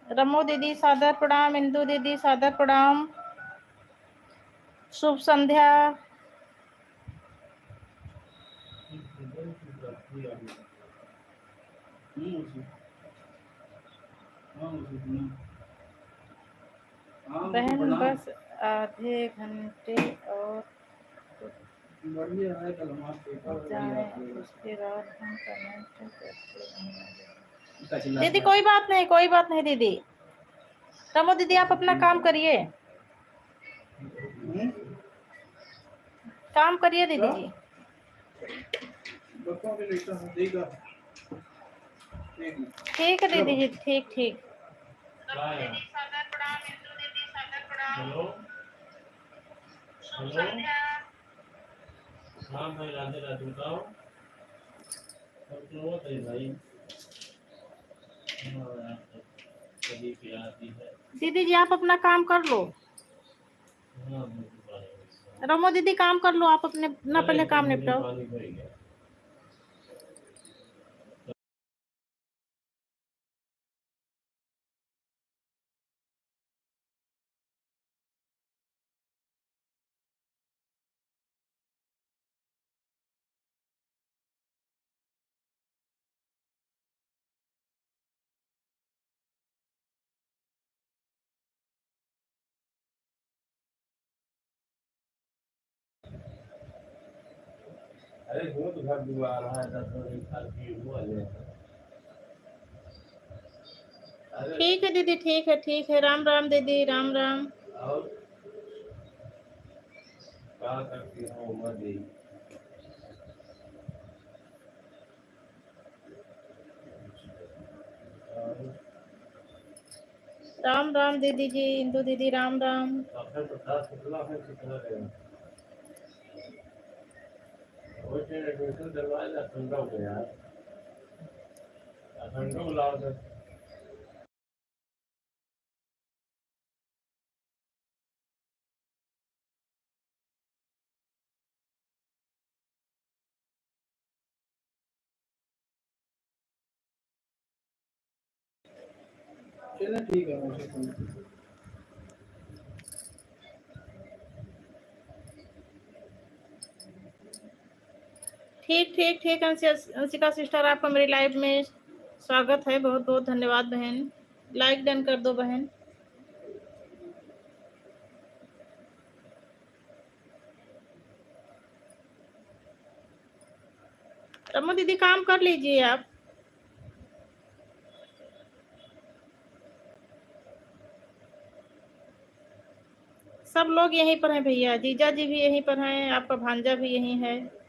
रमो दीदी सादर प्रणाम, इंदू दीदी सादर प्रणाम, शुभ संध्या। बहन बस आधे घंटे और जाए, उसके बाद हम कमेंट करते नहीं। दीदी कोई बात नहीं, कोई बात नहीं दीदी। रमो दीदी आप अपना काम करिए, काम करिए दीदी जी। ठीक है दीदी जी, ठीक ठीक। हाँ भाई, राधे राधे। बताओ भाई। दीदी जी आप अपना काम कर लो। रमो दीदी काम कर लो, आप अपने अपना पहले काम निपटाओ। अरे वो तो घर दुआ रहा है, 10 साल की हुआ है। ठीक है दीदी, ठीक है ठीक है। राम राम दीदी, राम राम। और क्या करती हो मर्जी। राम राम दीदी जी, इंदू दीदी राम राम। एडमिशन करवाया ठंडा हो गया यार, ठंडा बुलाओ सर। चलो ठीक है। ठीक ठीक ठीक। अंशिका सिस्टर आपका मेरी लाइव में स्वागत है, बहुत बहुत धन्यवाद बहन। लाइक डन कर दो बहन। रमो दीदी काम कर लीजिए आप। सब लोग यहीं पर हैं भैया, जीजा जी भी यहीं पर हैं, आपका भांजा भी यहीं है।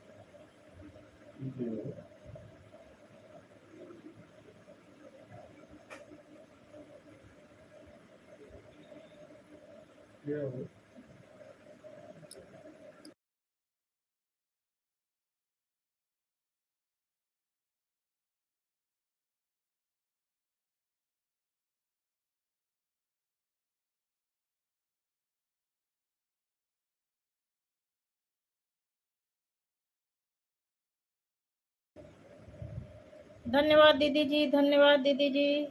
धन्यवाद दीदी जी, धन्यवाद दीदी जी।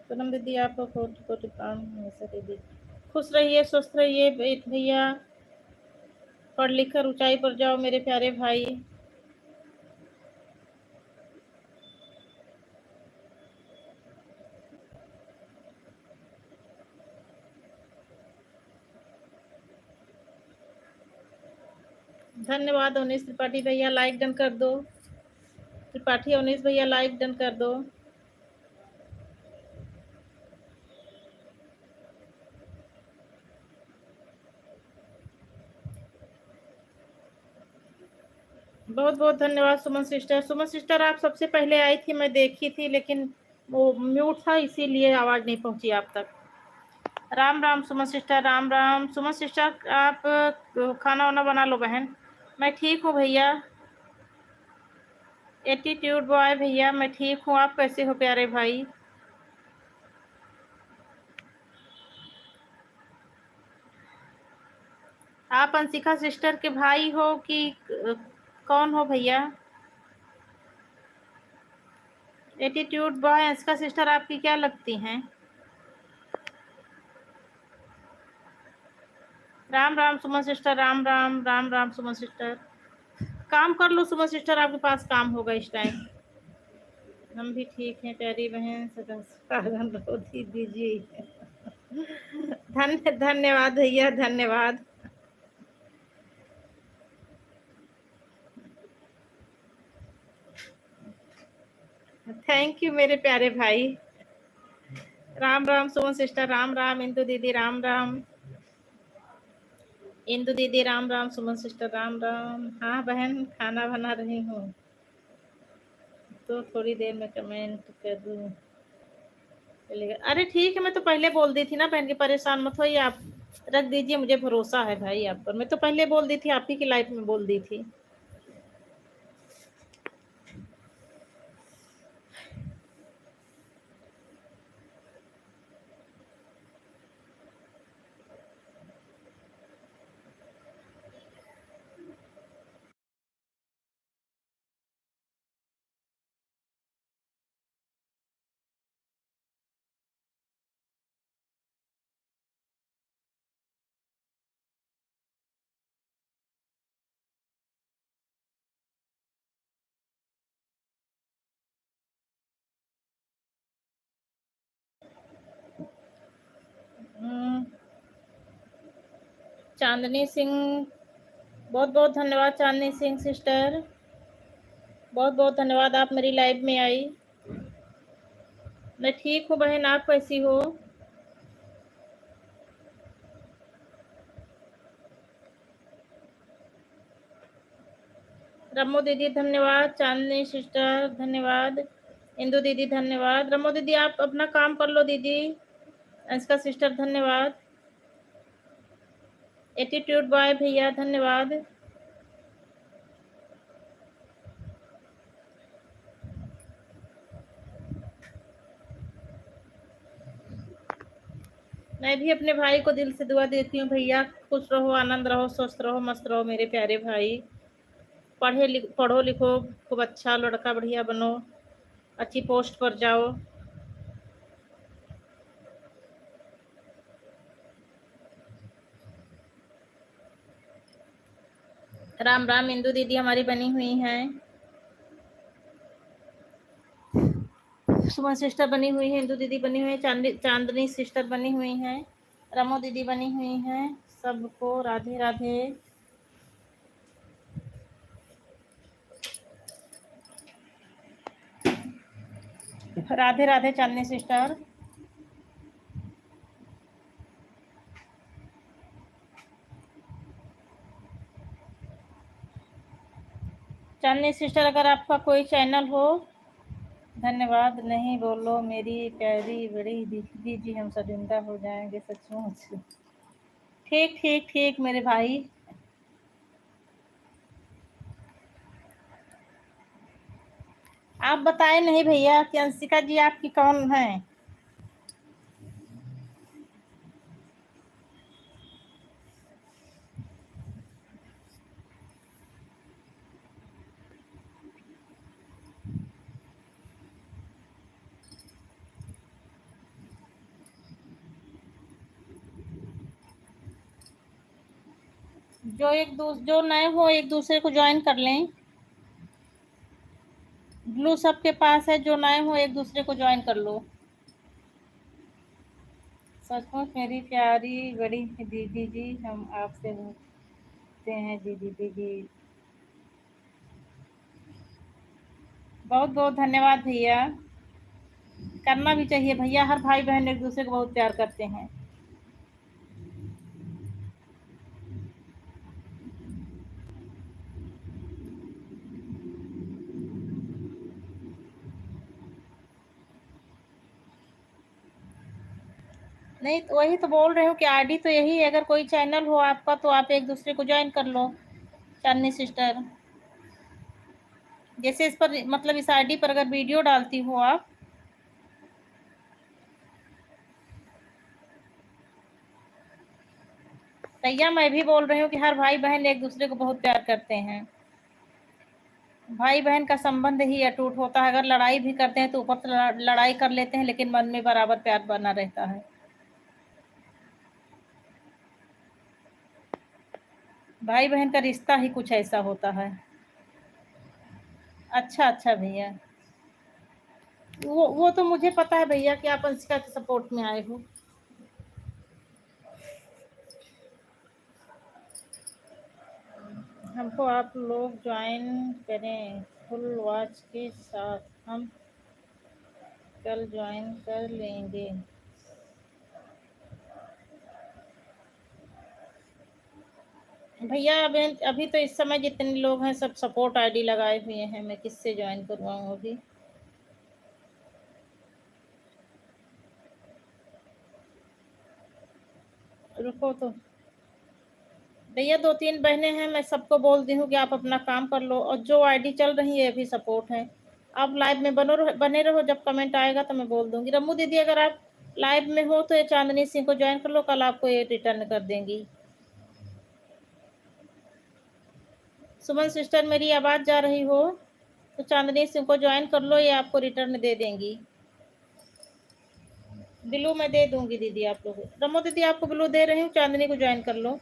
पूनम दीदी आपको कोटि कोटि प्रणाम हमेशा दीदी। खुश रहिए, स्वस्थ रहिए भैया, पढ़ लिख कर ऊंचाई पर जाओ मेरे प्यारे भाई। धन्यवाद अवनीश त्रिपाठी भैया, लाइक डन कर दो। त्रिपाठी अवनीश भैया लाइक डन कर दो। बहुत बहुत धन्यवाद सुमन सिस्टर। सुमन सिस्टर आप सबसे पहले आई थी, मैं देखी थी, लेकिन वो म्यूट था इसीलिए आवाज नहीं पहुंची आप तक। राम राम सुमन सिस्टर, राम राम। सुमन सिस्टर आप खाना वाना बना लो बहन। मैं ठीक हूँ भैया। एटीट्यूड बॉय भैया मैं ठीक हूँ, आप कैसे हो प्यारे भाई। आप अंशिका सिस्टर के भाई हो कि कौन हो भैया? एटीट्यूड बॉय अंशिका सिस्टर आपकी क्या लगती हैं? राम राम सुमन सिस्टर, राम राम, राम राम सुमन सिस्टर। काम कर लो सुमन सिस्टर, आपके पास काम होगा इस टाइम। हम भी ठीक हैं प्यारी बहन, सदा साधन रहो दीदी जी। धन्यवाद भैया, धन्यवाद। थैंक यू मेरे प्यारे भाई। राम राम सुमन सिस्टर, राम राम। इंदु दीदी राम राम। इंदु दीदी राम राम, सुमन सिस्टर राम राम। हाँ बहन, खाना बना रही हूँ तो थोड़ी देर में कमेंट कर दूँ चलेगा। अरे ठीक है, मैं तो पहले बोल दी थी ना बहन की, परेशान मत होइए आप। रख दीजिए, मुझे भरोसा है भाई आप पर। मैं तो पहले बोल दी थी, आप ही की लाइफ में बोल दी थी। चांदनी सिंह, बहुत बहुत धन्यवाद चांदनी सिंह सिस्टर, बहुत बहुत धन्यवाद, आप मेरी लाइव में आई। मैं ठीक हूँ बहन, आप कैसी हो? रमो दीदी धन्यवाद, चांदनी सिस्टर धन्यवाद, इंदु दीदी धन्यवाद। रमो दीदी आप अपना काम कर लो दीदी। अंशिका सिस्टर धन्यवाद। एटीट्यूड बॉय भैया धन्यवाद। मैं भी अपने भाई को दिल से दुआ देती हूँ भैया, खुश रहो, आनंद रहो, स्वस्थ रहो, मस्त रहो मेरे प्यारे भाई। पढ़ो लिखो, खूब अच्छा लड़का बढ़िया बनो, अच्छी पोस्ट पर जाओ। राम राम, इंदु दीदी हमारी बनी हुई हैं, सुमन सिस्टर बनी हुई है, इंदु दीदी बनी हुई है, चांदनी सिस्टर बनी हुई हैं, रमो दीदी बनी हुई हैं। सबको राधे राधे। राधे राधे चांदनी सिस्टर। चांदनी सिस्टर अगर आपका कोई चैनल हो, धन्यवाद। नहीं बोलो मेरी प्यारी बड़ी दीदी जी, हम शर्मिंदा हो जाएंगे सचमुच। ठीक ठीक ठीक मेरे भाई। आप बताए नहीं भैया कि अंशिका जी आपकी कौन है? जो नए हो एक दूसरे को ज्वाइन कर लें। ब्लू सबके पास है, जो नए हो एक दूसरे को ज्वाइन कर लो। सचमुच मेरी प्यारी बड़ी दीदी जी, हम आपसे मिलते हैं दीदी दीदी। बहुत बहुत धन्यवाद भैया, करना भी चाहिए भैया, हर भाई बहन एक दूसरे को बहुत प्यार करते हैं। नहीं तो वही तो बोल रही हूँ कि आईडी तो यही है, अगर कोई चैनल हो आपका तो आप एक दूसरे को ज्वाइन कर लो। चांदनी सिस्टर जैसे इस पर मतलब इस आईडी पर अगर वीडियो डालती हो आप, भैया मैं भी बोल रही हूँ कि हर भाई बहन एक दूसरे को बहुत प्यार करते हैं। भाई बहन का संबंध ही अटूट होता है। अगर लड़ाई भी करते हैं तो ऊपर से लड़ाई कर लेते हैं, लेकिन मन में बराबर प्यार बना रहता है। भाई बहन का रिश्ता ही कुछ ऐसा होता है। अच्छा अच्छा भैया, वो तो मुझे पता है भैया कि आप अंशिका के सपोर्ट में आए हो। हमको आप लोग ज्वाइन करें फुल वॉच के साथ, हम कल ज्वाइन कर लेंगे। भैया अभी तो इस समय जितने लोग हैं सब सपोर्ट आईडी लगाए हुए हैं, मैं किससे ज्वाइन करवाऊँ अभी। रुको तो भैया, 2-3 बहनें हैं, मैं सबको बोल दी हूँ कि आप अपना काम कर लो, और जो आईडी चल रही है अभी सपोर्ट है। आप लाइव में बने रहो, जब कमेंट आएगा तो मैं बोल दूंगी। रमू दीदी अगर आप लाइव में हो तो ये चांदनी सिंह को ज्वाइन कर लो, कल आपको ये रिटर्न कर देंगी। सुमन सिस्टर मेरी आवाज जा रही हो तो चांदनी सिंह को ज्वाइन कर लो, ये आपको रिटर्न दे देंगी। ब्लू मैं दे दूंगी दीदी आप लोग। रमो दीदी आपको ब्लू दे रही हूँ, चांदनी को ज्वाइन कर लो।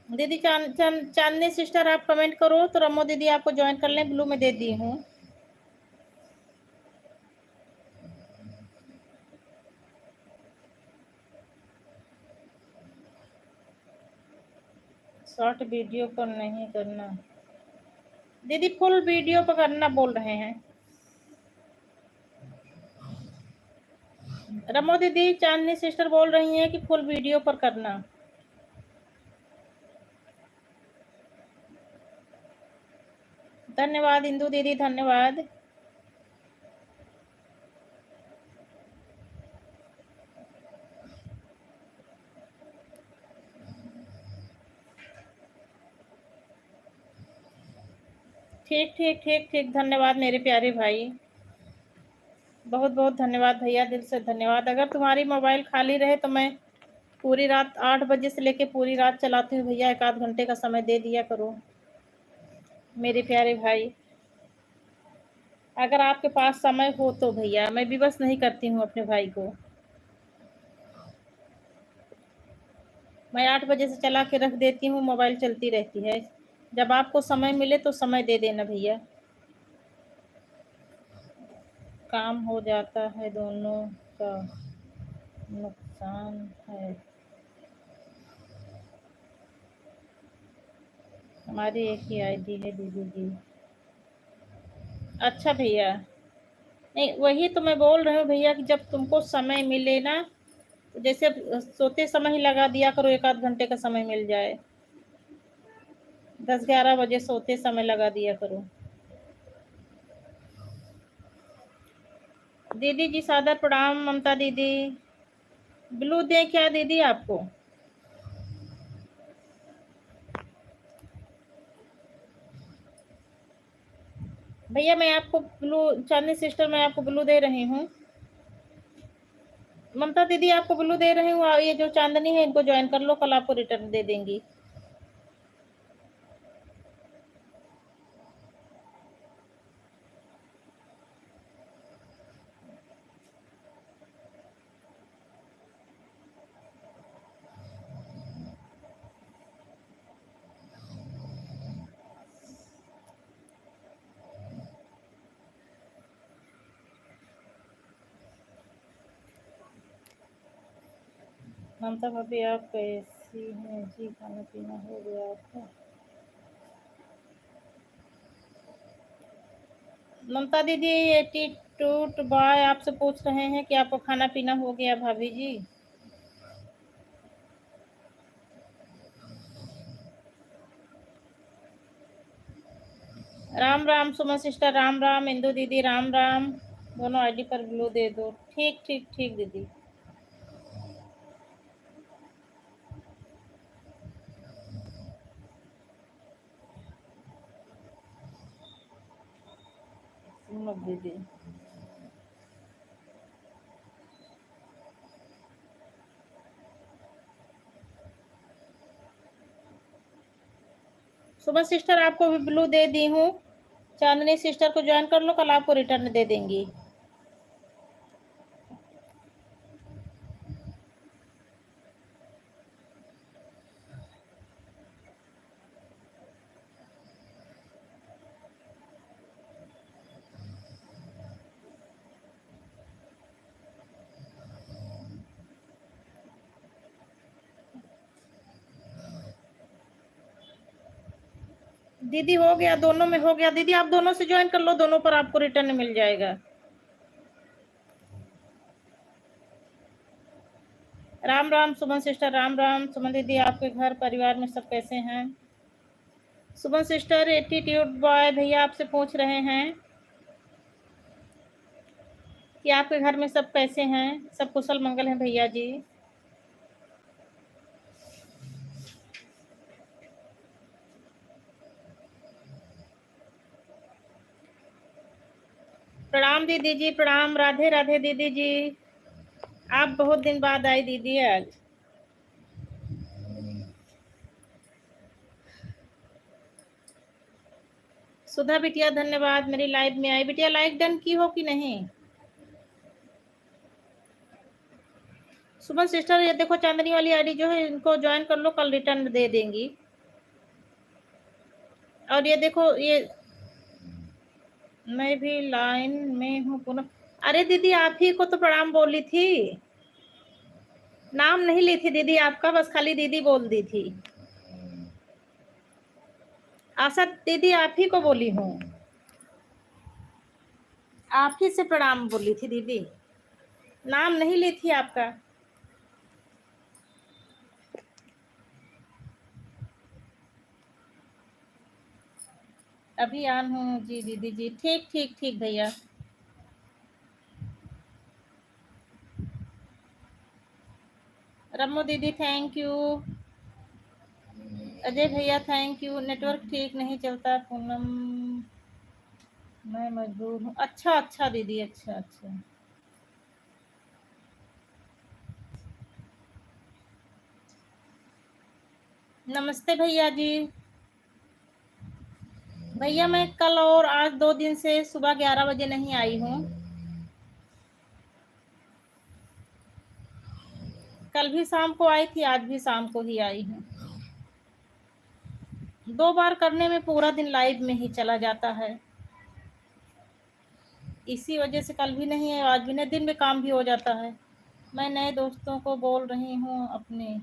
दीदी चांदनी सिस्टर आप कमेंट करो तो रमो दीदी आपको ज्वाइन कर लें। ब्लू में दे दी हूँ। शॉर्ट वीडियो पर नहीं करना दीदी, फुल वीडियो पर करना बोल रहे हैं। रमो दीदी चांदनी सिस्टर बोल रही हैं कि फुल वीडियो पर करना। धन्यवाद इंदू दीदी, धन्यवाद। ठीक ठीक ठीक ठीक, धन्यवाद मेरे प्यारे भाई, बहुत बहुत धन्यवाद भैया, दिल से धन्यवाद। अगर तुम्हारी मोबाइल खाली रहे तो मैं पूरी रात 8 बजे से लेके पूरी रात चलाती हूँ भैया, 1 आध घंटे का समय दे दिया करो मेरे प्यारे भाई। अगर आपके पास समय हो तो भैया, मैं भी बस नहीं करती हूँ अपने भाई को। मैं 8 बजे से चला के रख देती हूँ, मोबाइल चलती रहती है। जब आपको समय मिले तो समय दे देना भैया। काम हो जाता है, दोनों का नुकसान है। हमारी एक ही आईडी है दीदी जी। अच्छा भैया, नहीं वही तो मैं बोल रही हूँ भैया कि जब तुमको समय मिले ना, तो जैसे सोते समय ही लगा दिया करो, 1 आध घंटे का समय मिल जाए, 10-11 बजे सोते समय लगा दिया करो। दीदी जी सादर प्रणाम। ममता दीदी, ब्लू दे क्या दीदी आपको? भैया मैं आपको ब्लू, चांदनी सिस्टर मैं आपको ब्लू दे रही हूँ। ममता दीदी आपको ब्लू दे रही हूँ, ये जो चांदनी है इनको ज्वाइन कर लो, कल आपको रिटर्न दे देंगी। ममता भाभी आप कैसी हैं जी, खाना पीना हो गया आपका? ममता दीदी एटीट्यूड बॉय आपसे पूछ रहे हैं कि आपको खाना पीना हो गया भाभी जी? राम राम सुमन सिस्टर, राम राम इंदु दीदी, राम राम। दोनों आईडी पर ब्लू दे दो। ठीक ठीक ठीक दीदी। दीदी सुमन सिस्टर आपको भी ब्लू दे दी हूँ। चांदनी सिस्टर को ज्वाइन कर लो, कल आपको रिटर्न दे देंगी। दीदी हो गया, दोनों में हो गया। दीदी आप दोनों से ज्वाइन कर लो, दोनों पर आपको रिटर्न मिल जाएगा। राम राम सुमन सिस्टर, राम राम। सुमन दीदी आपके घर परिवार में सब कैसे हैं? सुमन सिस्टर एटीट्यूड बॉय भैया आपसे पूछ रहे हैं कि आपके घर में सब कैसे हैं? सब कुशल मंगल हैं भैया जी? प्रणाम दीदी जी, प्रणाम। राधे राधे दीदी जी। आप बहुत दिन बाद आई दीदी आज। सुधा बिटिया धन्यवाद, मेरी लाइव में आई। बिटिया लाइक डन की हो कि नहीं? सुमन सिस्टर ये देखो, चांदनी वाली आईडी जो है इनको ज्वाइन कर लो, कल रिटर्न दे देंगी। और ये देखो, ये मैं भी लाइन में हूँ पुनः। अरे दीदी आप ही को तो प्रणाम बोली थी, नाम नहीं ली थी दीदी आपका, बस खाली दीदी बोल दी थी। आशा दीदी आप ही को बोली हूँ, आप ही से प्रणाम बोली थी दीदी, नाम नहीं ली थी आपका। अभी आन हूँ जी दीदी जी। ठीक ठीक ठीक भैया। रमो दीदी थैंक यू। अजय भैया थैंक यू। नेटवर्क ठीक नहीं चलता पूनम, मैं मजबूर हूँ। अच्छा अच्छा दीदी, अच्छा अच्छा। नमस्ते भैया जी। भैया मैं कल और आज 2 दिन से सुबह 11 बजे नहीं आई हूँ। कल भी शाम को आई थी, आज भी शाम को ही आई हूँ। 2 बार करने में पूरा दिन लाइव में ही चला जाता है, इसी वजह से कल भी नहीं है, आज भी नहीं। दिन में काम भी हो जाता है। मैं नए दोस्तों को बोल रही हूँ अपने।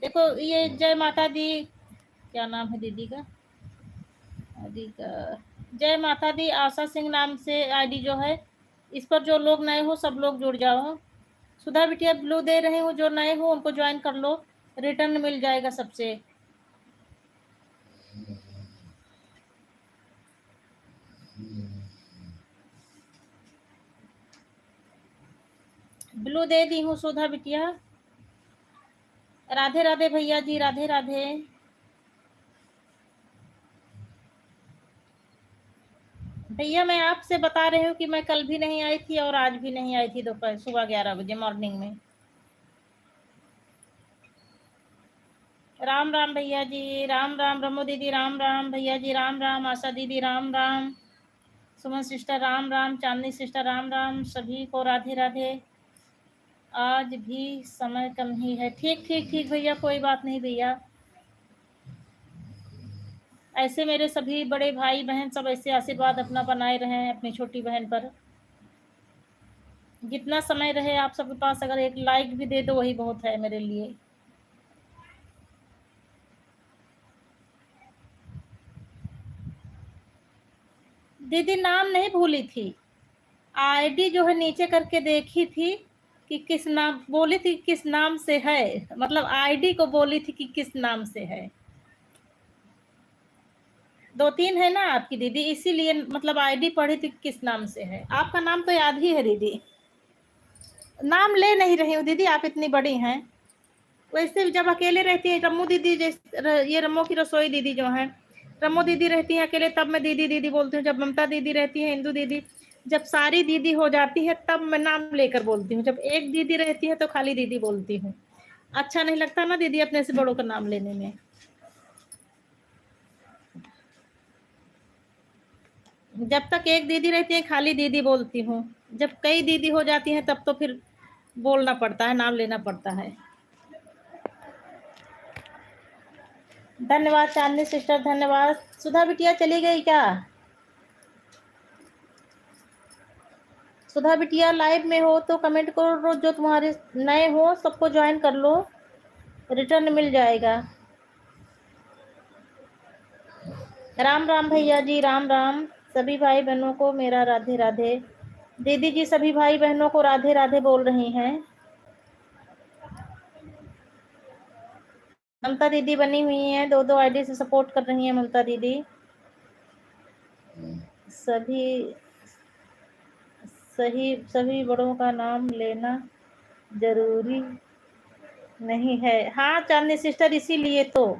देखो ये जय माता दी, क्या नाम है दीदी का? आईडी का जय माता दी आशा सिंह नाम से आईडी जो है, इस पर जो लोग नए हो सब लोग जुड़ जाओ। सुधा बिटिया ब्लू दे रही हूँ, जो नए हो उनको ज्वाइन कर लो, रिटर्न मिल जाएगा सबसे। ब्लू दे दी हूँ सुधा बिटिया। राधे राधे भैया जी, राधे राधे। भैया मैं आपसे बता रही हूँ कि मैं कल भी नहीं आई थी और आज भी नहीं आई थी दोपहर सुबह 11 बजे मॉर्निंग में। राम राम भैया जी, राम राम। रमो दीदी राम राम। भैया जी राम राम। आशा दीदी राम राम। सुमन सिस्टर राम राम। चांदनी सिस्टर राम राम। सभी को राधे राधे। आज भी समय कम ही है। ठीक ठीक ठीक भैया, कोई बात नहीं भैया। ऐसे मेरे सभी बड़े भाई बहन सब ऐसे आशीर्वाद अपना बनाए रहे अपनी छोटी बहन पर। जितना समय रहे आप सबके पास, अगर एक लाइक भी दे दो वही बहुत है मेरे लिए। दीदी नाम नहीं भूली थी, आईडी जो है नीचे करके देखी थी कि किस नाम बोली थी, किस नाम से है, मतलब आईडी को बोली थी कि किस नाम से है। 2-3 है ना आपकी दीदी, इसीलिए मतलब आईडी पढ़ी थी किस नाम से है। आपका नाम तो याद ही है दीदी, नाम ले नहीं रही हूँ दीदी, आप इतनी बड़ी हैं। वैसे जब अकेले रहती है रम्मू दीदी, जैसे ये रम्मो की रसोई दीदी जो है, रम्मो दीदी रहती है अकेले तब मैं दीदी दीदी बोलती हूँ। जब ममता दीदी रहती है, इंदू दीदी, जब सारी दीदी हो जाती है तब मैं नाम लेकर बोलती हूँ। जब एक दीदी रहती है तो खाली दीदी बोलती हूँ। अच्छा नहीं लगता ना दीदी अपने से बड़ों का नाम लेने में। जब तक एक दीदी रहती है खाली दीदी बोलती हूँ, जब कई दीदी हो जाती हैं तब तो फिर बोलना पड़ता है, नाम लेना पड़ता है। धन्यवाद चांदनी सिस्टर, धन्यवाद। सुधा बिटिया चली गई क्या? सुधा बिटिया लाइव में हो तो कमेंट करो, जो तुम्हारे नए हो सबको ज्वाइन कर लो, रिटर्न मिल जाएगा। राम राम भैया जी, राम राम। सभी भाई बहनों को मेरा राधे राधे। दीदी जी सभी भाई बहनों को राधे राधे बोल रही हैं। ममता दीदी बनी हुई हैं, 2-2 आईडी से सपोर्ट कर रही हैं ममता दीदी। सभी बड़ों का नाम लेना जरूरी नहीं है। हाँ चांदनी सिस्टर, इसीलिए तो।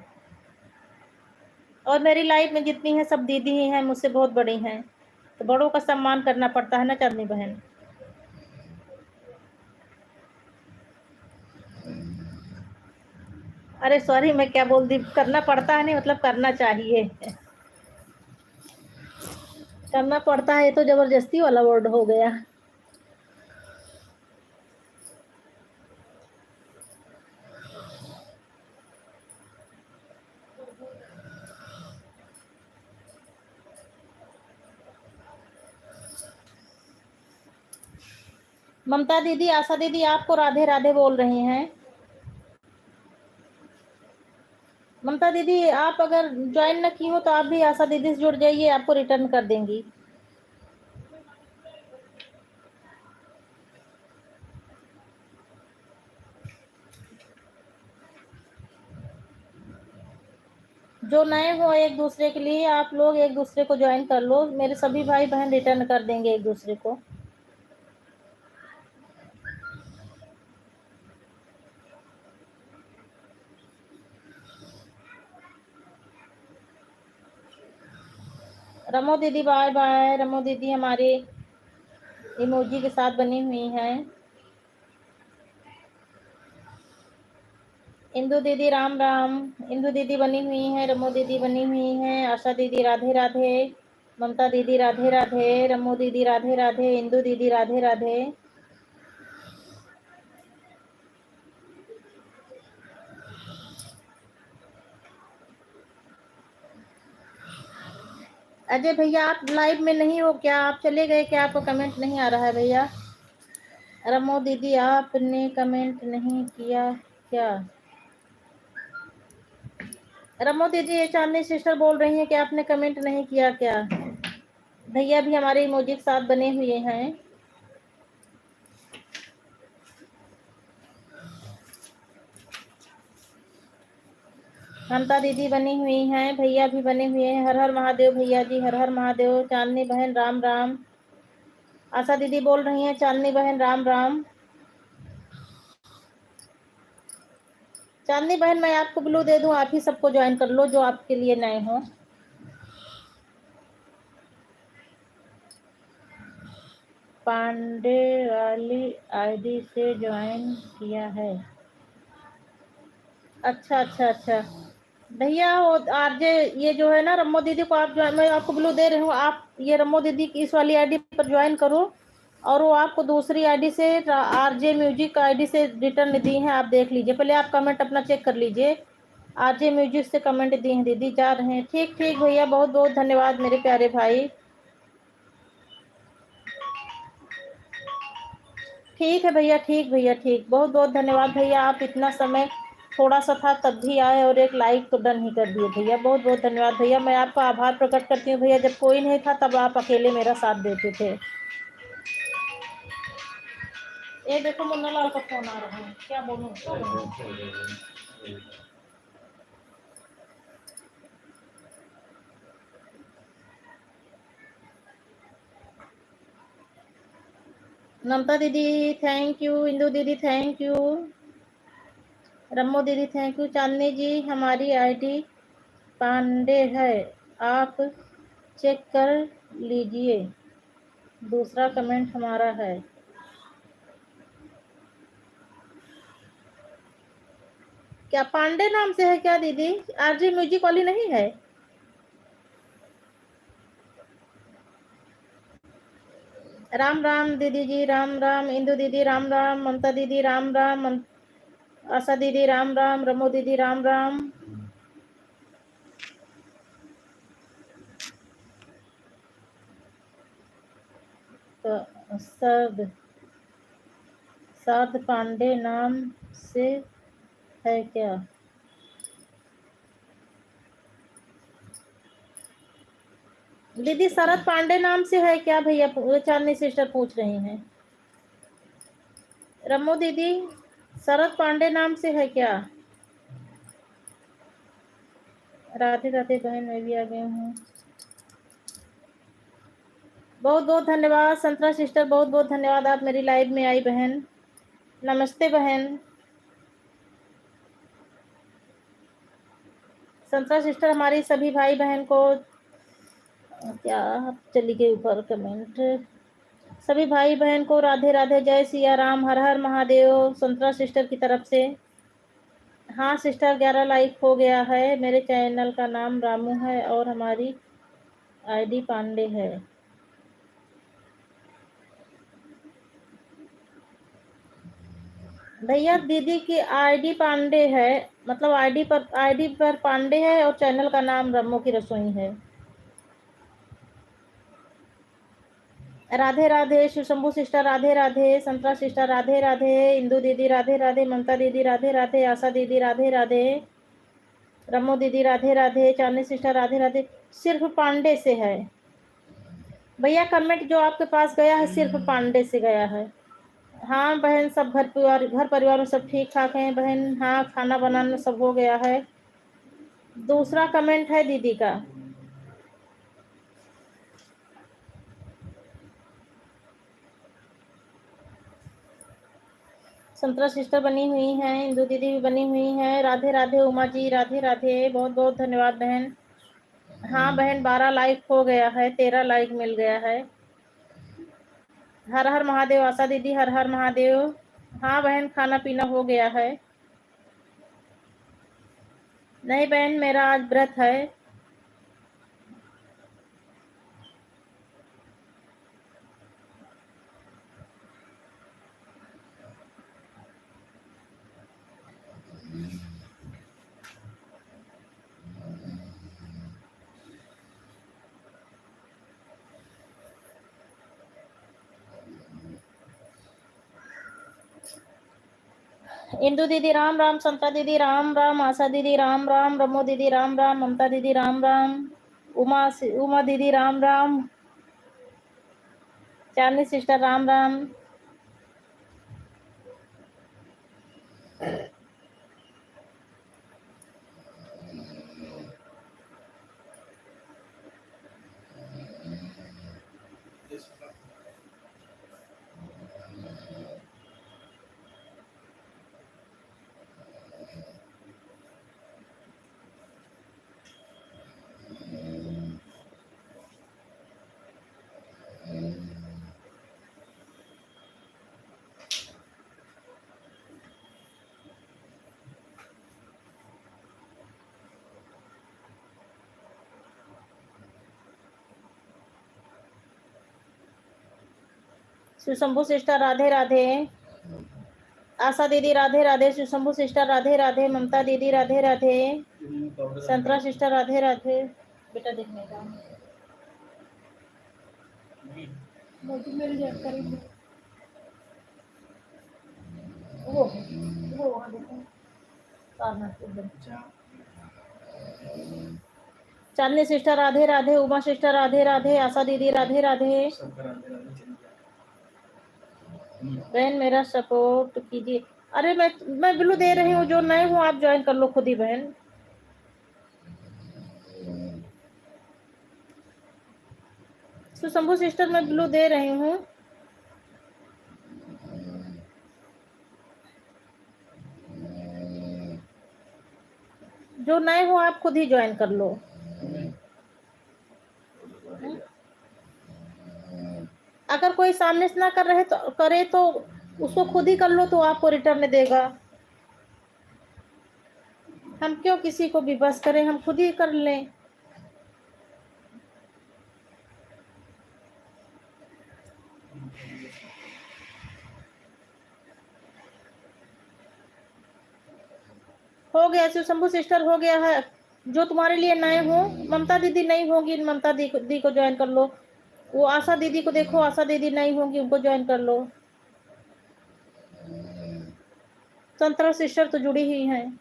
और मेरी लाइफ में जितनी है सब दीदी ही हैं, मुझसे बहुत बड़ी हैं, तो बड़ों का सम्मान करना पड़ता है ना चांदनी बहन। अरे सॉरी, मैं क्या बोल दी, करना पड़ता है नहीं मतलब करना चाहिए। करना पड़ता है, ये तो जबरदस्ती वाला वर्ड हो गया। ममता दीदी, आशा दीदी आपको राधे राधे बोल रही हैं। ममता दीदी आप अगर ज्वाइन न की हो तो आप भी आशा दीदी से जुड़ जाइए, आपको रिटर्न कर देंगी। जो नए हो एक दूसरे के लिए, आप लोग एक दूसरे को ज्वाइन कर लो, मेरे सभी भाई बहन रिटर्न कर देंगे एक दूसरे को। रमो दीदी बाय बाय। रमो दीदी हमारे इमोजी के साथ बनी हुई हैं। इंदू दीदी राम राम। इंदू दीदी बनी हुई हैं, रमो दीदी बनी हुई हैं, आशा दीदी राधे राधे, ममता दीदी राधे राधे, रमो दीदी राधे राधे, इंदू दीदी राधे राधे। अजय भैया आप लाइव में नहीं हो क्या? आप चले गए क्या? आपको कमेंट नहीं आ रहा है भैया? रमो दीदी आपने कमेंट नहीं किया क्या? रमो दीदी ये चांदनी सिस्टर बोल रही है कि आपने कमेंट नहीं किया क्या? भैया भी हमारे इमोजी के साथ बने हुए हैं। ममता दीदी बनी हुई हैं, भैया भी बने हुए हैं। हर हर महादेव भैया जी, हर हर महादेव। चांदनी बहन राम राम। आशा दीदी बोल रही हैं चांदनी बहन राम राम। चांदनी बहन मैं आपको ब्लू दे दूं, आप ही सबको ज्वाइन कर लो जो आपके लिए नए हो। पांडे वाली आईडी से ज्वाइन किया है। अच्छा अच्छा अच्छा भैया, वो आरजे ये जो है ना रम्मो दीदी को आप जो, मैं आपको ब्लू दे रही हूँ, आप ये रम्मो दीदी की इस वाली आईडी पर ज्वाइन करो, और वो आपको दूसरी आईडी से आरजे म्यूजिक आईडी से रिटर्न दी है। आप देख लीजिए, पहले आप कमेंट अपना चेक कर लीजिए। आरजे म्यूजिक से कमेंट दी हैं दीदी, जा रहे हैं। ठीक ठीक भैया, बहुत बहुत धन्यवाद मेरे प्यारे भाई। ठीक है भैया, ठीक भैया, ठीक। बहुत बहुत धन्यवाद भैया, आप इतना समय थोड़ा सा था तब भी आए और एक लाइक तो डन ही कर दिए भैया। बहुत बहुत धन्यवाद भैया, मैं आपका आभार प्रकट करती हूँ भैया। जब कोई नहीं था तब आप अकेले मेरा साथ देते थे। ये देखो मुन्ना लाल का फोन आ रहा है, क्या बोलूं उसको? ममता दीदी थैंक यू, इंदू दीदी थैंक यू, रम्मो दीदी थैंक यू। चांदनी जी हमारी आईडी पांडे है, आप चेक कर लीजिए, दूसरा कमेंट हमारा है। क्या पांडे नाम से है क्या दीदी? आरजे म्यूजिक वाली नहीं है? राम राम दीदी जी, राम राम। इंदू दीदी राम राम, ममता दीदी राम राम, आशा दीदी राम राम, रमो दीदी राम राम। तो शरद पांडे नाम से है क्या? दीदी शरद पांडे नाम से है क्या भैया? चांदनी सिस्टर पूछ रही हैं। रमो दीदी शरद पांडे नाम से है क्या? राधे राधे बहन, मैं भी आ गई हूँ। बहुत बहुत धन्यवाद संतरा सिस्टर, बहुत बहुत धन्यवाद, आप मेरी लाइव में आई बहन। नमस्ते बहन। संतरा सिस्टर हमारी सभी भाई बहन को, क्या चली गई ऊपर कमेंट, सभी भाई बहन को राधे राधे, जय सिया राम, हर हर महादेव संतरा सिस्टर की तरफ से। हाँ सिस्टर 11 लाइक हो गया है। मेरे चैनल का नाम रामू है और हमारी आईडी पांडे है। भैया दीदी की आईडी पांडे है, मतलब आईडी पर पांडे है और चैनल का नाम रम्मो की रसोई है। राधे राधे शिव शंभू सिस्टर, राधे राधे संतरा सिस्टर, राधे राधे इंदू दीदी, राधे राधे ममता दीदी, राधे राधे आशा दीदी, राधे राधे रमो दीदी, राधे राधे चांदनी सिस्टर, राधे राधे। सिर्फ पांडे से है भैया कमेंट, जो आपके पास गया है सिर्फ पांडे से गया है। हाँ बहन, सब घर परिवार में सब ठीक ठाक हैं बहन। हाँ खाना बनाना सब हो गया है। दूसरा कमेंट है दीदी का। संतरा सिस्टर बनी हुई हैं, इंदू दीदी भी बनी हुई हैं। राधे राधे उमा जी, राधे राधे, बहुत बहुत धन्यवाद बहन। हाँ बहन 12 लाइक हो गया है, 13 लाइक मिल गया है। हर हर महादेव आशा दीदी, हर हर महादेव। हाँ बहन खाना पीना हो गया है। नहीं बहन मेरा आज व्रत है। इंदू दीदी राम राम, संता दीदी राम राम, आशा दीदी राम राम, रमो दीदी राम राम, ममता दीदी राम राम, उमा दीदी राम राम, चांदनी सिस्टर राम राम। शिव शंभू सिस्टर राधे राधे, आशा दीदी राधे राधे, शिव शंभू सिस्टर राधे राधे, ममता दीदी राधे राधे, संतरा सिस्टर राधे राधे। बेटा देखने का मेरी जेब करेंगे वो वहाँ देखो चांदनी सिस्टर राधे राधे, उमा सिस्टर राधे राधे, आशा दीदी राधे राधे। बहन मेरा सपोर्ट कीजिए। अरे मैं बिल्लू दे रही हूँ, जो नए हूँ आप ज्वाइन कर लो खुद ही बहन। शंभू सिस्टर मैं बिल्लू दे रही हूँ। जो नए हो आप खुद ही ज्वाइन कर लो। अगर कोई सामने से ना कर रहे तो करे तो उसको खुद ही कर लो, तो आपको रिटर्न देगा। हम क्यों किसी को भी बस करें, हम खुद ही कर लें। हो गया शिव शंभू सिस्टर, हो गया है। जो तुम्हारे लिए नए हो, ममता दीदी नहीं होगी, ममता दी को ज्वाइन कर लो। वो आशा दीदी को देखो, आशा दीदी नहीं होंगी, उनको ज्वाइन कर लो। संतरा सिस्टर तो जुड़ी ही हैं।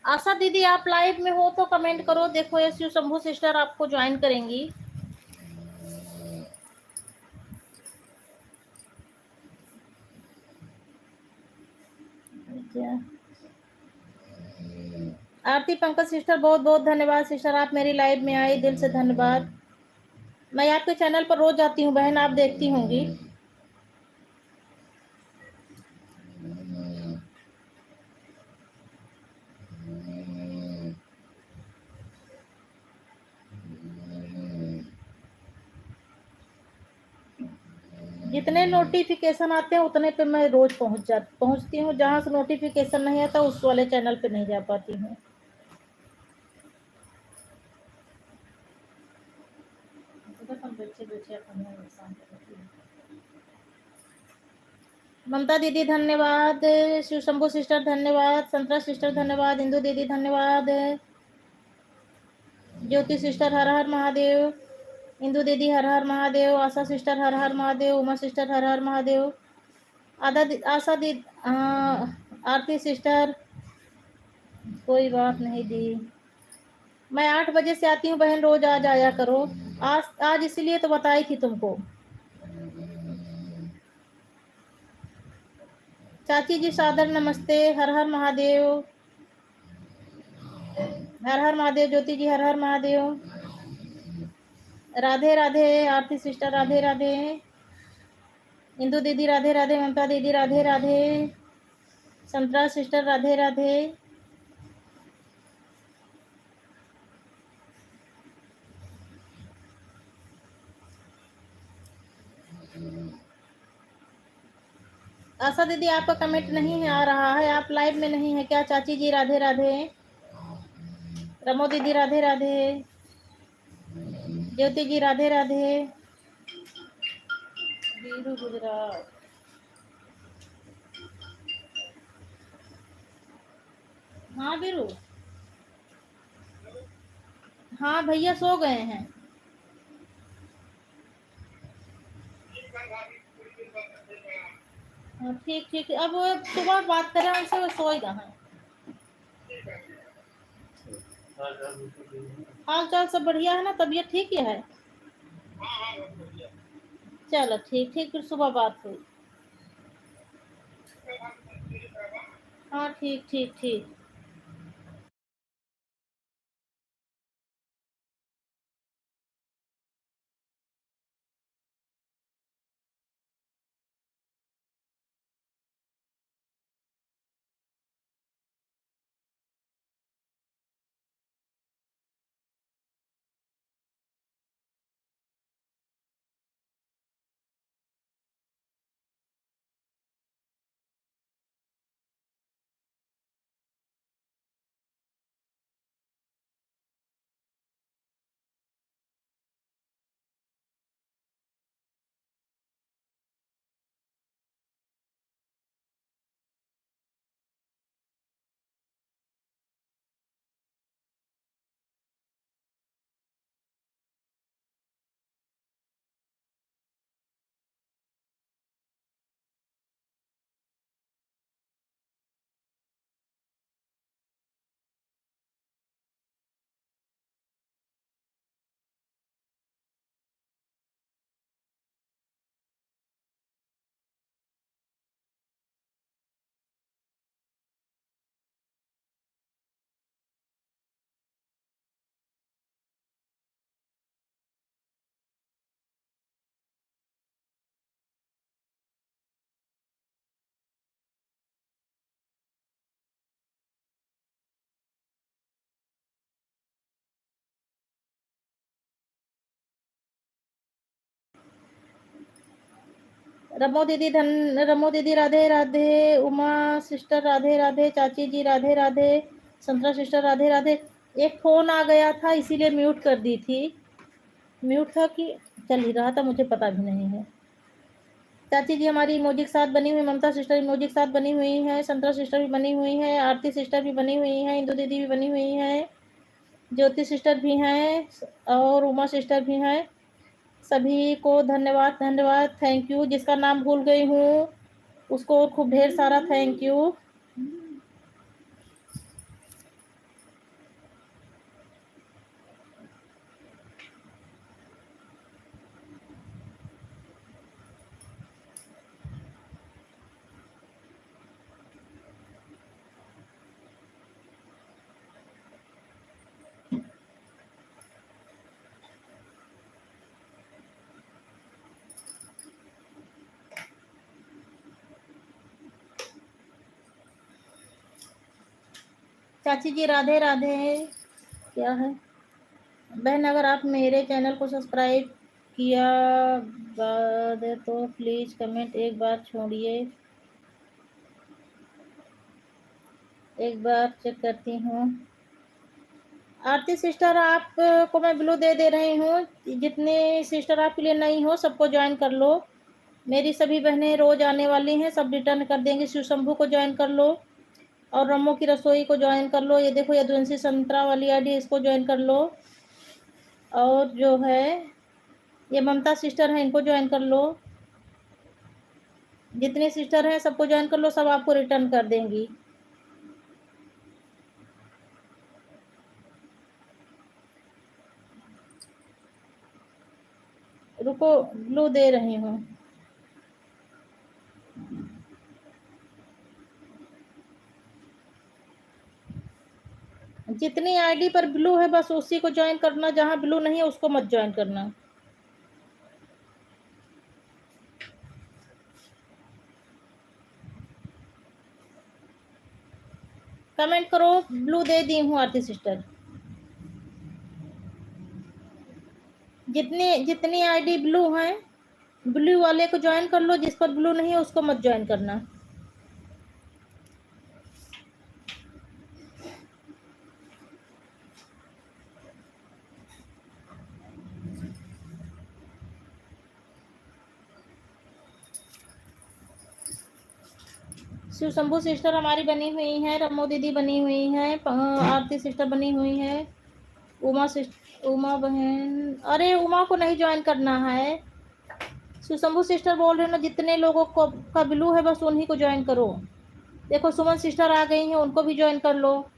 आशा दीदी आप लाइव में हो तो कमेंट करो। देखो ये शिव शंभू सिस्टर आपको ज्वाइन करेंगी। आरती पंकज सिस्टर बहुत बहुत धन्यवाद सिस्टर, आप मेरी लाइव में आई, दिल से धन्यवाद। मैं आपके चैनल पर रोज आती हूँ बहन, आप देखती होंगी। जितने नोटिफिकेशन आते हैं उतने पे मैं रोज पहुंचती हूँ। जहां से नोटिफिकेशन नहीं आता उस वाले चैनल पे नहीं जा पाती हूँ। ममता दीदी धन्यवाद, शिव शंभू सिस्टर धन्यवाद, संतरा सिस्टर धन्यवाद, इंदू दीदी धन्यवाद, ज्योति सिस्टर हर हर महादेव, इंदू दीदी हर हर महादेव, आशा सिस्टर हर हर महादेव, उमा सिस्टर हर हर महादेव, आशा दीदी, आरती सिस्टर कोई बात नहीं दी। मैं 8 बजे से आती हूँ बहन, रोज आ जाया करो। आज इसीलिए तो बताई थी तुमको। चाची जी सादर नमस्ते, हर हर महादेव, हर हर महादेव, ज्योति जी हर हर महादेव, राधे राधे, आरती सिस्टर राधे राधे, इंदू दीदी राधे राधे, ममता दीदी राधे राधे, संतरा सिस्टर राधे राधे। आशा दीदी आपका कमेंट नहीं है आ रहा है, आप लाइव में नहीं है क्या? चाची जी राधे राधे, रमो दीदी राधे राधे, ज्योति जी राधे राधे, वीरू गुजरात, हाँ वीरू, हाँ भैया सो गए हैं। हाँ, ठीक ठीक, अब वो सुबह बात करें उनसे, वो सोएगा। हाँ, हाल चाल सब बढ़िया है ना? तबीयत ठीक ही है? चलो ठीक ठीक, फिर सुबह बात हुई। हाँ ठीक ठीक ठीक। रमो दीदी राधे राधे, उमा सिस्टर राधे राधे, चाची जी राधे राधे, संतरा सिस्टर राधे राधे। एक फोन आ गया था इसीलिए म्यूट कर दी थी। म्यूट था कि चल ही रहा था, मुझे पता भी नहीं है। चाची जी हमारी इमोजी के साथ बनी हुई, ममता सिस्टर इमोजी के साथ बनी हुई है, संतरा सिस्टर भी बनी हुई है, आरती सिस्टर भी बनी हुई है, इंदु दीदी भी बनी हुई है, ज्योति सिस्टर भी हैं और उमा सिस्टर भी हैं। सभी को धन्यवाद धन्यवाद, थैंक यू। जिसका नाम भूल गई हूँ उसको खूब ढेर सारा थैंक यू। चाची जी राधे राधे। क्या है बहन, अगर आप मेरे चैनल को सब्सक्राइब किया बाद तो प्लीज कमेंट एक बार छोड़िए, एक बार चेक करती हूँ। आरती सिस्टर आपको मैं ब्लू दे रही हूँ। जितने सिस्टर आपके लिए नई हो सबको ज्वाइन कर लो। मेरी सभी बहनें रोज आने वाली हैं, सब रिटर्न कर देंगे। शिव शंभू को ज्वाइन कर लो और रमो की रसोई को ज्वाइन कर लो। ये देखो यदुवंशी संतरा वाली आईडी, इसको ज्वाइन कर लो। और जो है ये ममता सिस्टर है, इनको ज्वाइन कर लो। जितने सिस्टर हैं सबको ज्वाइन कर लो, सब आपको रिटर्न कर देंगी। रुको ब्लू दे रही हूँ। जितनी आईडी पर ब्लू है बस उसी को ज्वाइन करना, जहां ब्लू नहीं है उसको मत ज्वाइन करना। कमेंट करो, ब्लू दे दी हूँ आरती सिस्टर। जितनी आईडी ब्लू है ब्लू वाले को ज्वाइन कर लो, जिस पर ब्लू नहीं है उसको मत ज्वाइन करना। शिव शंभू सिस्टर हमारी बनी हुई है, रमो दीदी बनी हुई है, आरती सिस्टर बनी हुई है, उमा बहन, अरे उमा को नहीं ज्वाइन करना है। शिव शंभू सिस्टर बोल रहे हो ना, जितने लोगों को का ब्लू है बस उन्हीं को ज्वाइन करो। देखो सुमन सिस्टर आ गई हैं, उनको भी ज्वाइन कर लो।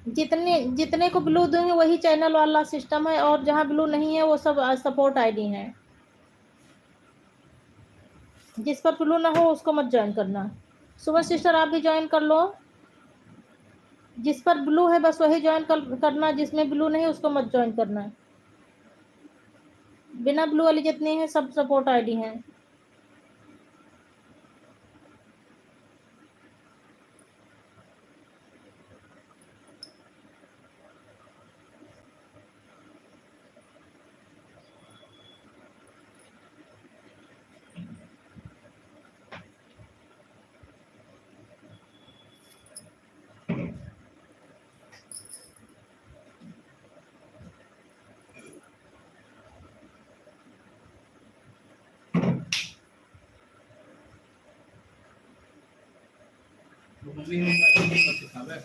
जितने जितने को ब्लू देंगे वही चैनल वाला सिस्टम है, और जहां ब्लू नहीं है वो सब सपोर्ट आईडी है। जिस पर ब्लू ना हो उसको मत ज्वाइन करना। सुमन सिस्टर आप भी ज्वाइन कर लो। जिस पर ब्लू है बस वही ज्वाइन करना, जिसमें ब्लू नहीं उसको मत ज्वाइन करना। बिना ब्लू वाली जितनी है सब सपोर्ट आईडी हैं। मम्मी मत सिखावे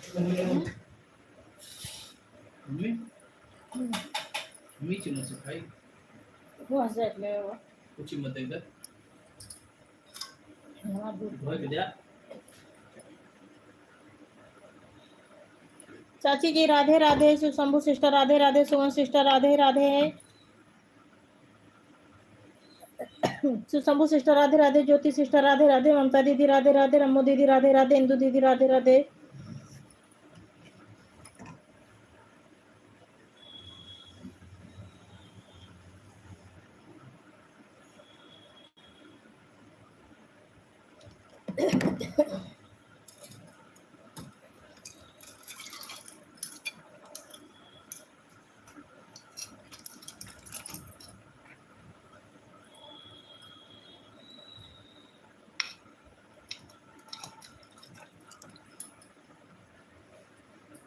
मम्मी मम्मी चुन सिखाई वो हंसट ले वो कुछ मत इधर हमारा दूध। हो गया। चाची जी राधे राधे, शिव शंभू सिस्टर राधे राधे, सुमन सिस्टर राधे राधे, शिव शंभू सिस्टर राधे राधे, ज्योति सिस्टर राधे राधे, ममता दीदी राधे राधे, रमो दीदी राधे राधे, इंदु दीदी राधे राधे।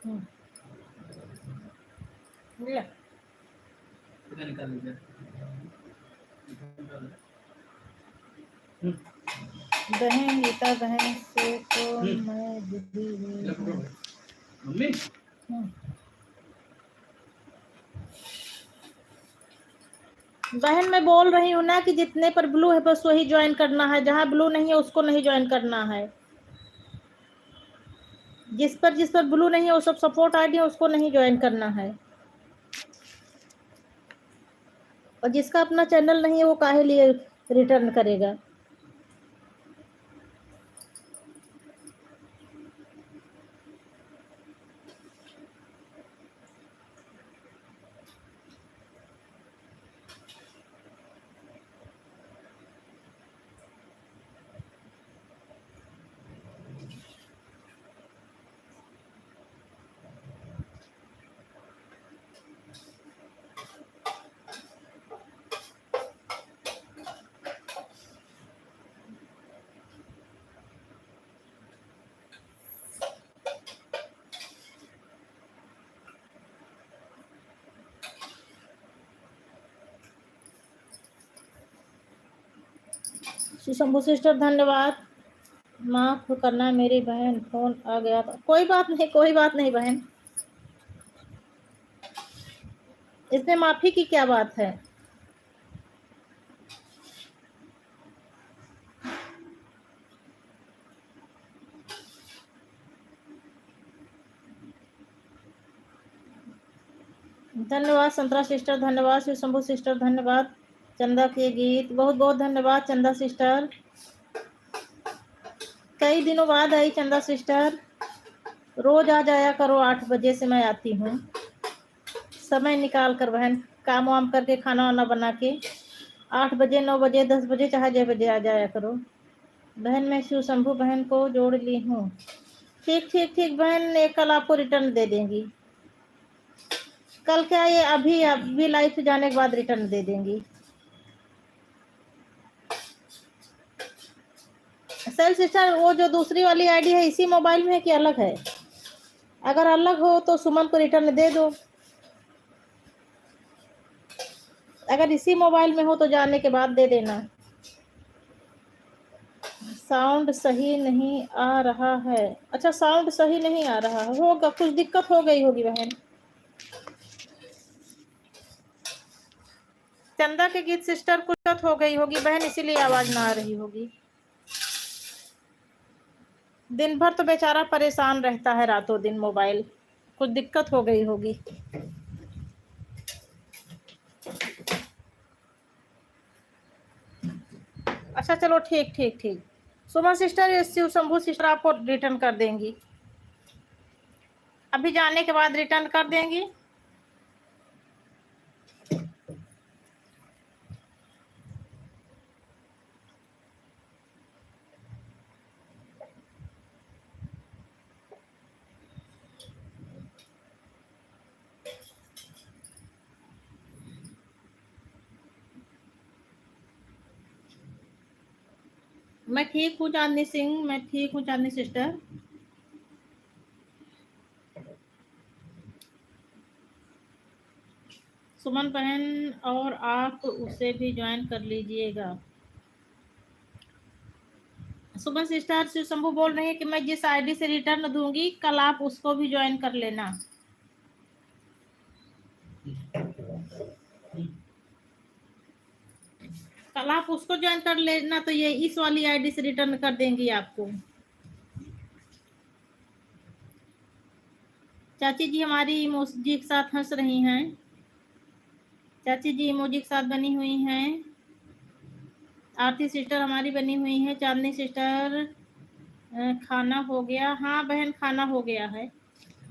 हम्म, ले। इधर निकाल लीजिए। बहन गीता बहन से तो मैं जुड़ी हुई हूँ। मम्मी बहन मैं बोल रही हूँ ना कि जितने पर ब्लू है बस वही ज्वाइन करना है, जहाँ ब्लू नहीं है उसको नहीं ज्वाइन करना है। जिस पर ब्लू नहीं है वो सब सपोर्ट आईडी है, उसको नहीं ज्वाइन करना है। और जिसका अपना चैनल नहीं है वो काहे लिए रिटर्न करेगा। शंभू सिस्टर धन्यवाद। माफ करना मेरी बहन, फोन आ गया था। कोई बात नहीं, कोई बात नहीं बहन, इसमें माफी की क्या बात है। धन्यवाद संतरा सिस्टर, धन्यवाद शिव शंभू सिस्टर, धन्यवाद चंदा के गीत, बहुत बहुत धन्यवाद चंदा सिस्टर। कई दिनों बाद आई चंदा सिस्टर, रोज आ जाया करो, 8 बजे से मैं आती हूँ। समय निकाल कर बहन, काम वाम करके खाना वाना बना के 8 बजे 9 बजे 10 बजे चाहे जय बजे आ जाया करो। बहन मैं शिव शंभू बहन को जोड़ ली हूँ। ठीक ठीक ठीक बहन, एक कल आपको रिटर्न दे देंगी। कल क्या, ये अभी लाइव से जाने के बाद रिटर्न दे देंगी। सेल सिस्टर वो जो दूसरी वाली आईडी है इसी मोबाइल में है कि अलग है? अगर अलग हो तो सुमन को रिटर्न दे दो, अगर इसी मोबाइल में हो तो जाने के बाद दे देना। साउंड सही नहीं आ रहा है। अच्छा साउंड सही नहीं आ रहा है, होगा कुछ दिक्कत हो गई होगी बहन। चंदा के गीत सिस्टर कुछ दिक्कत हो गई होगी बहन, इसीलिए आवाज ना आ रही होगी। दिन भर तो बेचारा परेशान रहता है, रातों दिन मोबाइल, कुछ दिक्कत हो गई होगी। अच्छा चलो ठीक ठीक ठीक, सुमन सिस्टर शिव शंभू सिस्टर आपको रिटर्न कर देंगी, अभी जाने के बाद रिटर्न कर देंगी। मैं ठीक हूँ चांदनी सिंह, मैं ठीक हूँ चांदनी सिस्टर। सुमन बहन और आप उसे भी ज्वाइन कर लीजिएगा। सुमन सिस्टर शिव शंभू बोल रहे हैं कि मैं जिस आईडी से रिटर्न दूंगी कल आप उसको भी ज्वाइन कर लेना। कल आप उसको ज्वाइन कर लेना तो ये इस वाली आईडी से रिटर्न कर देंगी आपको। चाची जी हमारी इमोजी के साथ हंस रही हैं, चाची जी इमोजी के साथ बनी हुई हैं। आरती सिस्टर हमारी बनी हुई है। चांदनी सिस्टर खाना हो गया? हाँ बहन खाना हो गया है,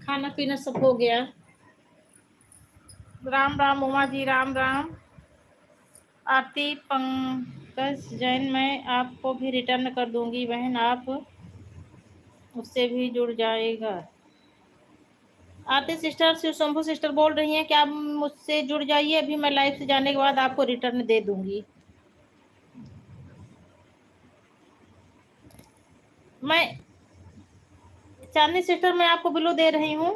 खाना पीना सब हो गया। राम राम उमा जी, राम राम। आरती पंकज जैन मैं आपको भी रिटर्न कर दूंगी बहन, आप उससे भी जुड़ जाएगा। आरती सिस्टर शिव शंभू सिस्टर बोल रही हैं कि आप मुझसे जुड़ जाइए, अभी मैं लाइव से जाने के बाद आपको रिटर्न दे दूंगी। मैं चांदनी सिस्टर मैं आपको ब्लू दे रही हूँ।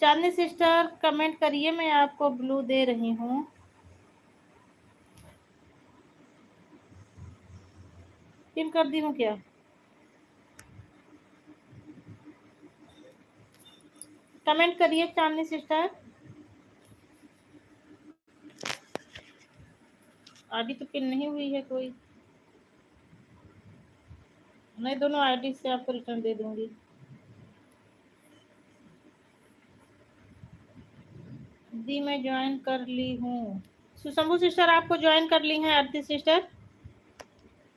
चांदनी सिस्टर कमेंट करिए, मैं आपको ब्लू दे रही हूँ। पिन कर दी हूँ क्या? कमेंट करिए चांदनी सिस्टर। आईडी तो पिन नहीं हुई है कोई। मैं दोनों आईडी से आपको रिटर्न दे दूंगी। दी मैं ज्वाइन कर ली हूँ। सुशंभु सिस्टर आपको ज्वाइन कर ली हैं आरती सिस्टर।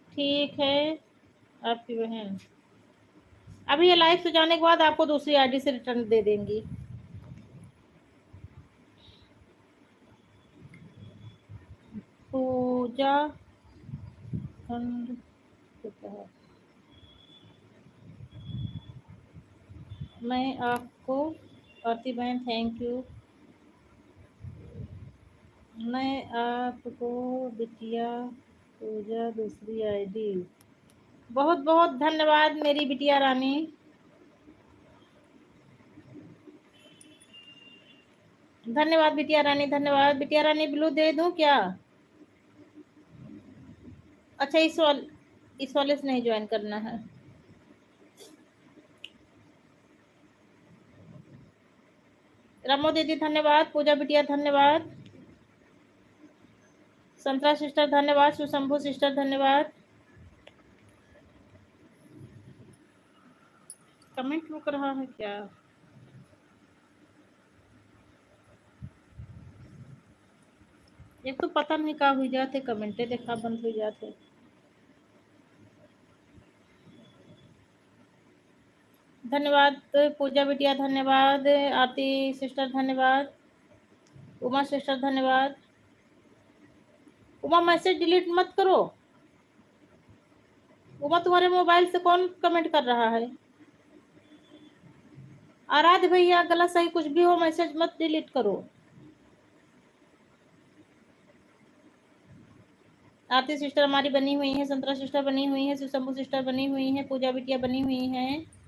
ठीक है, आपकी बहन अभी ये लाइव से जाने के बाद आपको दूसरी आईडी से रिटर्न दे देंगी। पूजा खंड मैं आपको आरती बहन थैंक यू। मैं आपको बिटिया पूजा दूसरी आईडी। बहुत बहुत धन्यवाद मेरी बिटिया रानी। धन्यवाद बिटिया रानी, धन्यवाद। बिटिया रानी ब्लू दे दूं क्या? अच्छा, इस वाले से नहीं ज्वाइन करना है। रमो दीदी धन्यवाद, पूजा बिटिया धन्यवाद, संतरा सिस्टर धन्यवाद, सुशंभु सिस्टर धन्यवाद। कमेंट रुक रहा है क्या? एक तो पता नहीं का हुई जाते, कमेंटे देखा बंद हो जाते। धन्यवाद पूजा बिटिया धन्यवाद, आरती सिस्टर धन्यवाद, उमा सिस्टर धन्यवाद। उमा मैसेज डिलीट मत करो। उमा तुम्हारे मोबाइल से कौन कमेंट कर रहा है? आराध्य भैया गलत सही कुछ भी हो, मैसेज मत डिलीट करो। आरती सिस्टर हमारी बनी हुई है, संतरा सिस्टर बनी हुई है, सुशंभु सिस्टर बनी हुई है, पूजा बिटिया बनी हुई है।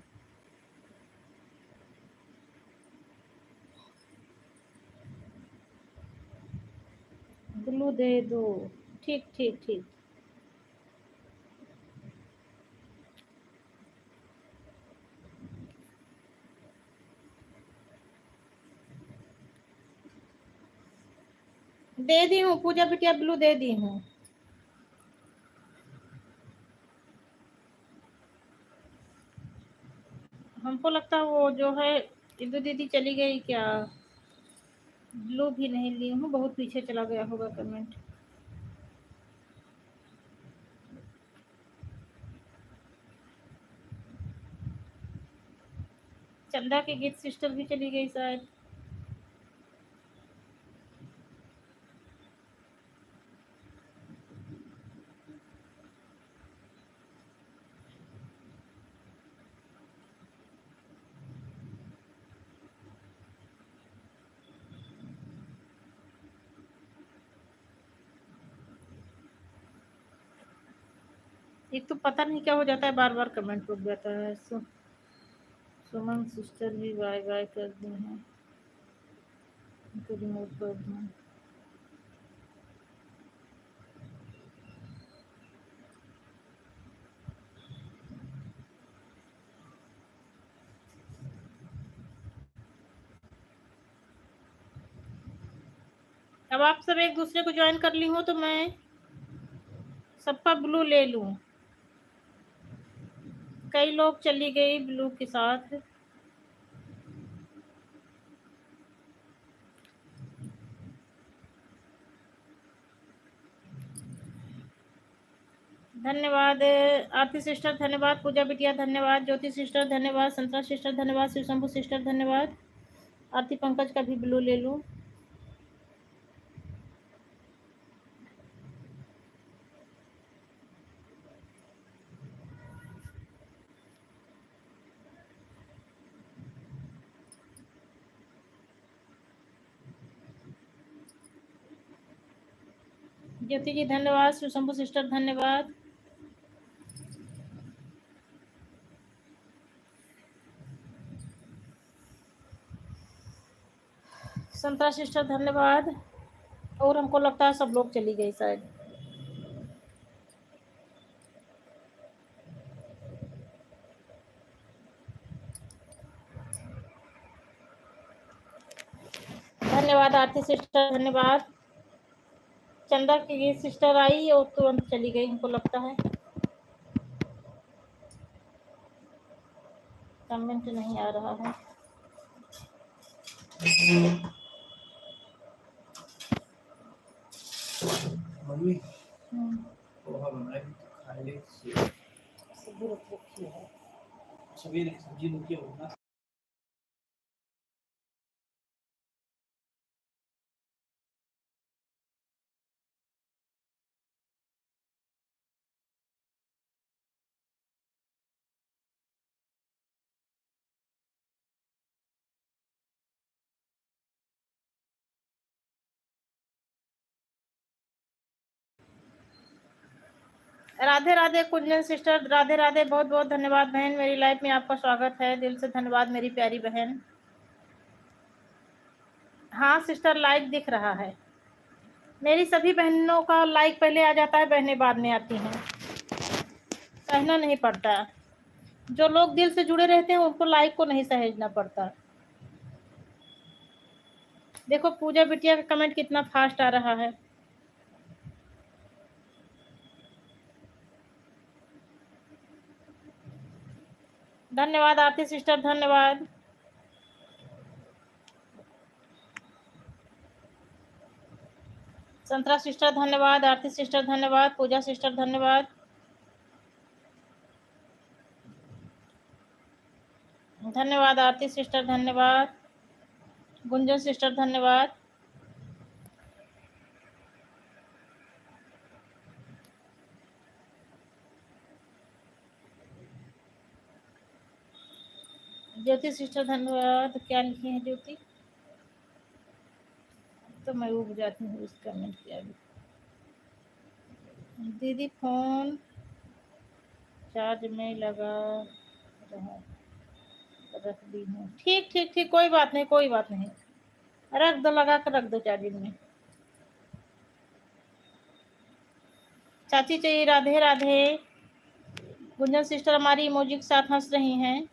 ब्लू दे दो। ठीक ठीक ठीक। दे दी हूँ पूजा बिटिया, ब्लू दे दी हूँ। हमको लगता है वो जो है इंदु दीदी चली गई क्या? ब्लू भी नहीं ली हूँ, बहुत पीछे चला गया होगा कमेंट। चंदा के गीत सिस्टर भी चली गई शायद। एक तो पता नहीं क्या हो जाता है, बार बार कमेंट रुक जाता है। सुमन सिस्टर भी बाय बाय कर दी हैं, रिमूव कर दूँ? अब आप सब एक दूसरे को ज्वाइन कर ली हो तो मैं सबका ब्लू ले लूं। कई लोग चली गई ब्लू के साथ। धन्यवाद आरती सिस्टर धन्यवाद, पूजा बिटिया धन्यवाद, ज्योति सिस्टर धन्यवाद, संतरा सिस्टर धन्यवाद, शिवशंभु सिस्टर धन्यवाद। आरती पंकज का भी ब्लू ले लूं। ज्योति जी धन्यवाद, शिवशंभु सिस्टर धन्यवाद। संतरा सिस्टर धन्यवाद। और हमको लगता है सब लोग चली गई शायद। धन्यवाद आरती सिस्टर, धन्यवाद। चंदा की सिस्टर आई और तुरंत चली गई हमको लगता है। कमेंट नहीं आ रहा है। मम्मी पोहा बनाई तो खा ले। सब्जी रख रखी है। सवेरे सब्जी लेके होगा। राधे राधे कुंजन सिस्टर, राधे राधे, बहुत बहुत धन्यवाद बहन, मेरी लाइफ में आपका स्वागत है, दिल से धन्यवाद मेरी प्यारी बहन। हाँ सिस्टर लाइक दिख रहा है। मेरी सभी बहनों का लाइक पहले आ जाता है, बहनें बाद में आती हैं, सहना नहीं पड़ता। जो लोग दिल से जुड़े रहते हैं उनको लाइक को नहीं सहेजना पड़ता। देखो पूजा बिटिया का कमेंट कितना फास्ट आ रहा है। धन्यवाद आरती सिस्टर, धन्यवाद। संतरा सिस्टर धन्यवाद, आरती सिस्टर धन्यवाद, पूजा सिस्टर धन्यवाद। धन्यवाद आरती सिस्टर, धन्यवाद। गुंजन सिस्टर धन्यवाद। ज्योति सिस्टर धन्यवाद। क्या लिखी है ज्योति? तो मैं उब जाती हूँ उस कमेंट पे। अभी दीदी फोन चार्ज में लगा रहा, रख दी हूँ। ठीक ठीक ठीक, कोई बात नहीं, कोई बात नहीं, रख दो, लगा कर रख दो चार्जिंग में। चाची चाहिए, राधे राधे। गुंजन सिस्टर हमारी इमोजी के साथ हंस रही हैं।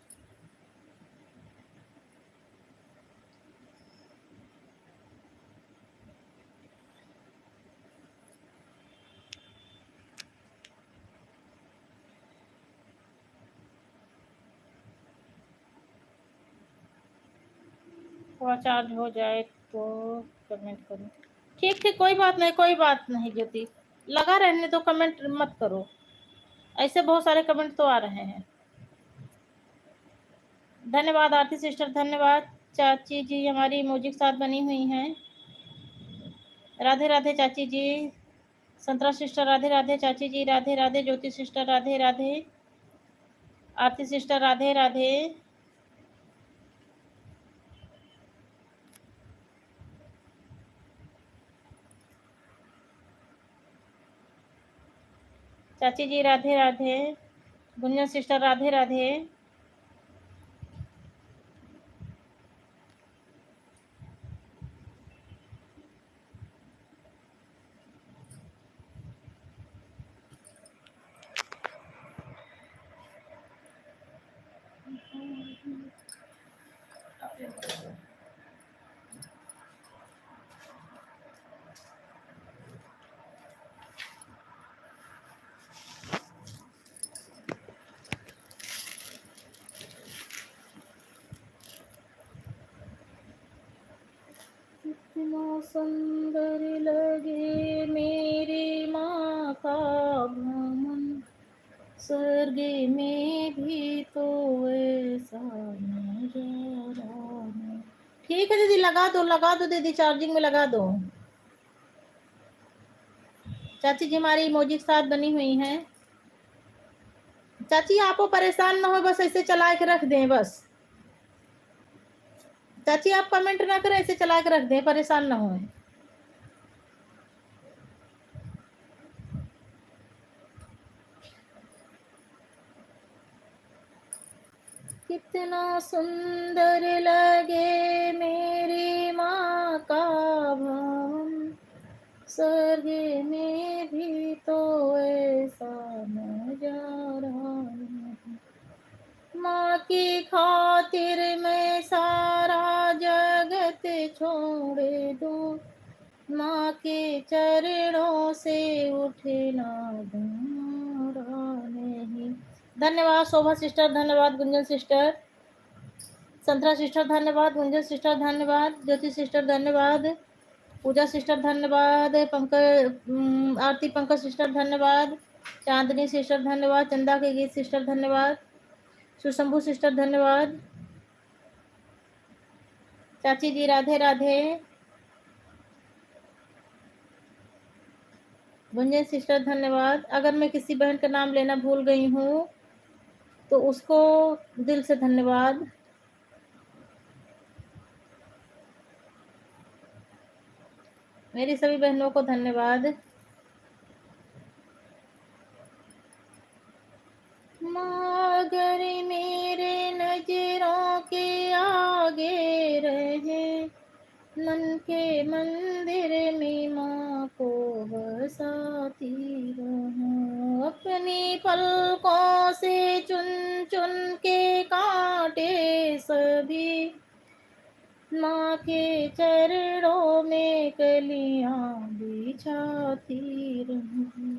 थोड़ा चार्ज हो जाए तो कमेंट करो। ठीक ठीक, कोई बात नहीं, कोई बात नहीं ज्योति, लगा रहने तो, कमेंट मत करो, ऐसे बहुत सारे कमेंट तो आ रहे हैं। धन्यवाद आरती सिस्टर, धन्यवाद। चाची जी हमारी इमोजी के साथ बनी हुई हैं। राधे राधे चाची जी। संतरा सिस्टर राधे राधे, चाची जी राधे राधे, ज्योति सिस्टर राधे राधे, आरती सिस्टर राधे राधे। चाची जी राधे राधे, गुंजन सिस्टर राधे राधे। कितना सुंदर लगे मेरी माँ का भ्रमण, स्वर्ग में भी तो ऐसा नजारा नहीं। ठीक है दीदी, लगा दो, लगा दो दीदी, चार्जिंग में लगा दो। चाची जी हमारी इमोजी के साथ बनी हुई हैं। चाची आप परेशान ना हो, बस ऐसे चला के रख दें बस। चाची आप कमेंट ना करें, ऐसे चला के रख दें, परेशान ना हो। कितना सुंदर लगे मेरी माँ स्वर्ग में भी तो ऐसा नजारा नहीं। माँ की खातिर मैं सारा जगत छोड़ दूँ, माँ के चरणों से उठना दूंगा नहीं। धन्यवाद शोभा सिस्टर, धन्यवाद गुंजन सिस्टर, संतरा सिस्टर धन्यवाद, गुंजन सिस्टर धन्यवाद, ज्योति सिस्टर धन्यवाद, पूजा सिस्टर धन्यवाद, पंकज आरती पंकज सिस्टर धन्यवाद, चांदनी सिस्टर धन्यवाद, चंदा के गीत सिस्टर धन्यवाद, सुशंभु सिस्टर धन्यवाद, चाची जी राधे राधे, गुंजन सिस्टर धन्यवाद। अगर मैं किसी बहन का नाम लेना भूल गई हूँ तो उसको दिल से धन्यवाद। मेरी सभी बहनों को धन्यवाद। माँ अगर मेरे नजरों के आगे रहे, मन के मंदिर में माँ को बसाती रहूं, अपनी पलकों से चुन चुन के कांटे सभी माँ के चरणों में कलियां बिछाती रहूं,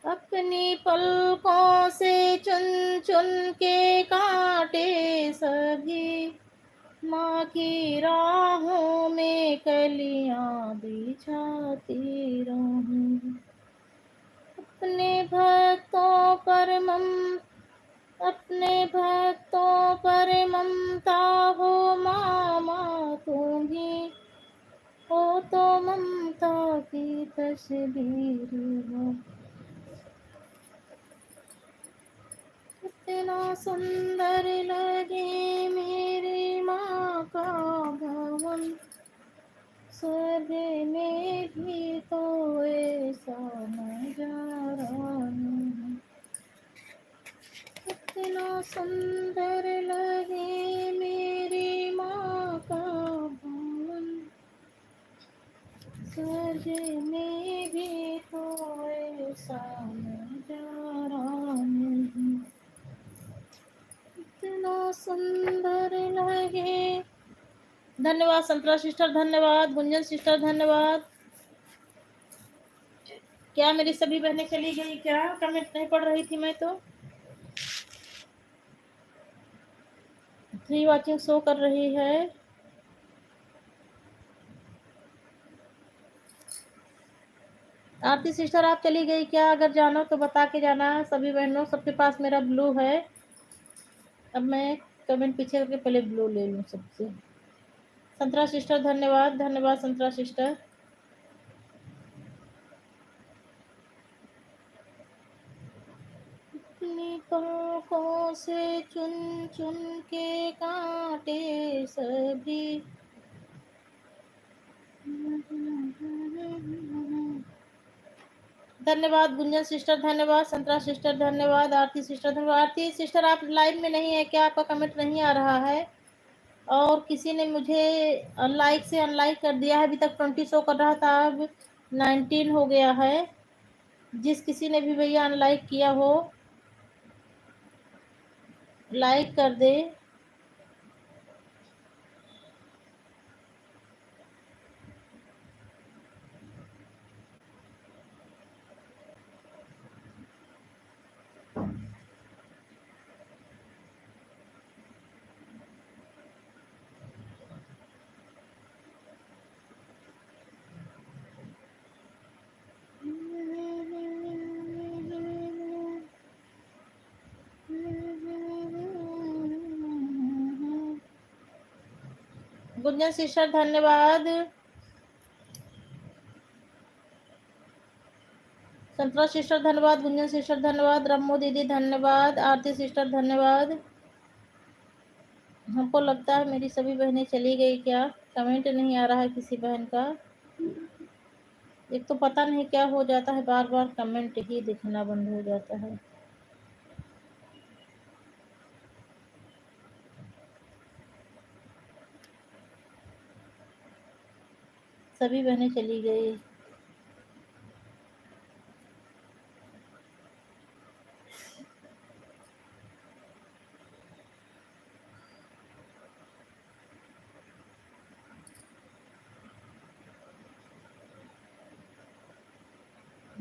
अपनी पलकों से चुन चुन के कांटे सभी माँ की राहों में कलियां बिछाती रहूं, अपने भक्तों पर ममता हो माँ तुम्ही हो तो ममता की तस्वीर हो, इतना सुंदर लगे मेरी माँ का भवन, स्वर्ग में भी तो ऐसा नजारा नहीं, इतना सुंदर लगे मेरी माँ का भवन, स्वर्ग में भी तो ऐसा नजारा नहीं, इतना सुंदर लगे। धन्यवाद संतरा सिस्टर धन्यवाद, गुंजन सिस्टर धन्यवाद। क्या मेरी सभी बहनें चली गई क्या? कमेंट नहीं पढ़ रही थी मैं तो। 3 वॉचिंग शो कर रही है। आरती सिस्टर आप चली गई क्या? अगर जानो तो बता के जाना सभी बहनों। सबके पास मेरा ब्लू है। अब मैं कमेंट पीछे करके पहले ब्लू ले लूँ सबसे। संतरा सिस्टर धन्यवाद, धन्यवाद संतरा सिस्टर। अपनी पलकों से चुन चुन के कांटे सभी धन्यवाद गुंजन सिस्टर धन्यवाद, संतरा सिस्टर धन्यवाद, आरती सिस्टर धन्यवाद। आरती सिस्टर आप लाइव में नहीं है क्या? आपका कमेंट नहीं आ रहा है और किसी ने मुझे लाइक से अनलाइक कर दिया है। अभी तक 20 शो कर रहा था, अब 19 हो गया है। जिस किसी ने भी भैया अनलाइक किया हो लाइक कर दे। गुंजन सिस्टर धन्यवाद, संतरा सिस्टर धन्यवाद, गुंजन सिस्टर धन्यवाद, रम्मो दीदी धन्यवाद, आरती सिस्टर धन्यवाद। हमको लगता है मेरी सभी बहनें चली गई क्या? कमेंट नहीं आ रहा है किसी बहन का। एक तो पता नहीं क्या हो जाता है, बार बार कमेंट ही दिखना बंद हो जाता है। सभी बहनें चली गई।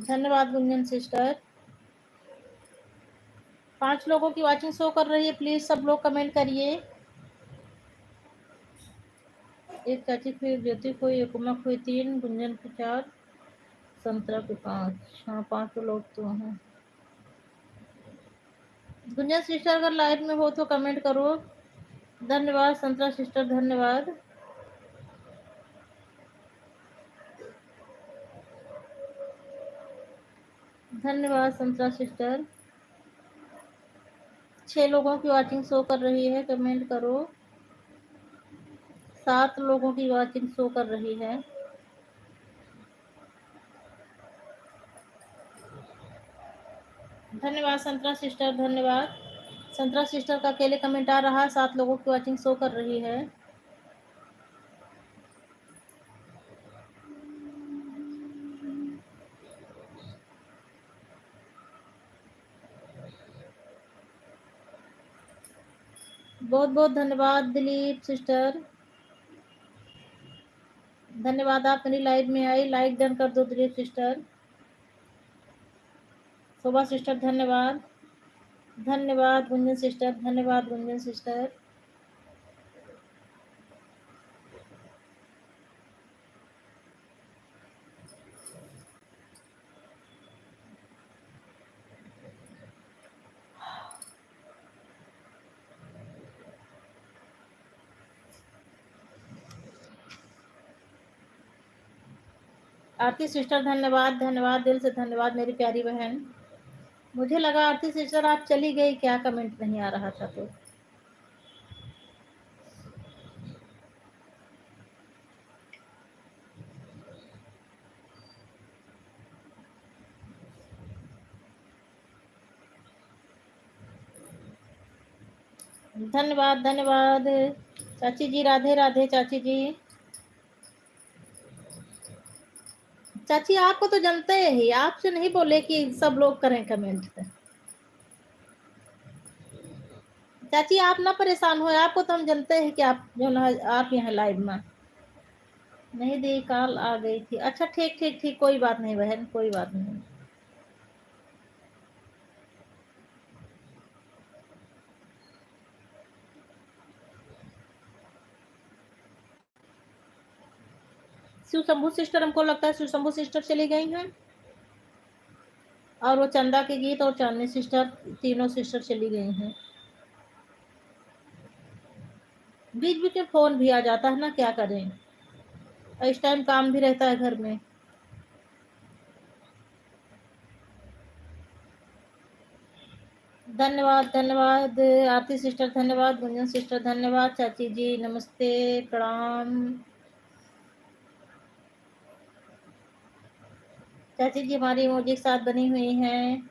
धन्यवाद गुंजन सिस्टर। 5 लोगों की वाचिंग शो कर रही है, प्लीज सब लोग कमेंट करिए। एक चाची खुई, ज्योति खुई, एक उमा खुई, 3, गुंजन की 4, संतरा के 5। हाँ 5 लोग तो हैं। गुंजन सिस्टर अगर लाइव में हो तो कमेंट करो। धन्यवाद संतरा सिस्टर, धन्यवाद। धन्यवाद संतरा सिस्टर। 6 लोगों की वाचिंग शो कर रही है, कमेंट करो। 7 लोगों की वाचिंग शो कर रही है। धन्यवाद संतरा सिस्टर, धन्यवाद। संतरा सिस्टर का अकेले कमेंट आ रहा है, 7 लोगों की वाचिंग शो कर रही है। बहुत बहुत धन्यवाद दिलीप सिस्टर, धन्यवाद आप मेरी लाइव में आई। लाइक डन कर दो दिलीप सिस्टर। शोभा सिस्टर धन्यवाद। धन्यवाद गुंजन सिस्टर, धन्यवाद गुंजन सिस्टर। आरती सिस्टर धन्यवाद, धन्यवाद दिल से धन्यवाद मेरी प्यारी बहन। मुझे लगा आरती सिस्टर आप चली गई क्या, कमेंट नहीं आ रहा था तो। धन्यवाद धन्यवाद चाची जी, राधे राधे चाची जी। चाची आपको तो जानते ही, आपसे नहीं बोले कि सब लोग करें कमेंट। चाची आप ना परेशान हो, आपको तो हम जानते हैं कि आप जो ना आप यहाँ लाइव में नहीं दी, कॉल आ गई थी। अच्छा ठीक ठीक ठीक, कोई बात नहीं बहन, कोई बात नहीं। शिव शंभू सिस्टर, हमको लगता है शिव शंभू सिस्टर चली गई हैं। और वो चंदा के गीत और चांदनी सिस्टर, तीनों सिस्टर चली गई हैं। बीच बीच में फोन भी आ जाता है ना, क्या करें, इस टाइम काम भी रहता है घर में। धन्यवाद धन्यवाद आरती सिस्टर, धन्यवाद गुंजन सिस्टर, धन्यवाद चाची जी, नमस्ते प्रणाम। चाची जी हमारी इमोजी के साथ बनी हुई हैं।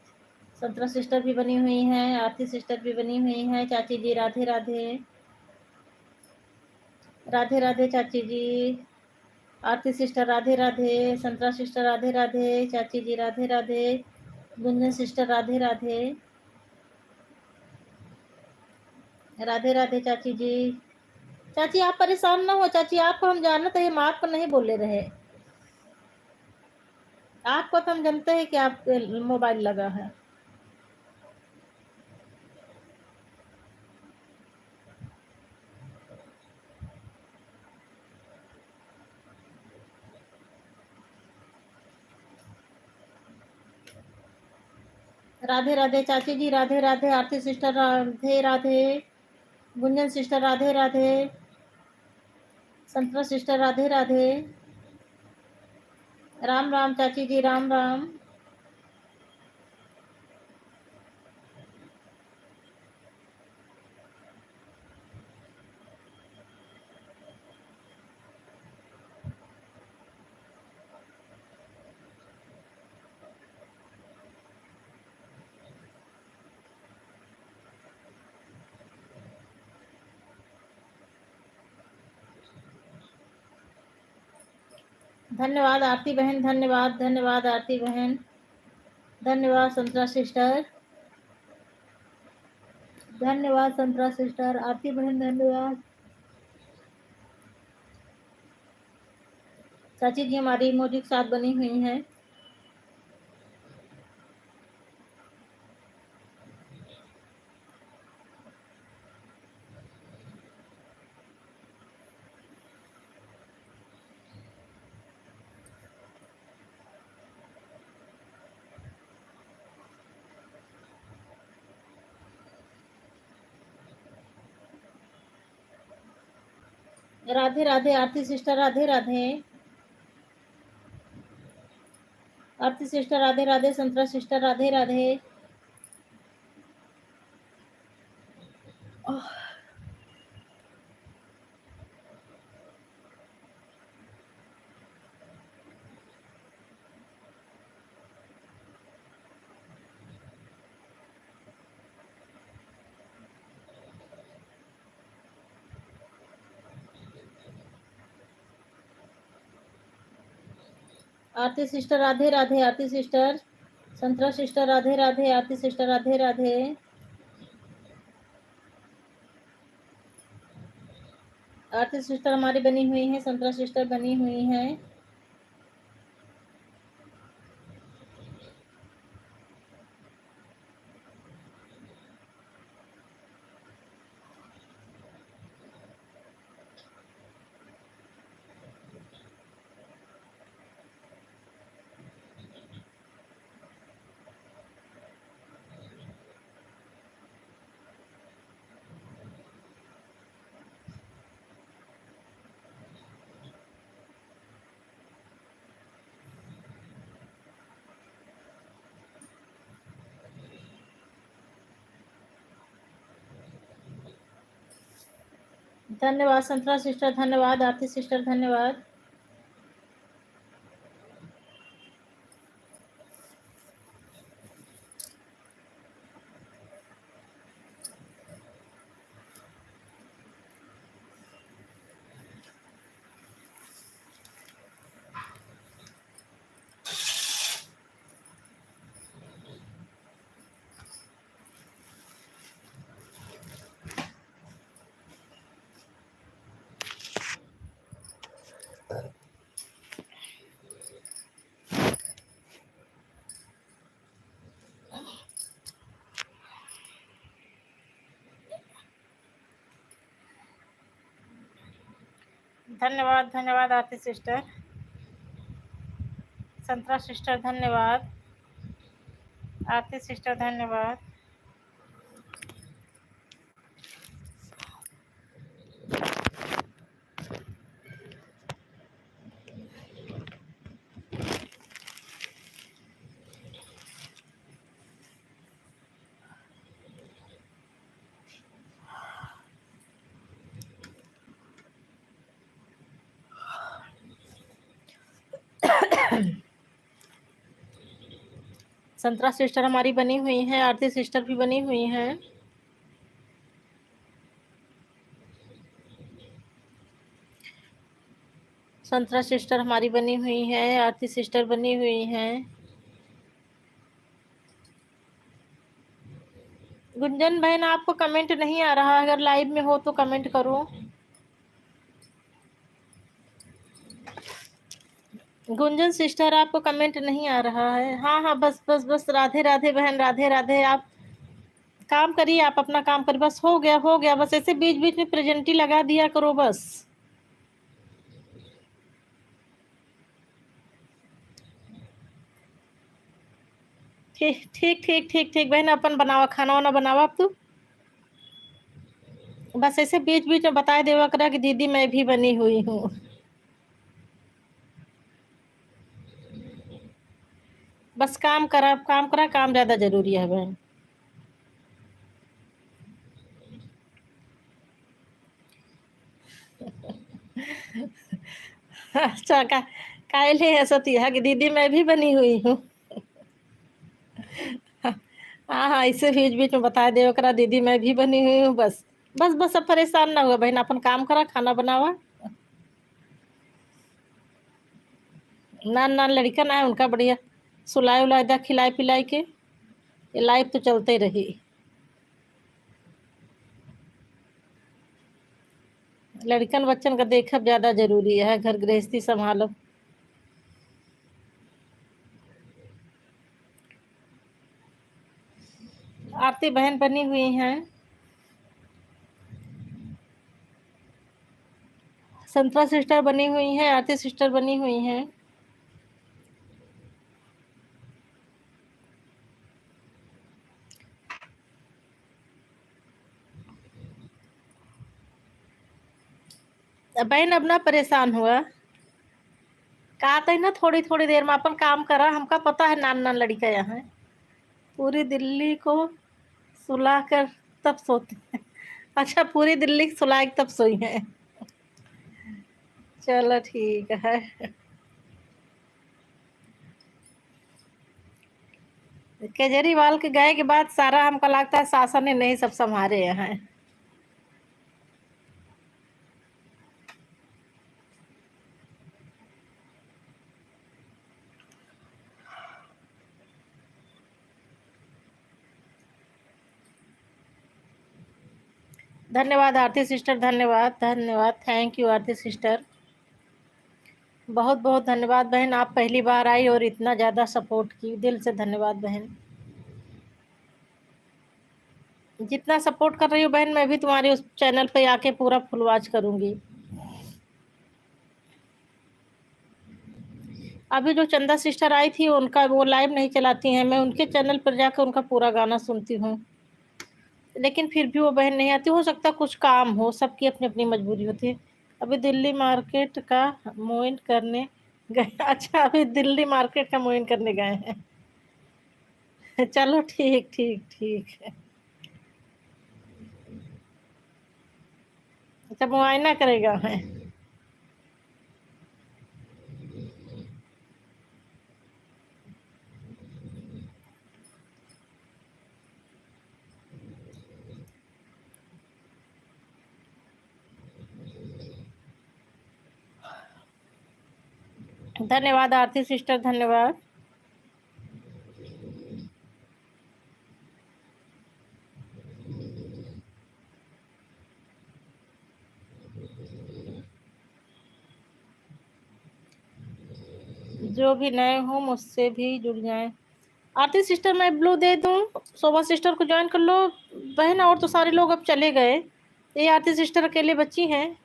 संतरा सिस्टर भी बनी हुई हैं, आरती सिस्टर भी बनी हुई हैं। चाची जी राधे राधे, राधे राधे चाची जी। आरती सिस्टर राधे राधे, संतरा सिस्टर राधे राधे, चाची जी राधे राधे, गुंजन सिस्टर राधे राधे, राधे राधे चाची जी। चाची आप परेशान ना हो, चाची आपको हम जानते हैं, हम आपको नहीं बोले रहे। आपको तो हम जानते हैं कि आप मोबाइल लगा है। राधे राधे चाची जी, राधे राधे आरती सिस्टर, राधे राधे गुंजन सिस्टर, राधे राधे संतरा सिस्टर, राधे राधे। राम राम चाची जी, राम राम। धन्यवाद आरती बहन, धन्यवाद धन्यवाद आरती बहन, धन्यवाद संतरा सिस्टर, धन्यवाद संतरा सिस्टर, आरती बहन धन्यवाद। चाची जी हमारी इमोजी के साथ बनी हुई हैं। राधे राधे आरती सिस्टर, राधे राधे आरती सिस्टर, राधे राधे संतरा सिस्टर, राधे राधे। आरती सिस्टर, राधे राधे आरती सिस्टर, संतरा सिस्टर, राधे राधे आरती सिस्टर, राधे राधे। आरती सिस्टर हमारी बनी हुई है, संतरा सिस्टर बनी हुई है। धन्यवाद संतरा सिस्टर, धन्यवाद आरती सिस्टर, धन्यवाद। धन्यवाद धन्यवाद आरती सिस्टर, संतरा सिस्टर धन्यवाद, आरती सिस्टर धन्यवाद। संतरा सिस्टर हमारी बनी हुई है, आरती सिस्टर भी बनी हुई है। संतरा सिस्टर हमारी बनी हुई है, आरती सिस्टर बनी हुई है। गुंजन बहन आपको कमेंट नहीं आ रहा, अगर लाइव में हो तो कमेंट करो। गुंजन सिस्टर आपको कमेंट नहीं आ रहा है। हाँ हाँ बस बस बस, राधे राधे बहन, राधे राधे। आप काम करिए, आप अपना काम करिए, बस हो गया हो गया। बस ऐसे बीच बीच में प्रेजेंटी लगा दिया करो बस। ठीक ठीक ठीक ठीक ठीक बहन, अपन बनावा खाना वाना बनावा अब तू। बस ऐसे बीच बीच में बता देवा करा कि दीदी मैं भी बनी हुई हूँ। बस काम करा काम करा, काम ज्यादा जरूरी है बहन। अच्छा कायले हंसती है कि दीदी मैं भी बनी हुई हूँ। हाँ हाँ इसे बीच बीच में बता दे करा दीदी मैं भी बनी हुई हूँ। बस बस बस, अब परेशान ना हुआ बहन, अपन काम करा, खाना बनावा। ना ना लड़का ना है उनका, बढ़िया सुलाए उलाए दा, खिलाए पिलाए के। ये लाइफ तो चलते रही। लड़कन बच्चन का देखब ज्यादा जरूरी है, घर गृहस्थी संभालो। आरती बहन बनी हुई हैं, संतरा सिस्टर बनी हुई है, आरती सिस्टर बनी हुई हैं। बहन अब ना परेशान हुआ, कहा था ना थोड़ी थोड़ी देर में अपन काम करा, हमका पता है नान नान लड़का यहाँ है। पूरी दिल्ली को सुला कर तब सोते हैं। अच्छा, पूरी दिल्ली को सुला के तब सोई है। चलो ठीक है। केजरीवाल के गए के बाद सारा हमको लगता है शासन ने नहीं सब संभाले हैं। धन्यवाद आरती सिस्टर, धन्यवाद धन्यवाद, थैंक यू आरती सिस्टर, बहुत बहुत धन्यवाद बहन। आप पहली बार आई और इतना ज़्यादा सपोर्ट की, दिल से धन्यवाद बहन। जितना सपोर्ट कर रही हो बहन, मैं भी तुम्हारे उस चैनल पे आके पूरा फुल वॉच करूंगी। अभी जो चंदा सिस्टर आई थी उनका वो लाइव नहीं चलाती हैं, मैं उनके चैनल पर जाकर उनका पूरा गाना सुनती हूँ, लेकिन फिर भी वो बहन नहीं आती। हो सकता है कुछ काम हो, सबकी अपनी अपनी मजबूरी होती है। अभी दिल्ली मार्केट का मुइन करने गए। अच्छा, अभी दिल्ली मार्केट का मुइन करने गए हैं। चलो ठीक ठीक ठीक है। अच्छा, मुआयना करेगा है। धन्यवाद आरती सिस्टर, धन्यवाद। जो भी नए हो मुझसे भी जुड़ जाएं। आरती सिस्टर मैं ब्लू दे दूं, शोभा सिस्टर को ज्वाइन कर लो बहन, और तो सारे लोग अब चले गए, ये आरती सिस्टर अकेले बची हैं।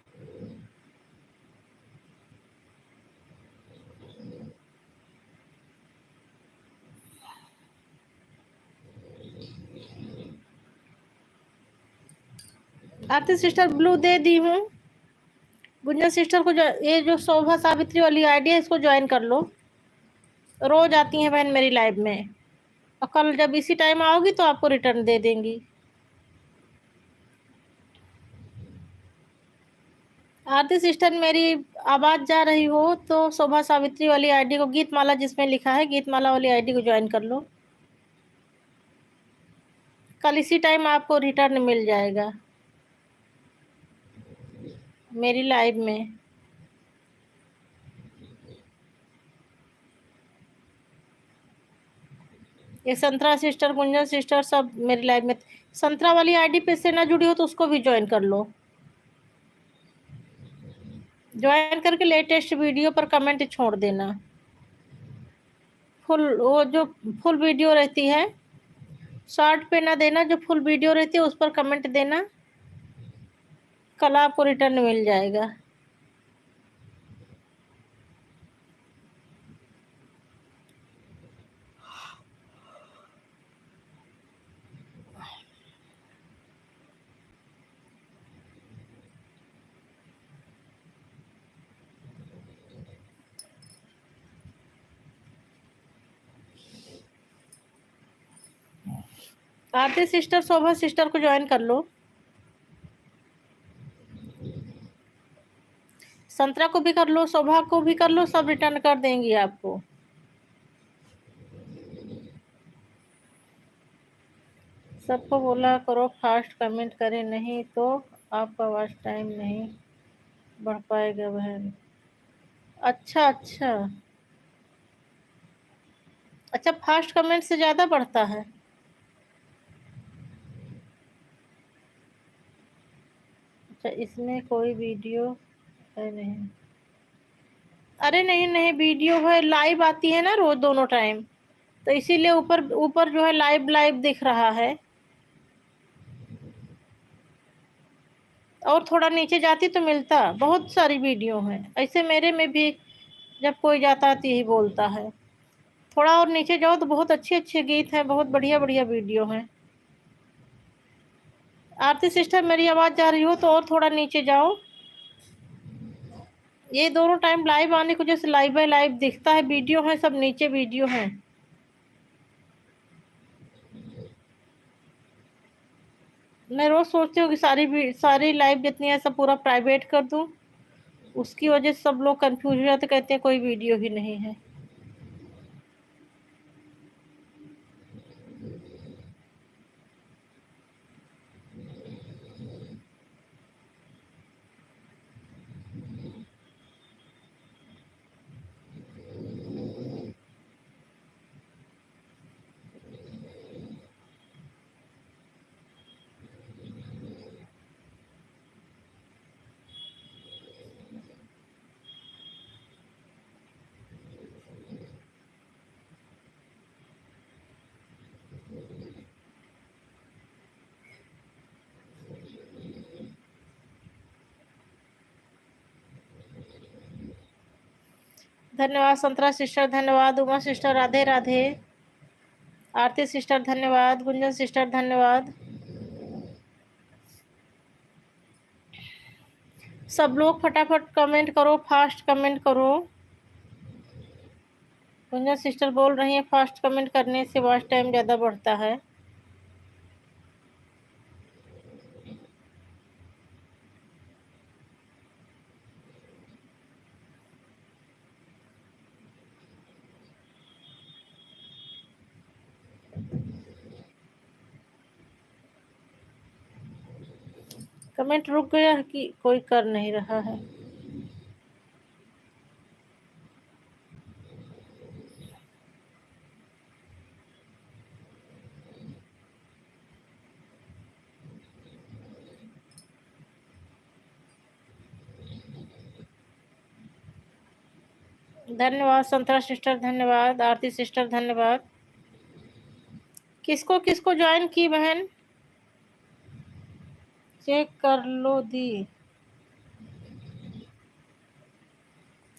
आरती सिस्टर ब्लू दे दी हूँ। गुंजन सिस्टर को ये जो शोभा सावित्री वाली आईडी है इसको ज्वाइन कर लो, रोज आती हैं बहन मेरी लाइव में, और कल जब इसी टाइम आओगी तो आपको रिटर्न दे देंगी। आरती सिस्टर मेरी आवाज जा रही हो तो शोभा सावित्री वाली आईडी को, गीत माला जिसमें लिखा है गीत माला वाली आईडी को ज्वाइन कर लो, कल इसी टाइम आपको रिटर्न मिल जाएगा मेरी लाइव में। ये संतरा सिस्टर, गुंजन सिस्टर सब मेरी लाइव में। संतरा वाली आईडी पे से ना जुड़ी हो तो उसको भी ज्वाइन कर लो, ज्वाइन करके लेटेस्ट वीडियो पर कमेंट छोड़ देना। फुल वो जो फुल वीडियो रहती है, शॉर्ट पे ना देना, जो फुल वीडियो रहती है उस पर कमेंट देना, कल आपको रिटर्न मिल जाएगा। आरती सिस्टर शोभा सिस्टर को ज्वाइन कर लो, संतरा को भी कर लो, शोभा को भी कर लो, सब रिटर्न कर देंगी आपको। सबको बोला करो फास्ट कमेंट करें, नहीं तो आपका वॉच टाइम नहीं बढ़ पाएगा बहन। अच्छा अच्छा अच्छा, फास्ट कमेंट से ज़्यादा बढ़ता है। अच्छा, इसमें कोई वीडियो है नहीं? अरे नहीं नहीं, वीडियो है, लाइव आती है ना रोज दोनों टाइम, तो इसीलिए ऊपर ऊपर जो है लाइव लाइव दिख रहा है, और थोड़ा नीचे जाती तो मिलता, बहुत सारी वीडियो हैं ऐसे मेरे में भी, जब कोई जाता है तो यही बोलता है। थोड़ा और नीचे जाओ तो बहुत अच्छे अच्छे गीत हैं, बहुत बढ़िया बढ़िया वीडियो हैं। आरती सिस्टर मेरी आवाज़ जा रही हो तो और थोड़ा नीचे जाओ। ये दोनों टाइम लाइव आने की वजह से लाइव बाय लाइव दिखता है, वीडियो है सब नीचे वीडियो है। मैं रोज सोचती हूँ कि सारी लाइव जितनी है सब पूरा प्राइवेट कर दूं, उसकी वजह से सब लोग कंफ्यूज हो जाते, कहते हैं कोई वीडियो ही नहीं है। धन्यवाद संतरा सिस्टर, धन्यवाद उमा सिस्टर, राधे राधे। आरती सिस्टर धन्यवाद, गुंजन सिस्टर धन्यवाद। सब लोग फटाफट कमेंट करो, फास्ट कमेंट करो। गुंजन सिस्टर बोल रही है फास्ट कमेंट करने से वॉच टाइम ज़्यादा बढ़ता है। कमेंट रुक गया है कि कोई कर नहीं रहा है। धन्यवाद संतरा सिस्टर, धन्यवाद आरती सिस्टर, धन्यवाद। किसको किसको ज्वाइन की बहन, चेक कर लो दी।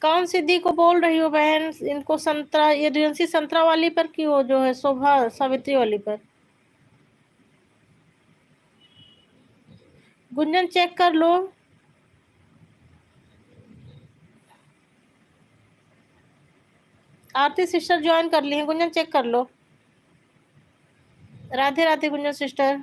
कौन सी दी को बोल रही हो बहन? इनको संतरा, ये रियंसी संतरा वाली पर की हो जो है शोभा सावित्री वाली पर। गुंजन चेक कर लो। आरती सिस्टर ज्वाइन कर ली है, गुंजन चेक कर लो। राधे राधे गुंजन सिस्टर।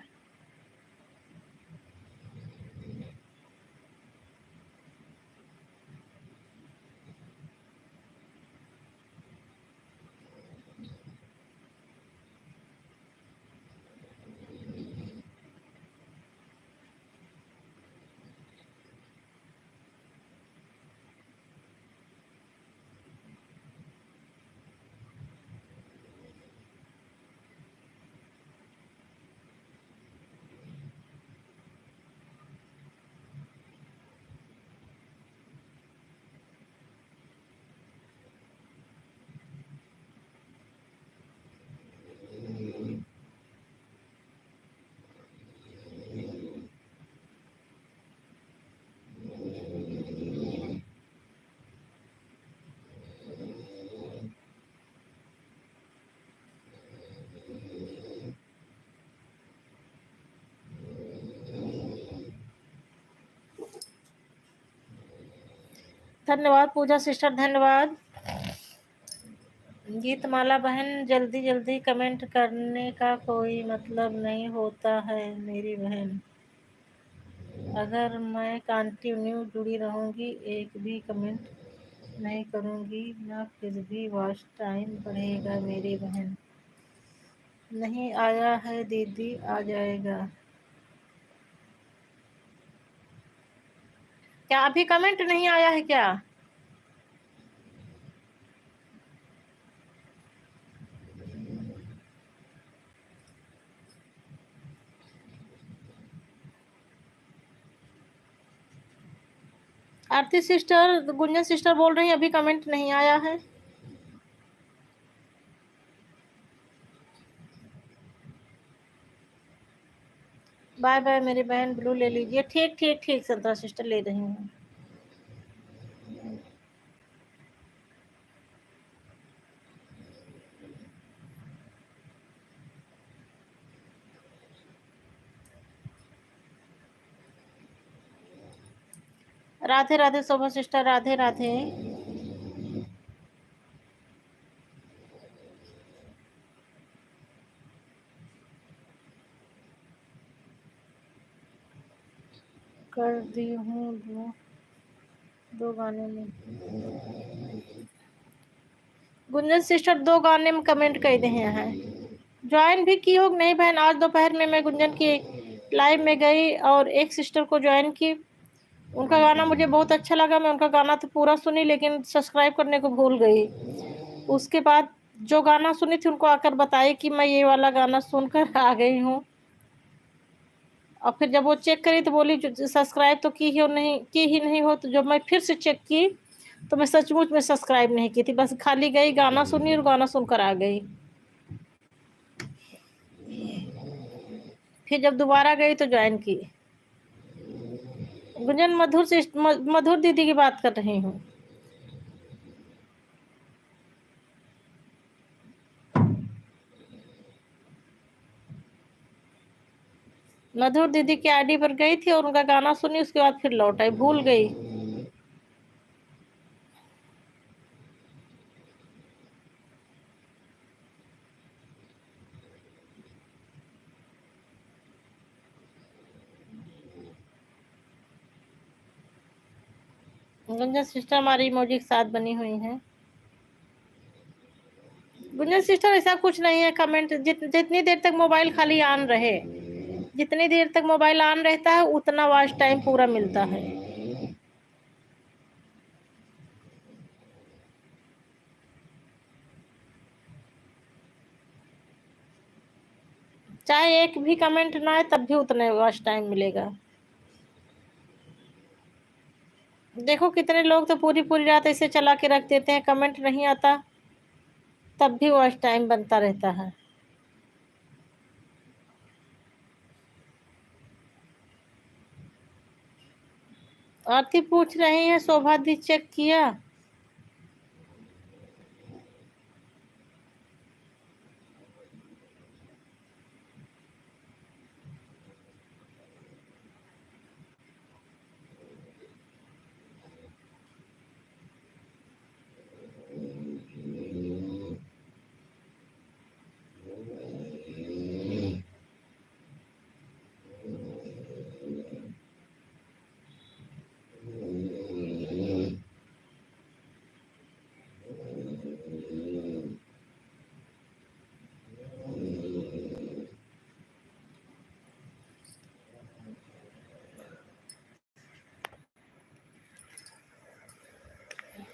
धन्यवाद पूजा सिस्टर, धन्यवाद। गीतमाला बहन, जल्दी जल्दी कमेंट करने का कोई मतलब नहीं होता है मेरी बहन। अगर मैं कंटिन्यू जुड़ी रहूंगी, एक भी कमेंट नहीं करूंगी ना, फिर भी वॉच टाइम बढ़ेगा मेरी बहन। नहीं आया है दीदी, आ जाएगा। क्या अभी कमेंट नहीं आया है क्या? आरती सिस्टर, गुंजन सिस्टर बोल रही है अभी कमेंट नहीं आया है। बाय बाय मेरी बहन, ब्लू ले लीजिए। ठीक ठीक ठीक संतरा सिस्टर, ले रही हूँ। राधे राधे शोभा सिस्टर, राधे राधे। कर दी हूँ दो गाने में। गुंजन सिस्टर 2 गाने में कमेंट कर दिए हैं। ज्वाइन भी की हो नहीं बहन? आज दोपहर में मैं गुंजन की लाइव में गई और एक सिस्टर को ज्वाइन की। उनका गाना मुझे बहुत अच्छा लगा। मैं उनका गाना तो पूरा सुनी लेकिन सब्सक्राइब करने को भूल गई। उसके बाद जो गाना सुनी थी उनको आकर बताई कि मैं ये वाला गाना सुनकर आ गई हूँ। और फिर जब वो चेक करी तो बोली सब्सक्राइब तो की ही नहीं हो। तो जब मैं फिर से चेक की तो मैं सचमुच में सब्सक्राइब नहीं की थी, बस खाली गई, गाना सुनी और गाना सुनकर आ गई। फिर जब दोबारा गई तो ज्वाइन की। गुंजन मधुर दीदी की बात कर रही हूँ। मधुर दीदी की आईडी पर गई थी और उनका गाना सुनी, उसके बाद फिर लौट आई, भूल गई। गुंजन सिस्टर हमारी इमोजी के साथ बनी हुई है। गुंजन सिस्टर ऐसा कुछ नहीं है। कमेंट जितनी देर तक मोबाइल खाली ऑन रहे, जितनी देर तक मोबाइल ऑन रहता है उतना वॉच टाइम पूरा मिलता है। चाहे एक भी कमेंट ना आए तब भी उतना वॉच टाइम मिलेगा। देखो कितने लोग तो पूरी पूरी रात ऐसे चला के रख देते हैं, कमेंट नहीं आता तब भी वॉच टाइम बनता रहता है। आरती पूछ रही है शोभा दी चेक किया?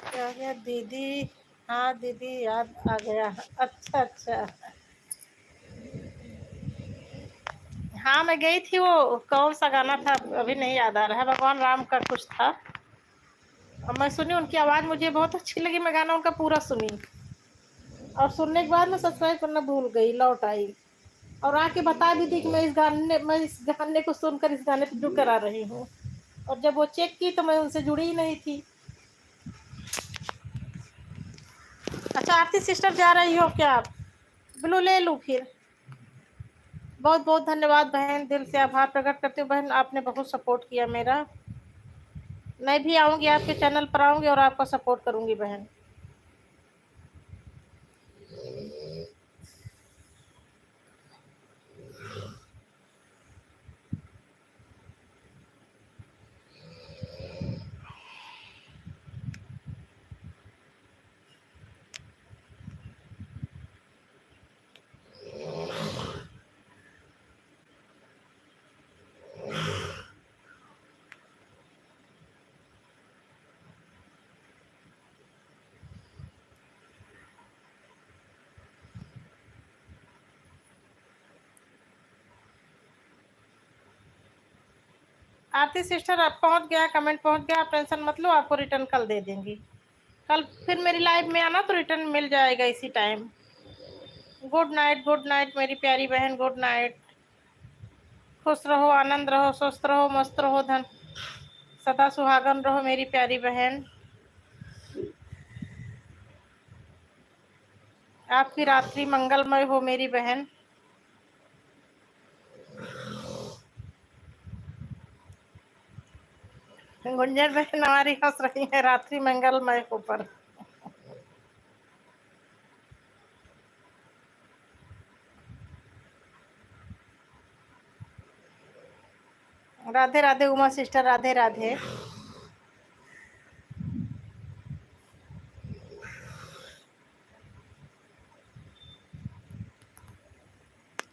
क्या गया दीदी? हाँ दीदी याद आ गया। अच्छा अच्छा। हाँ मैं गई थी, वो कौन सा गाना था अभी नहीं याद आ रहा है, भगवान राम का कुछ था। और मैं सुनी, उनकी आवाज़ मुझे बहुत अच्छी लगी, मैं गाना उनका पूरा सुनी। और सुनने के बाद मैं सब्सक्राइब करना भूल गई, लौट आई और आके बता भी दी कि मैं इस गाने को सुनकर इस गाने पे जुड़ कर आ रही हूँ। और जब वो चेक की तो मैं उनसे जुड़ी ही नहीं थी। अच्छा आरती सिस्टर जा रही हो क्या आप? ब्लू ले लूँ फिर? बहुत बहुत धन्यवाद बहन, दिल से आभार प्रकट करती हूँ बहन, आपने बहुत सपोर्ट किया मेरा। मैं भी आऊँगी आपके चैनल पर, आऊँगी और आपका सपोर्ट करूँगी बहन। आरती सिस्टर आप पहुँच गया, कमेंट पहुँच गया, आप टेंशन मत लो, आपको रिटर्न कल दे देंगी। कल फिर मेरी लाइव में आना तो रिटर्न मिल जाएगा इसी टाइम। गुड नाइट मेरी प्यारी बहन, गुड नाइट। खुश रहो, आनंद रहो, स्वस्थ रहो, मस्त रहो, धन सदा सुहागन रहो मेरी प्यारी बहन। आपकी रात्रि मंगलमय हो मेरी बहन। गुंजन बहन हमारी हंस रही है, रात्रि मंगलमय ऊपर। राधे राधे उमा सिस्टर, राधे राधे।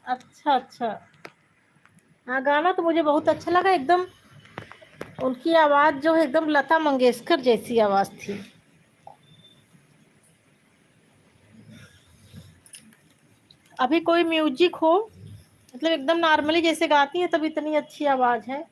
अच्छा अच्छा, हाँ गाना तो मुझे बहुत अच्छा लगा एकदम। उनकी आवाज जो है एकदम लता मंगेशकर जैसी आवाज थी। अभी कोई म्यूजिक हो, मतलब एकदम नॉर्मली जैसे गाती है तब इतनी अच्छी आवाज है।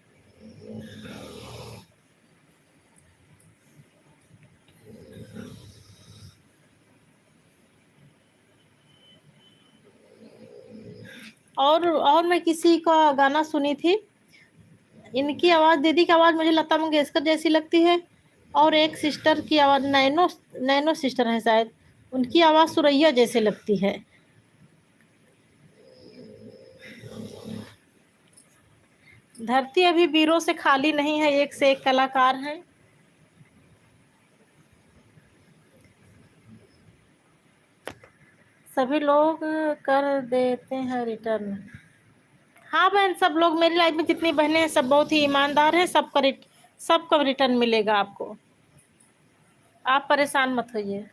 और मैं किसी का गाना सुनी थी, इनकी आवाज, दीदी की आवाज मुझे लता मंगेशकर जैसी लगती है। और एक सिस्टर की आवाज, नैनो नैनो सिस्टर है शायद, उनकी आवाज सुरैया जैसे लगती है। धरती अभी वीरों से खाली नहीं है, एक से एक कलाकार हैं। सभी लोग कर देते हैं रिटर्न। हाँ बहन, सब लोग मेरी लाइफ में जितनी बहनें हैं सब बहुत ही ईमानदार हैं, सबका रिटर्न मिलेगा आपको। आप परेशान मत होइए।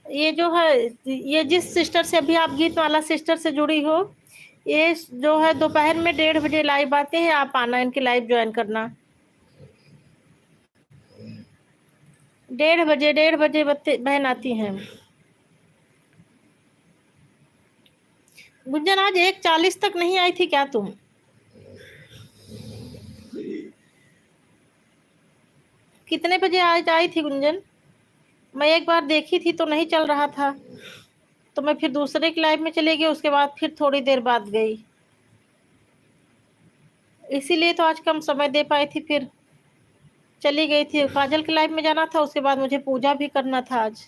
ये जो है, ये जिस सिस्टर से अभी आप गीत वाला सिस्टर से जुड़ी हो, ये जो है दोपहर में 1:30 बजे लाइव आते हैं, आप आना, इनकी लाइव ज्वाइन करना। 1:30 बहन आती हैं। गुंजन आज 1:40 तक नहीं आई थी क्या तुम? कितने बजे आज आई थी गुंजन? मैं एक बार देखी थी तो नहीं चल रहा था, तो मैं फिर दूसरे की लाइव में चली गई, उसके बाद फिर थोड़ी देर बाद गई, इसीलिए तो आज कम समय दे पाई थी। फिर चली गई थी, काजल की लाइव में जाना था, उसके बाद मुझे पूजा भी करना था आज।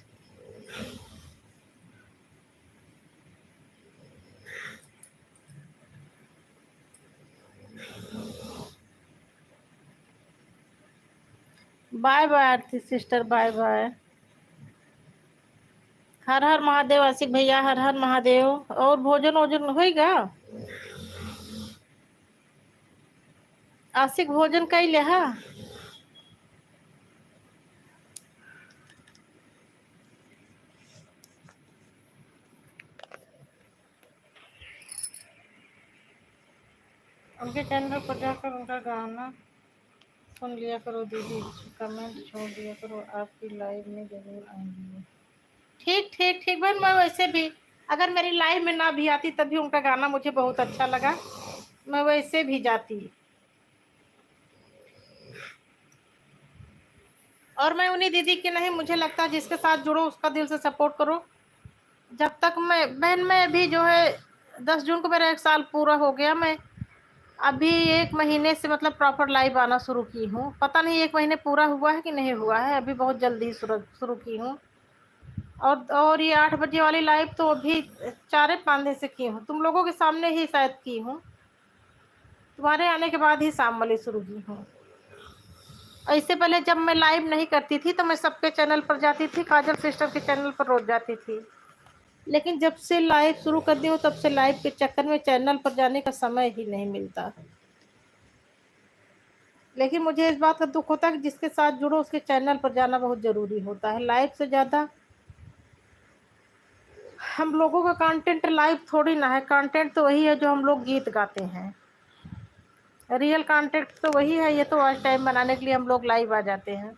बाय बाय आरती सिस्टर, बाय बाय। हर हर महादेव आशिक भैया, हर हर महादेव। और भोजन वोजन होएगा? आशिक भोजन कैले हा? उनके चैनल पर जाकर उनका गाना सुन लिया करो दीदी, कमेंट छोड़ दिया करो, आपकी लाइव में जरूर आएंगी। ठीक ठीक ठीक बहन, मैं वैसे भी अगर मेरी लाइव में ना भी आती तभी उनका गाना मुझे बहुत अच्छा लगा, मैं वैसे भी जाती। और मैं उन्हीं दीदी की नहीं, मुझे लगता है जिसके साथ जुड़ो उसका दिल से सपोर्ट करो। जब तक मैं बहन, मैं अभी जो है 10 जून को मेरा 1 साल पूरा हो गया। मैं अभी 1 महीने से मतलब प्रॉपर लाइव आना शुरू की हूँ, पता नहीं 1 महीने पूरा हुआ है कि नहीं हुआ है, अभी बहुत जल्दी शुरू की हूँ। और ये 8 बजे वाली लाइव तो अभी 4-5 दिन से की हूँ, तुम लोगों के सामने ही शायद की हूँ, तुम्हारे आने के बाद ही शाम वाली शुरू की हूँ। इससे पहले जब मैं लाइव नहीं करती थी तो मैं सबके चैनल पर जाती थी, काजल सिस्टर के चैनल पर रोज जाती थी, लेकिन जब से लाइव शुरू कर दी हो तब से लाइव के चक्कर में चैनल पर जाने का समय ही नहीं मिलता। लेकिन मुझे इस बात का दुख होता है कि जिसके साथ जुड़ो उसके चैनल पर जाना बहुत ज़रूरी होता है, लाइव से ज़्यादा। हम लोगों का कंटेंट लाइव थोड़ी ना है, कंटेंट तो वही है जो हम लोग गीत गाते हैं, रियल कंटेंट तो वही है। ये तो वॉच टाइम बनाने के लिए हम लोग लाइव आ जाते हैं।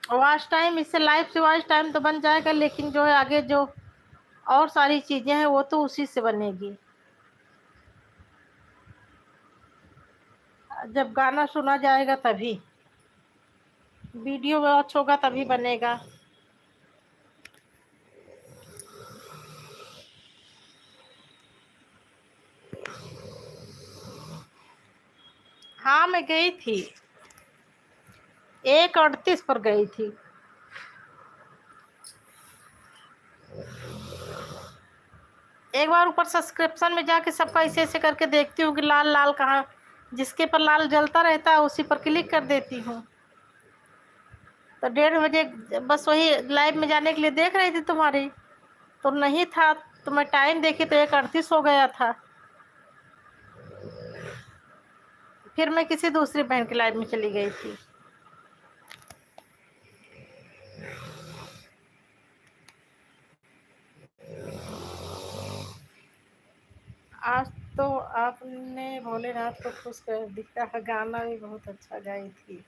वॉच टाइम, इससे लाइव से वॉच टाइम तो बन जाएगा, लेकिन जो है आगे जो और सारी चीज़ें हैं वो तो उसी से बनेगी। जब गाना सुना जाएगा तभी, वीडियो वॉच होगा तभी बनेगा। हाँ मैं गई थी, 1:38 पर गई थी। एक बार ऊपर सब्सक्रिप्शन में जाके सबका ऐसे ऐसे करके देखती हूँ कि लाल लाल कहाँ, जिसके पर लाल जलता रहता है उसी पर क्लिक कर देती हूँ। तो 1:30 बजे बस वही लाइव में जाने के लिए देख रही थी तुम्हारी, तो नहीं था, तो मैं टाइम देखी तो 1:38 हो गया था। फिर मैं किसी दूसरी बहन की लाइव में चली गई थी। आज तो आपने भोलेनाथ को खुश कर दिया, गाना भी बहुत अच्छा गाई थी।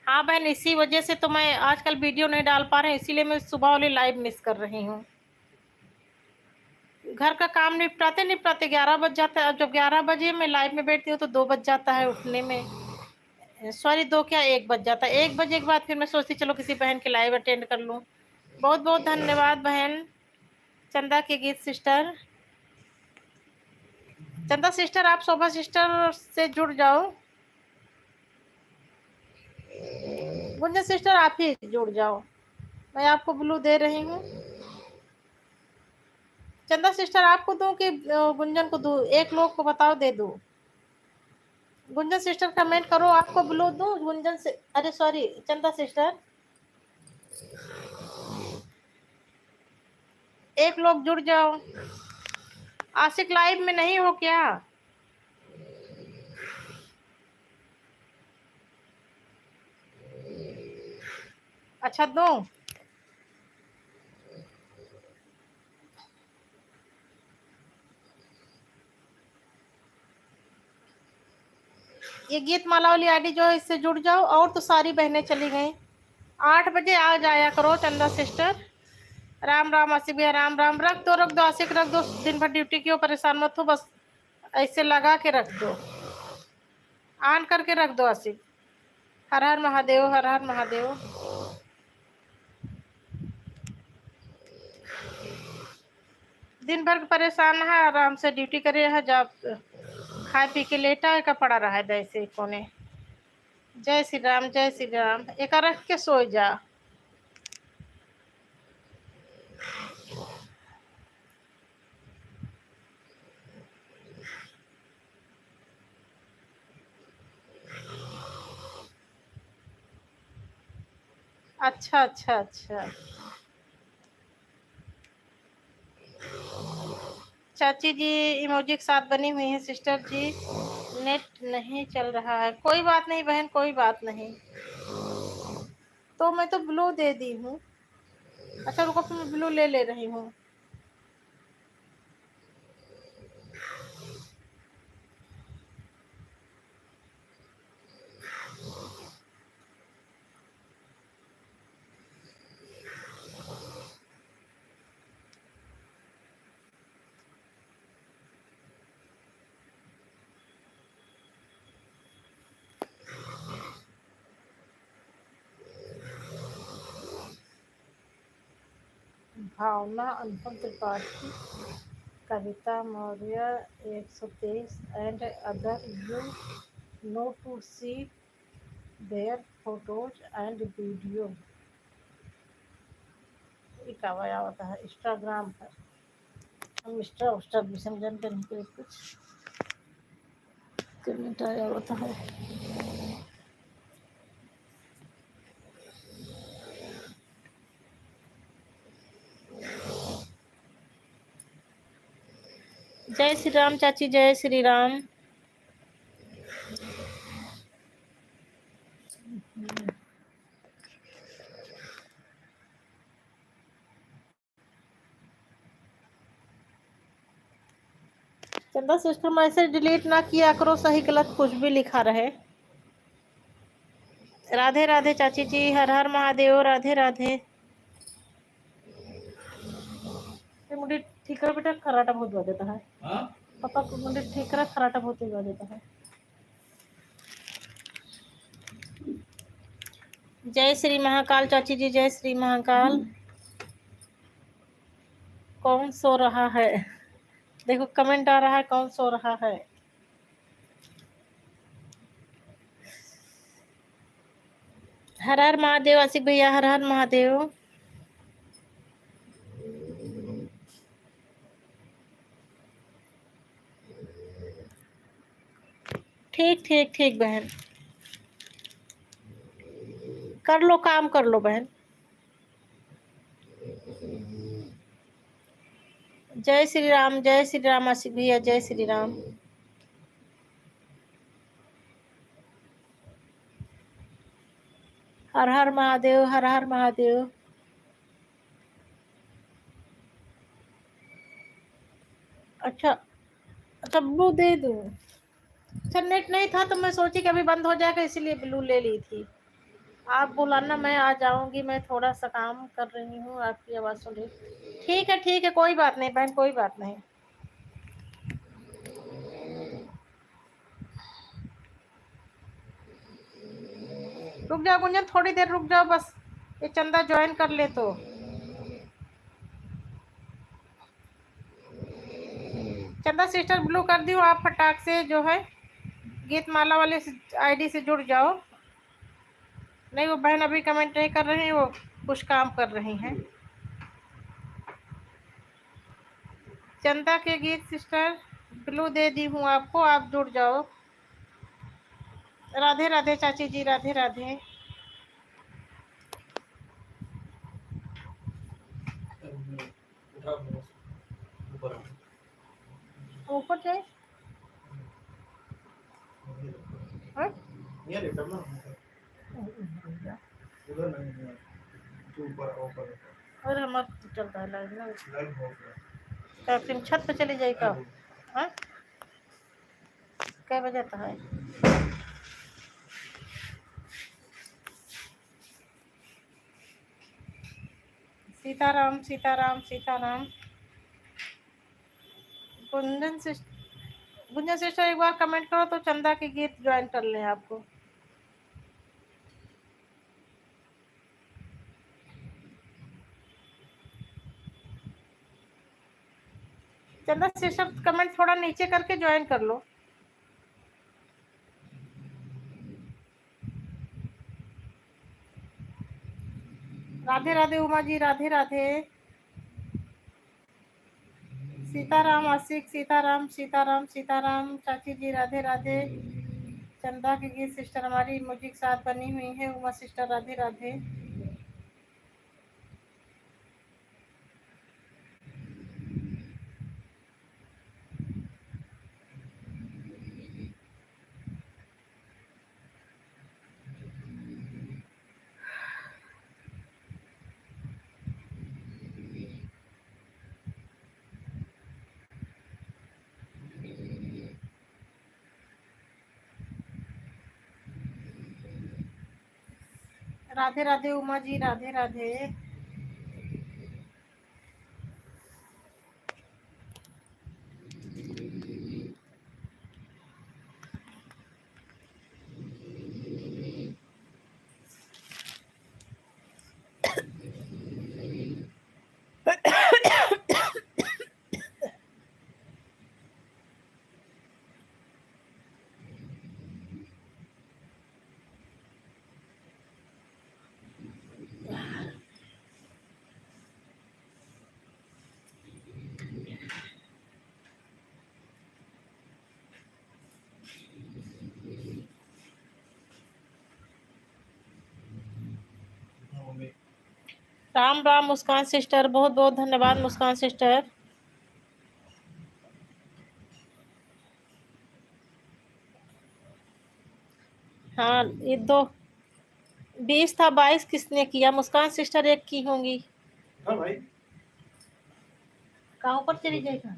हाँ बहन, इसी वजह से तो मैं आजकल वीडियो नहीं डाल पा रहे हैं, इसीलिए मैं सुबह वाली लाइव मिस कर रही हूँ। घर का काम निपटाते निपटाते 11 बज जाता है। जब 11 बजे मैं लाइव में बैठती हूँ तो 2 बज जाता है उठने में। सॉरी, 2 क्या, 1 बज जाता है। 1 बजे के बाद फिर मैं सोचती चलो किसी बहन की लाइव अटेंड कर लूँ। बहुत बहुत धन्यवाद बहन चंदा के गीत सिस्टर। चंदा सिस्टर, आप शोभा सिस्टर से जुड़ जाओ। गुंजन सिस्टर आप ही जुड़ जाओ, मैं आपको ब्लू दे रही हूँ। चंदा सिस्टर आपको दूं कि गुंजन को दूं? एक लोग को बताओ, दे दूं? गुंजन सिस्टर कमेंट करो, आपको ब्लू दूं? गुंजन से, अरे सॉरी चंदा सिस्टर, एक लोग जुड़ जाओ। आशिक लाइव में नहीं हो क्या? अच्छा दूं? ये गीत माला वाली आईडी जो है इससे जुड़ जाओ। और तो सारी बहनें चली गई। 8 बजे आ जाया करो चंदा सिस्टर। राम राम आशिक भैया, राम राम। रख दो आशिक, रख दो। दिन भर ड्यूटी की हो, परेशान मत हो, बस ऐसे लगा के रख दो, ऑन करके रख दो आशिक। हर हर महादेव, हर हर महादेव। दिन भर परेशान है, आराम से ड्यूटी करे है, जब खाए पी के लेटा है का पड़ा रहा है ऐसे कोने। जय श्री राम, जय श्री राम। एक रख के सो जा। अच्छा अच्छा अच्छा। चाची जी इमोजी के साथ बनी हुई है। सिस्टर जी नेट नहीं चल रहा है, कोई बात नहीं बहन, कोई बात नहीं। तो मैं तो ब्लू दे दी हूँ। अच्छा रुको, फिर मैं ब्लू ले रही हूँ। Bhavna Anupam Tripathi, Kavita Maurya 123 and other, you know to see their photos and video. क्या होता है इंस्टाग्राम पर? हम इंस्टा उस्टा भी समझते नहीं कोई कुछ कमेंट आया होता है। जय श्री राम चाची, जय श्री राम। चंदा सिस्टर मैसेज डिलीट ना किया करो, सही गलत कुछ भी लिखा रहे। राधे राधे चाची जी, हर हर महादेव, राधे राधे। मुझे ठीकरा बेटा खराटा बहुत हुआ देता है। पापा को मुझे ठीकरा खराटा बहुत हुआ देता है। जय श्री महाकाल चाची जी, जय श्री महाकाल। कौन सो रहा है? देखो कमेंट आ रहा है, कौन सो रहा है? हर हर महादेव आशिक भैया, हर हर महादेव। ठीक ठीक ठीक बहन, कर लो काम, कर लो बहन। जय श्री राम आशिक भैया, जय श्री राम। हर हर महादेव, हर हर महादेव। अच्छा अच्छा, ब्लू दे दूं? अच्छा, नेट नहीं था तो मैं सोची कि अभी बंद हो जाएगा, इसीलिए ब्लू ले ली थी। आप बुलाना, मैं आ जाऊंगी। मैं थोड़ा सा काम कर रही हूँ, आपकी आवाज़ सुन रही। ठीक है, कोई बात नहीं बहन, कोई बात नहीं। रुक जाओ गुंजन, थोड़ी देर रुक जाओ बस, ये चंदा ज्वाइन कर ले तो। चंदा सिस्टर ब्लू कर दी हूँ, आप फटाक से जो है गीत माला वाले आईडी से जुड़ जाओ। नहीं, वो बहन अभी कमेंट नहीं कर रहे हैं, वो कुछ काम कर रही हैं। चंदा के गीत सिस्टर ब्लू दे दी हूँ आपको, आप जुड़ जाओ। राधे राधे चाची जी, राधे राधे। ऊपर जाए। हाँ? अरे हमारा चलता है लाइव ना, क्या फिर छत पे चली जाएगा? हाँ, क्या बजे तो है? सीताराम सीताराम सीताराम। गुंजन सिस्टर एक बार कमेंट करो तो चंदा के गीत ज्वाइन कर लें आपको। चंदा सिस्टर कमेंट थोड़ा नीचे करके ज्वाइन कर लो। राधे राधे उमा जी, राधे राधे। सीताराम आशिक, सीताराम सीताराम सीताराम चाची जी, राधे राधे। चंदा की गीत सिस्टर हमारी इमोजी के साथ बनी हुई है। उमा सिस्टर राधे राधे। राधे राधे उमा जी, राधे राधे। राम राम मुस्कान सिस्टर, बहुत बहुत धन्यवाद मुस्कान सिस्टर। हाँ, ये दो 20 था, 22 किसने किया? मुस्कान सिस्टर एक की होंगी। हाँ भाई, कहाँ ऊपर चली जाएगा?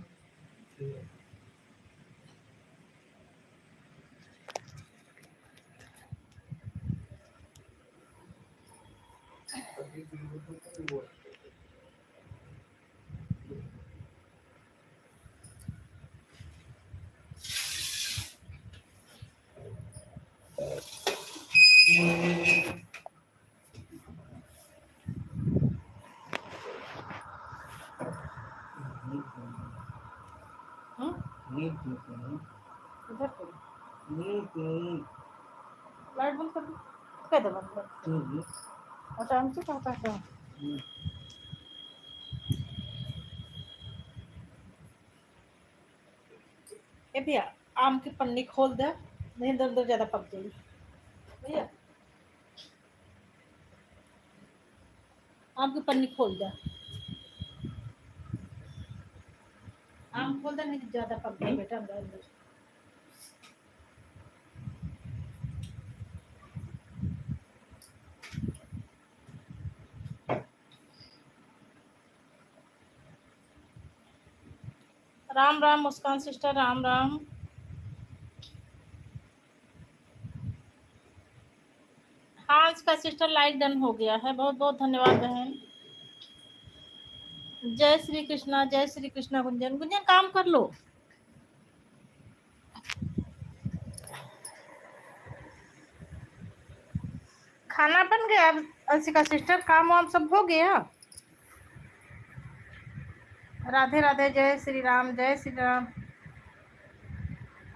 लाइट बंद कर दो, कह दो बंद कर। अच्छा, हमसे कहता है ए भैया, आम की पन्नी खोल दे। नहीं, दर दर ज़्यादा पक गई भैया। आम की पन्नी खोल दे, आम खोल दे, नहीं तो ज़्यादा पक गई बेटा अंदर अंदर। राम राम मुस्कान सिस्टर, राम राम। हाँ, इसका सिस्टर लाइक डन हो गया है, बहुत बहुत धन्यवाद बहन। जय श्री कृष्णा, जय श्री कृष्णा। गुंजन, गुंजन काम कर लो। खाना बन गया अंशिका सिस्टर, काम वाम सब हो गया। राधे राधे, जय श्री राम, जय श्री राम।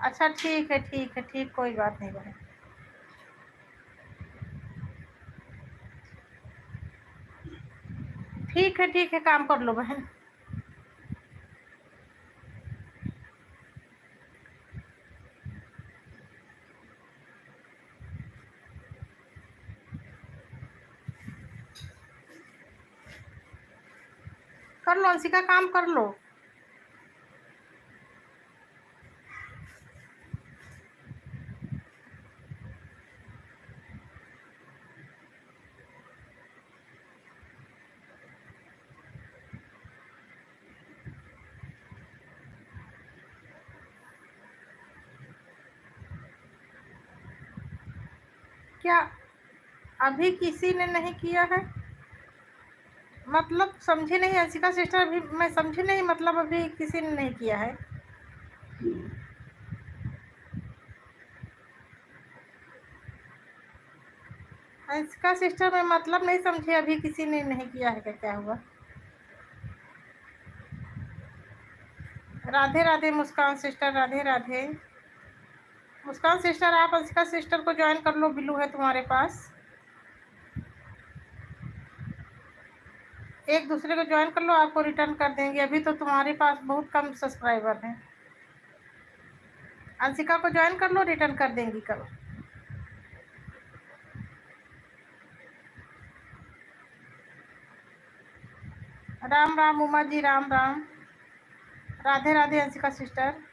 अच्छा ठीक है, ठीक है, ठीक, कोई बात नहीं बहन। ठीक है, ठीक है, काम कर लो बहन। कर लो अंशिका, काम कर लो। क्या अभी किसी ने नहीं किया है? मतलब समझी नहीं अंशिका सिस्टर, अभी मैं समझी नहीं, मतलब अभी किसी ने नहीं किया है। अंशिका सिस्टर मैं मतलब नहीं समझी, अभी किसी ने नहीं किया है क्या हुआ? राधे राधे मुस्कान सिस्टर, राधे राधे। मुस्कान सिस्टर आप अंशिका सिस्टर को ज्वाइन कर लो, बिल्लू है तुम्हारे पास। एक दूसरे को ज्वाइन कर लो, आपको रिटर्न कर देंगे। अभी तो तुम्हारे पास बहुत कम सब्सक्राइबर हैं। अंशिका को ज्वाइन कर लो, रिटर्न कर देंगी कल। राम राम उमा जी, राम राम। राधे राधे अंशिका सिस्टर।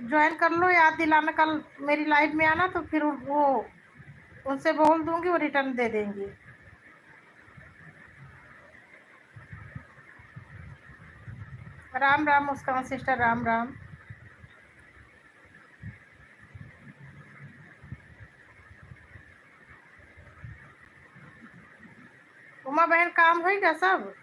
ज्वाइन कर लो, याद दिलाना, कल मेरी लाइव में आना तो फिर वो उनसे बोल दूंगी, वो रिटर्न दे देंगी। राम राम मुस्कान सिस्टर, राम राम। उमा बहन काम होगा सब?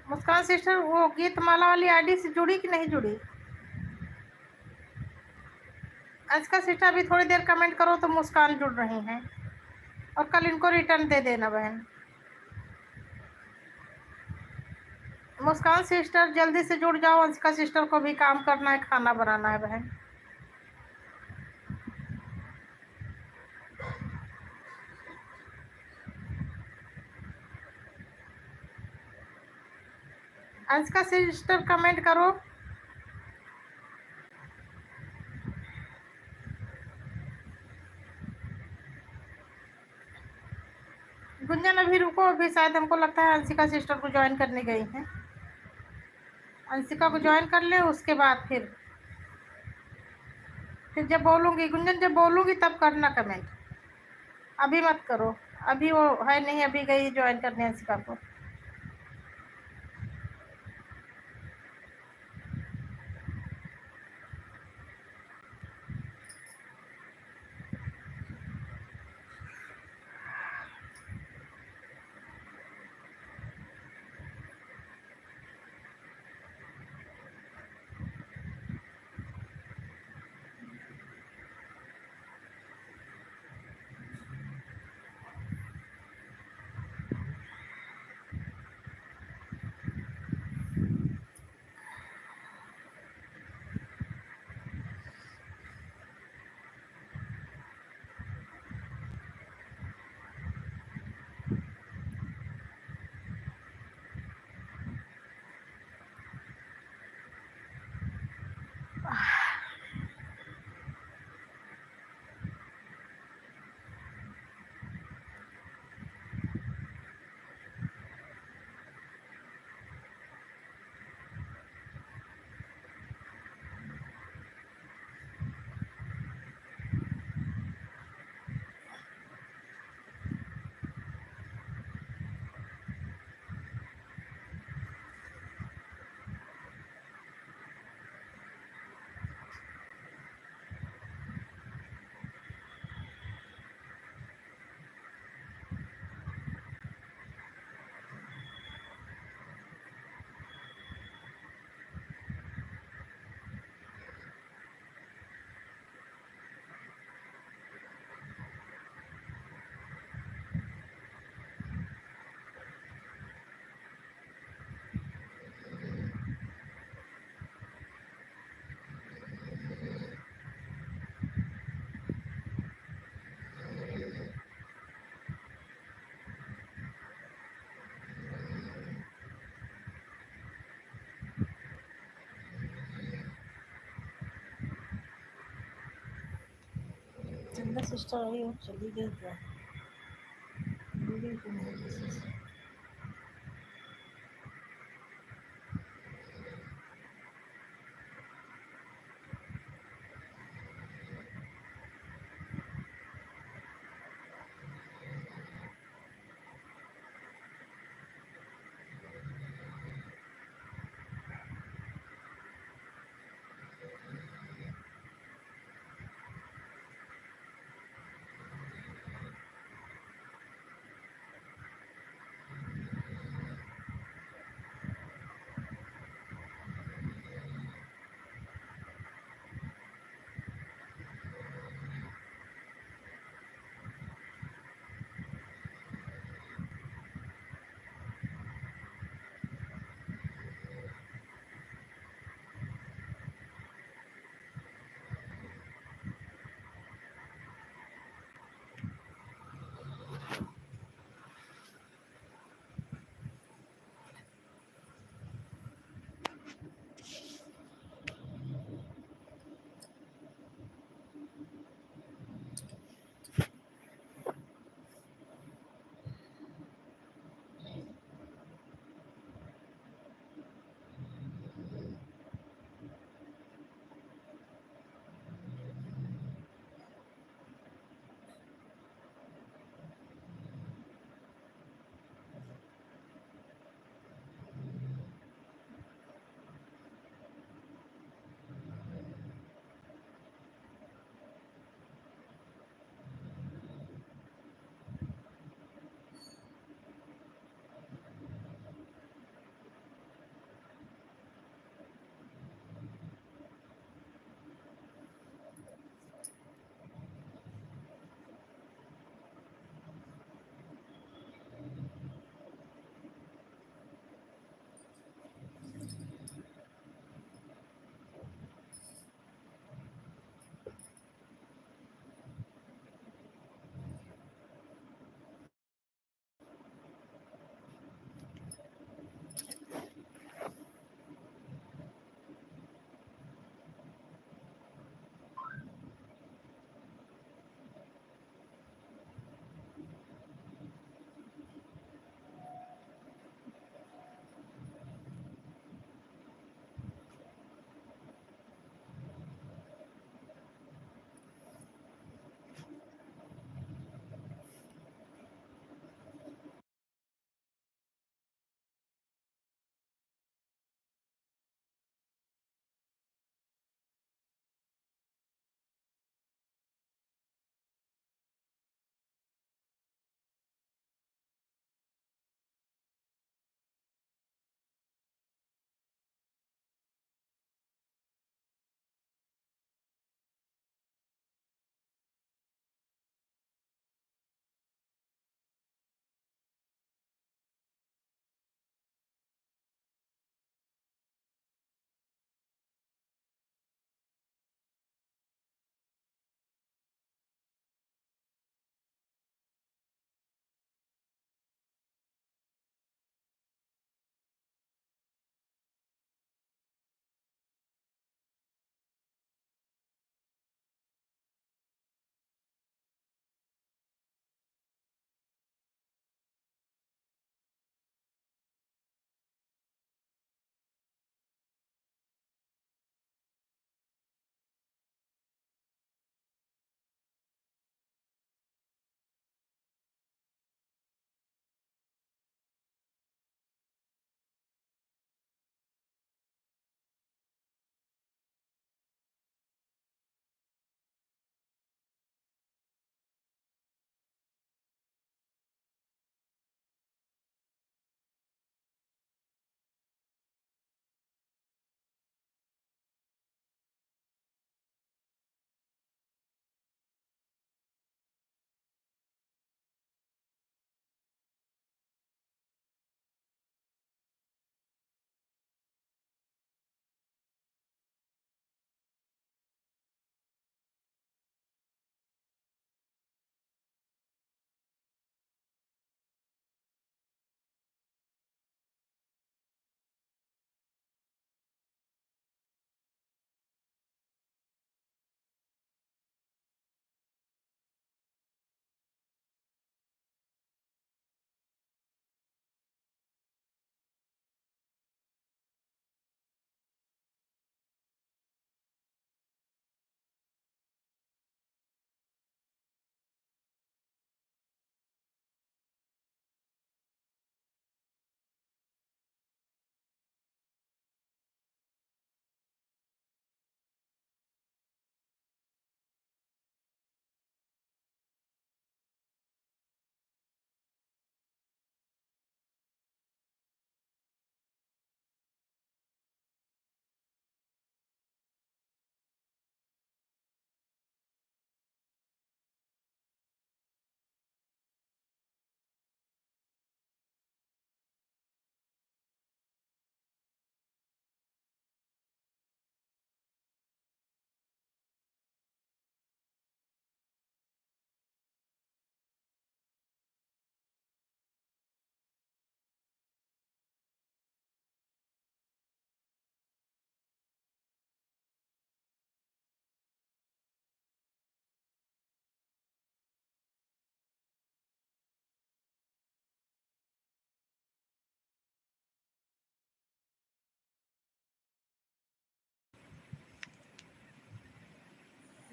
मुस्कान सिस्टर वो गीत माला वाली आईडी से जुड़ी कि नहीं जुड़ी? अंशिका सिस्टर अभी थोड़ी देर कमेंट करो तो मुस्कान जुड़ रही हैं, और कल इनको रिटर्न दे देना बहन। मुस्कान सिस्टर जल्दी से जुड़ जाओ, अंशिका सिस्टर को भी काम करना है, खाना बनाना है बहन। अंशिका सिस्टर कमेंट करो। गुंजन अभी रुको, अभी शायद हमको लगता है अंशिका सिस्टर को ज्वाइन करने गई हैं। अंशिका को ज्वाइन कर ले, उसके बाद फिर जब बोलूँगी गुंजन, जब बोलूँगी तब करना कमेंट, अभी मत करो। अभी वो है नहीं, अभी गई ज्वाइन करने अंशिका को। सुनंदा सिस्टर आई और चली गई क्या? वीडियो क्यों नहीं दिखी?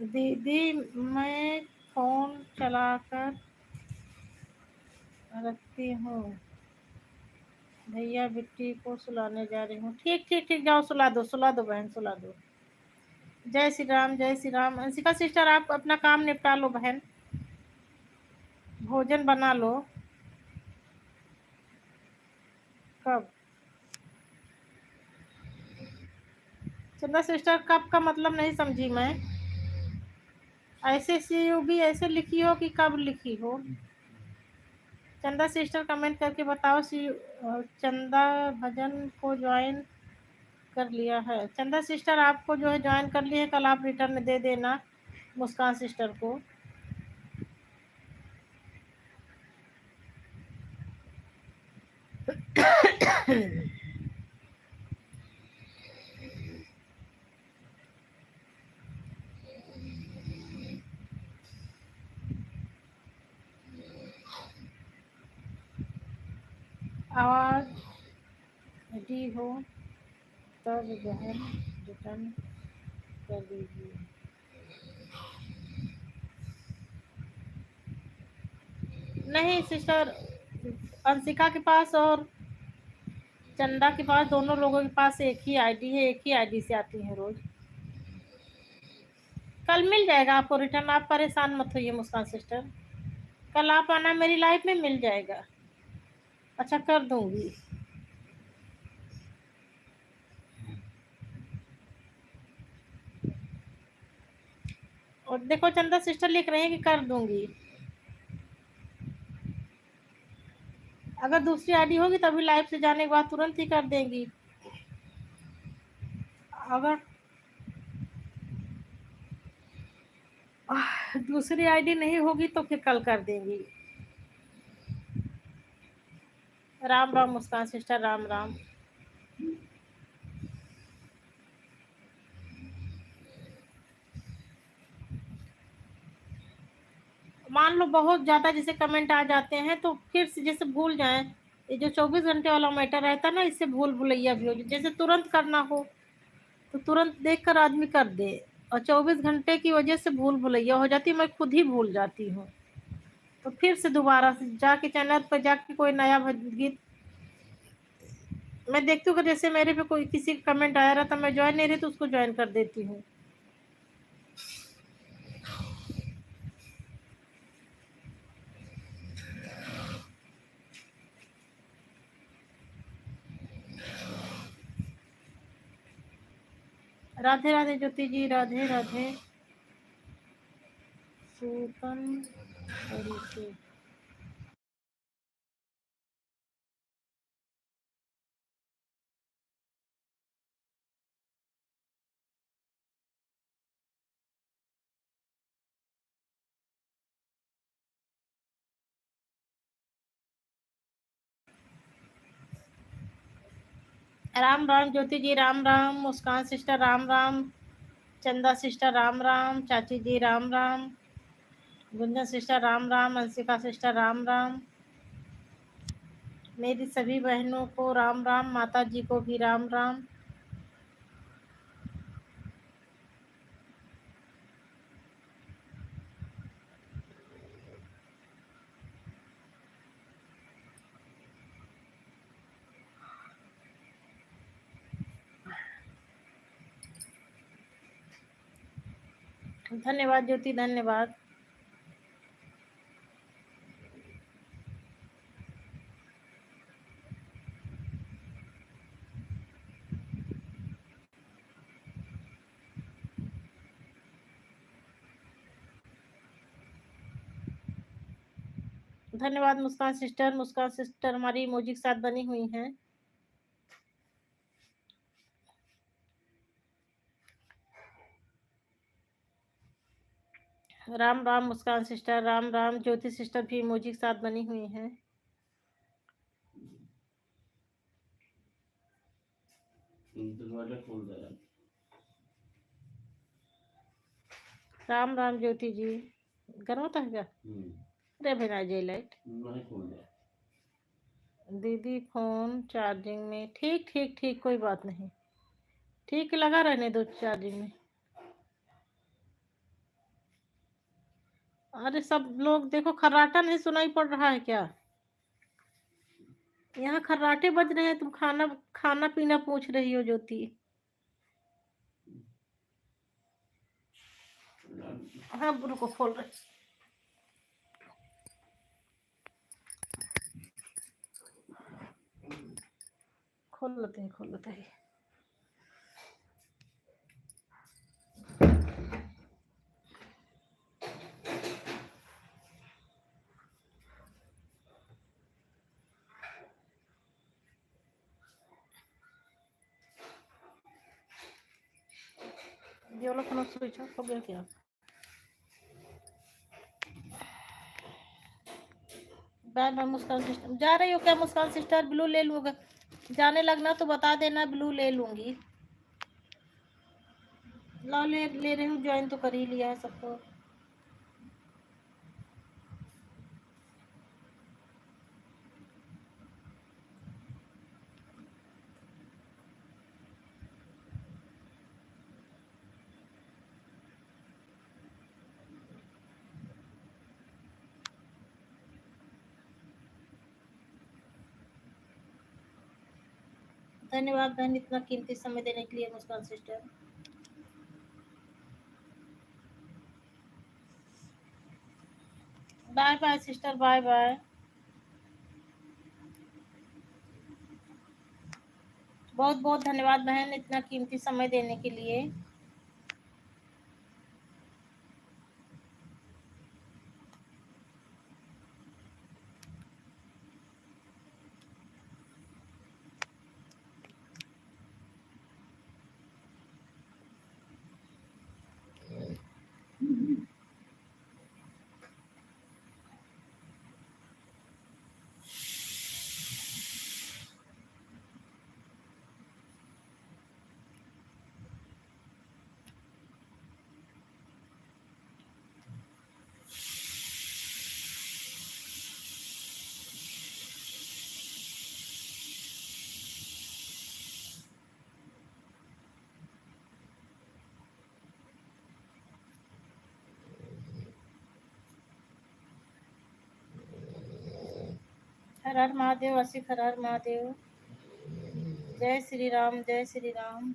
दीदी मैं फ़ोन चलाकर रखती हूँ, भैया बिट्टी को सुलाने जा रही हूँ। ठीक ठीक ठीक, जाओ सुला दो बहन, सुला दो। जय श्री राम, जय श्री राम। अंशिका सिस्टर आप अपना काम निपटा लो बहन, भोजन बना लो। कब? चंदा सिस्टर कब का मतलब नहीं समझी मैं। ऐसे CUB ऐसे लिखी हो कि कब लिखी हो? चंदा सिस्टर कमेंट करके बताओ। चंदा भजन को ज्वाइन कर लिया है। चंदा सिस्टर आपको जो है ज्वाइन कर लिए है, कल आप रिटर्न दे देना मुस्कान सिस्टर को। आवाज दी हो तब बहन रिटर्न कर दीजिए। नहीं सिस्टर, अंशिका के पास और चंदा के पास, दोनों लोगों के पास एक ही आईडी है, एक ही आईडी से आती हैं रोज। कल मिल जाएगा आपको रिटर्न, आप परेशान मत होइए मुस्कान सिस्टर, कल आप आना मेरी लाइफ में, मिल जाएगा। अच्छा कर दूंगी। और देखो चंदा सिस्टर लिख रही है कि कर दूंगी। अगर दूसरी आईडी होगी तभी लाइव से जाने के बाद तुरंत ही कर देंगी। अगर दूसरी आईडी नहीं होगी तो फिर कल कर देंगी। राम राम मुस्कान सिस्टर, राम राम। मान लो बहुत ज़्यादा जैसे कमेंट आ जाते हैं तो फिर से जैसे भूल जाएं, ये जो 24 घंटे वाला मैटर रहता है ना, इससे भूल भुलैया भी हो जाए। जैसे तुरंत करना हो तो तुरंत देख कर आदमी कर दे, और 24 घंटे की वजह से भूल भुलैया हो जाती है, मैं खुद ही भूल जाती हूँ। तो फिर से दोबारा से जाके चैनल पर जाके कोई नया गीत मैं देखती हूँ कि जैसे मेरे पे कोई किसी का कमेंट आया रहता, मैं ज्वाइन नहीं रही तो उसको ज्वाइन कर देती हूँ। राधे राधे ज्योति जी, राधे राधे। सूतन से राम राम ज्योति जी, राम राम। मुस्कान सिस्टर राम राम। चंदा सिस्टर राम राम। चाची जी राम राम। गुंजन सिस्टर राम राम। अंशिका सिस्टर राम राम। मेरी सभी बहनों को राम राम, माता जी को भी राम राम। धन्यवाद ज्योति, धन्यवाद। धन्यवाद मुस्कान सिस्टर। मुस्कान सिस्टर हमारी इमोजी के साथ बनी हुई हैं। राम राम मुस्कान सिस्टर, राम राम। ज्योति सिस्टर भी इमोजी के साथ बनी हुई हैं। दरवाजा खोल दे। राम राम ज्योति जी। गर्म होता है क्या? अरे बिना जे लाइट नहीं खोल दे। दीदी फोन चार्जिंग में। ठीक ठीक ठीक, कोई बात नहीं। ठीक, लगा रहने दो चार्जिंग में। अरे सब लोग देखो, खर्राटा नहीं सुनाई पड़ रहा है क्या? यहाँ खर्राटे बज रहे हैं, तुम खाना खाना पीना पूछ रही हो ज्योति। हाँ रुको, खोल रहे, खोल लेते हैं। ये वाला फोन स्विच ऑफ हो गया क्या? बाय बाय मुस्कान सिस्टर। जा रही हो क्या मुस्कान सिस्टर? ब्लू ले लूँगा, जाने लगना तो बता देना, ब्लू ले लूँगी। ला ले रही हूँ, ज्वाइन तो कर ही लिया है सबको। धन्यवाद बहन, इतना कीमती समय देने के लिए Muskan sister. Bye bye sister, bye bye. बहुत बहुत धन्यवाद बहन, इतना कीमती समय देने के लिए। हर हर महादेव, असिक हर हर महादेव। जय श्री राम, जय श्री राम।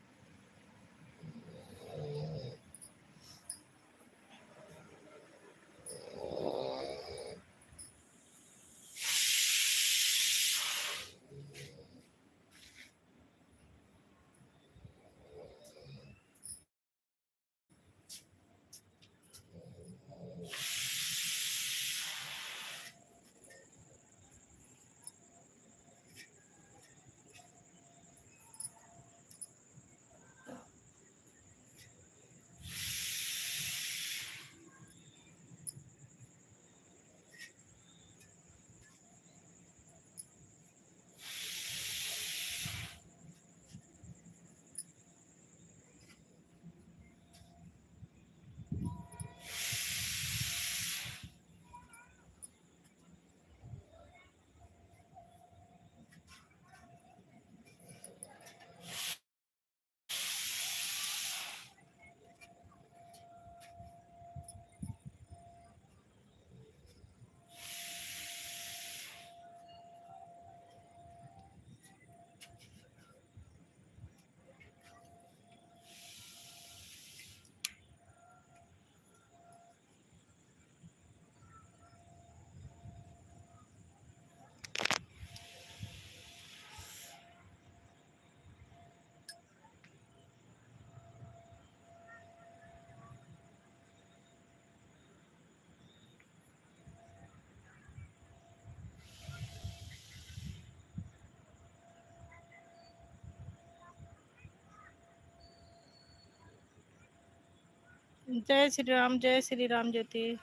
जय श्री राम, जय श्री राम ज्योति।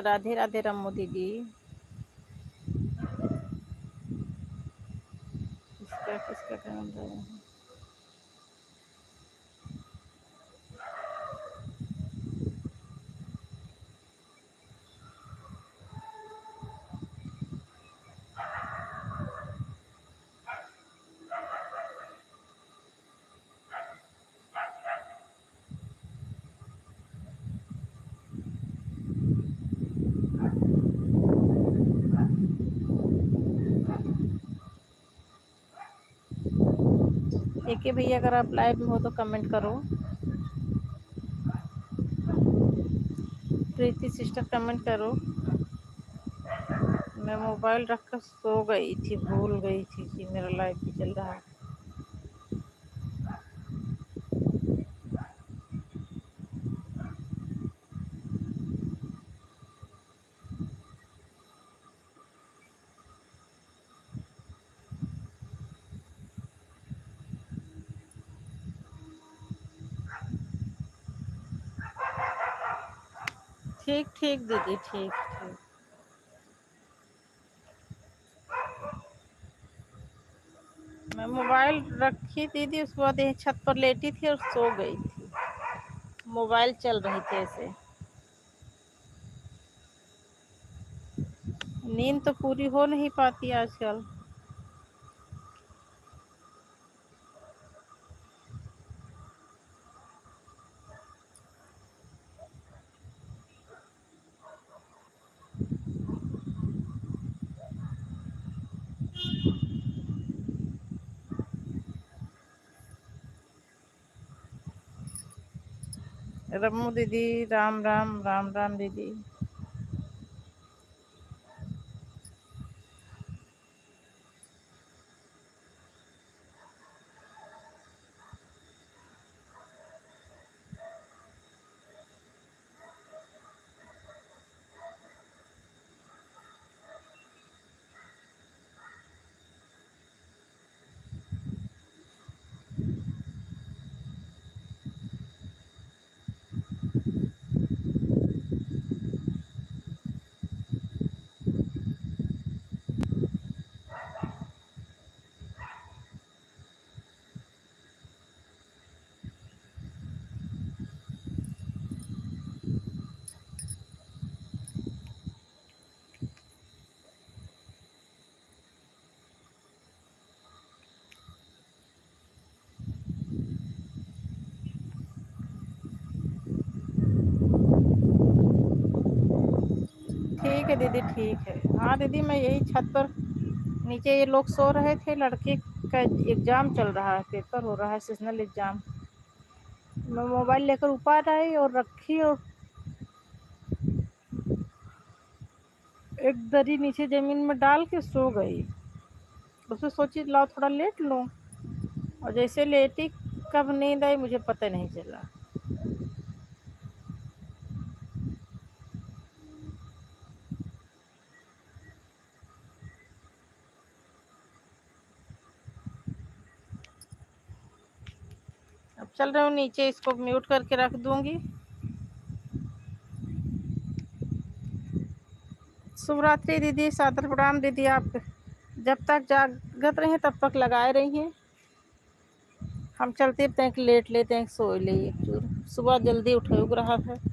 राधे राधे रम्मू दीदी। किसका किसका काम रहा है? एके भैया अगर आप लाइव में हो तो कमेंट करो। प्रीति सिस्टर कमेंट करो। मैं मोबाइल रखकर सो गई थी, भूल गई थी कि मेरा लाइव भी चल रहा है। ठीक ठीक दीदी, ठीक ठीक। मैं मोबाइल रखी दीदी, उसके बाद यही छत पर लेटी थी और सो गई थी। मोबाइल चल रही थी ऐसे। नींद तो पूरी हो नहीं पाती आजकल। रम्मू दीदी राम राम, राम राम दीदी। ठीक है दीदी, ठीक है। हाँ दीदी, मैं यही छत पर नीचे ये लोग सो रहे थे। लड़के का एग्ज़ाम चल रहा है, पेपर हो रहा है, सेशनल एग्ज़ाम। मैं मोबाइल लेकर ऊपर आई और रखी और एक दरी नीचे ज़मीन में डाल के सो गई। उसमें सोची लाओ थोड़ा लेट लूँ, और जैसे लेटी कब नींद आई मुझे पता नहीं चला। अब चल रहा हूँ नीचे, इसको म्यूट करके रख दूंगी। शुभ रात्रि दीदी, सादर प्रणाम दीदी। आप जब तक जागत रहे तब तक लगाए रहिए। हम चलते तक लेट लेते हैं, सो ले एक चूर। सुबह जल्दी उठे उग रहा है।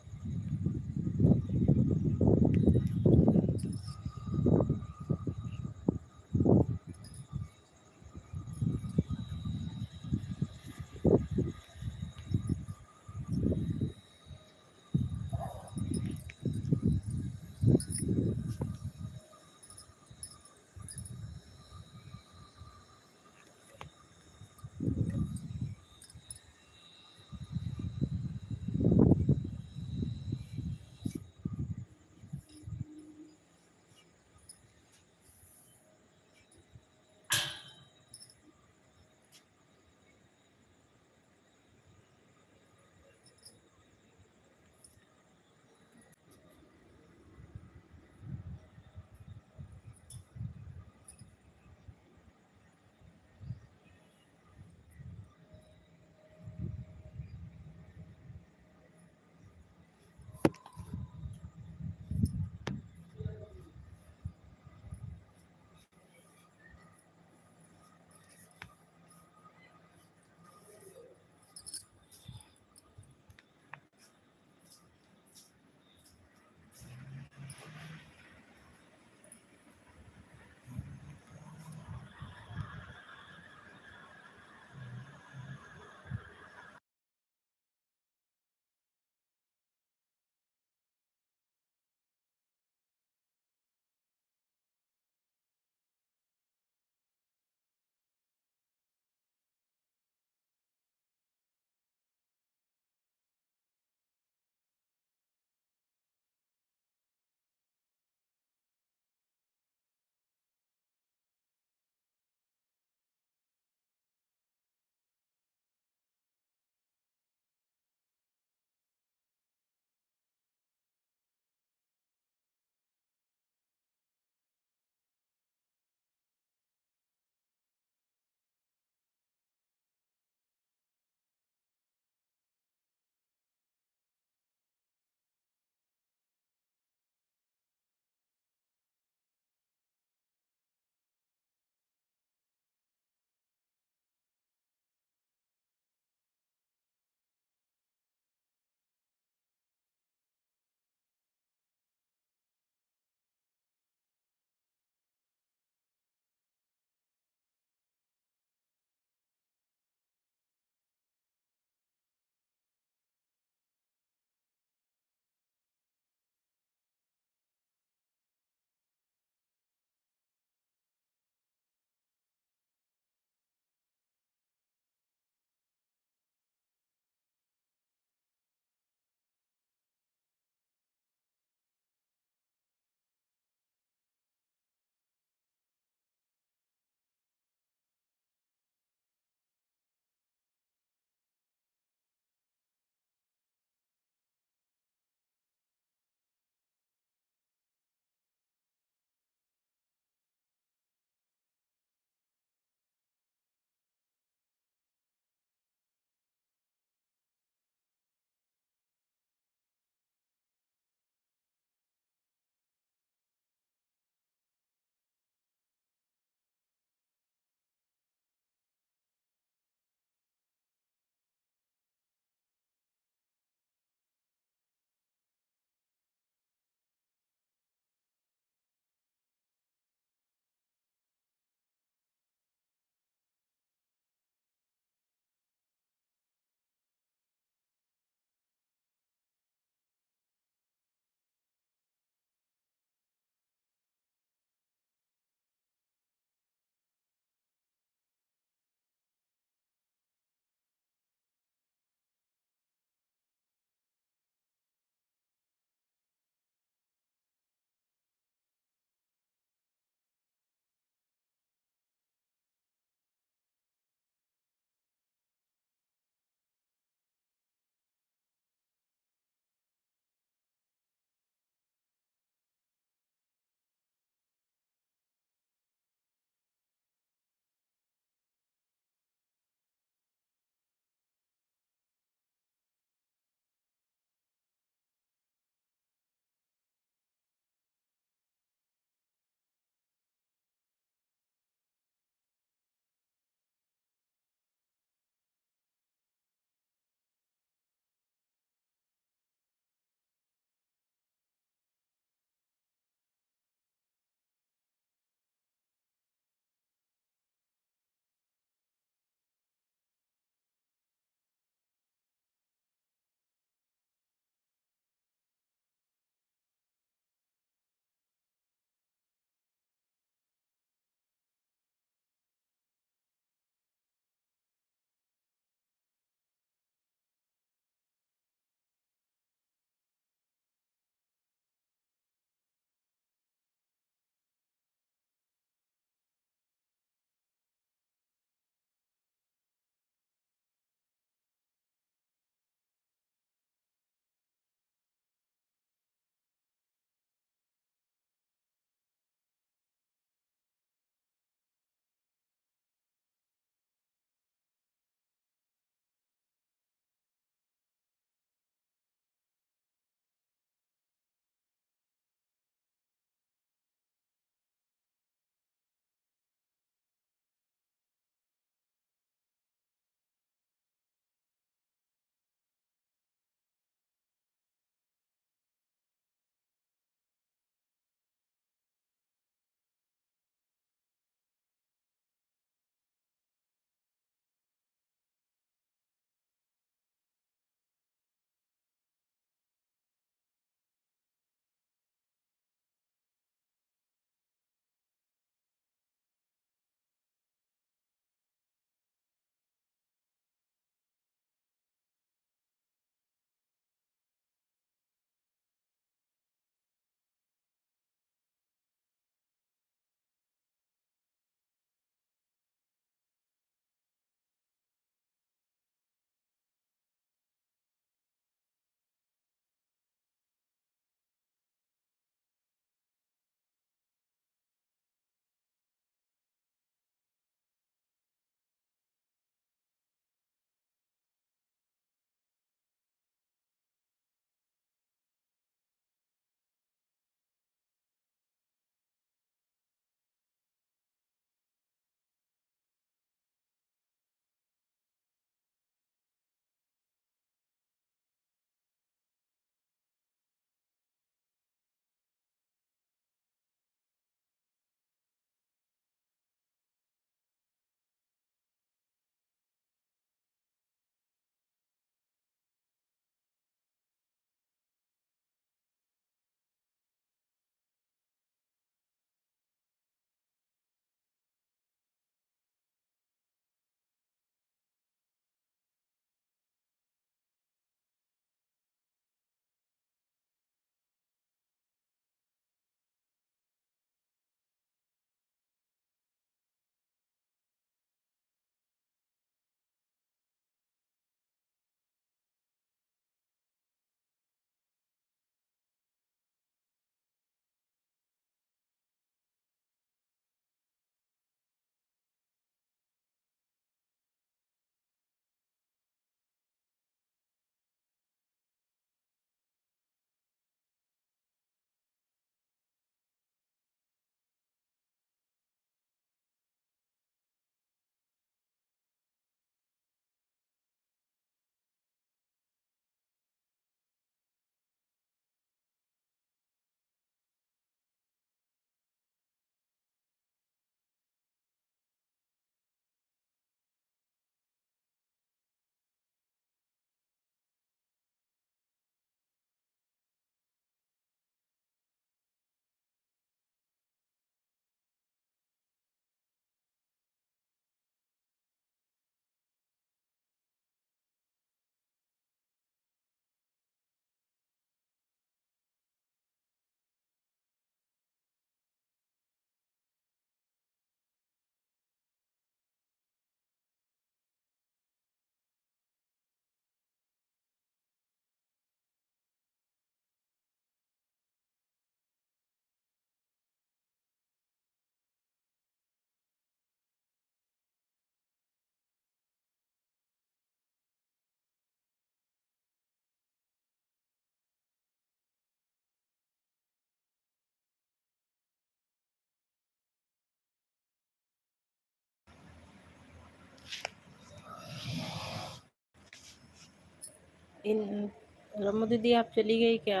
इन रमो दीदी आप चली गई क्या?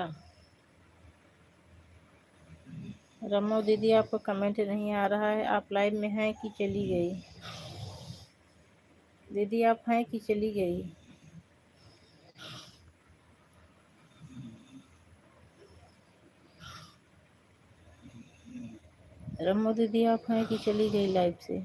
रमो दीदी आपको कमेंट नहीं आ रहा है, आप लाइव में हैं कि चली गई? दीदी आप हैं कि चली गई? रमो दीदी आप हैं कि चली गई लाइव से?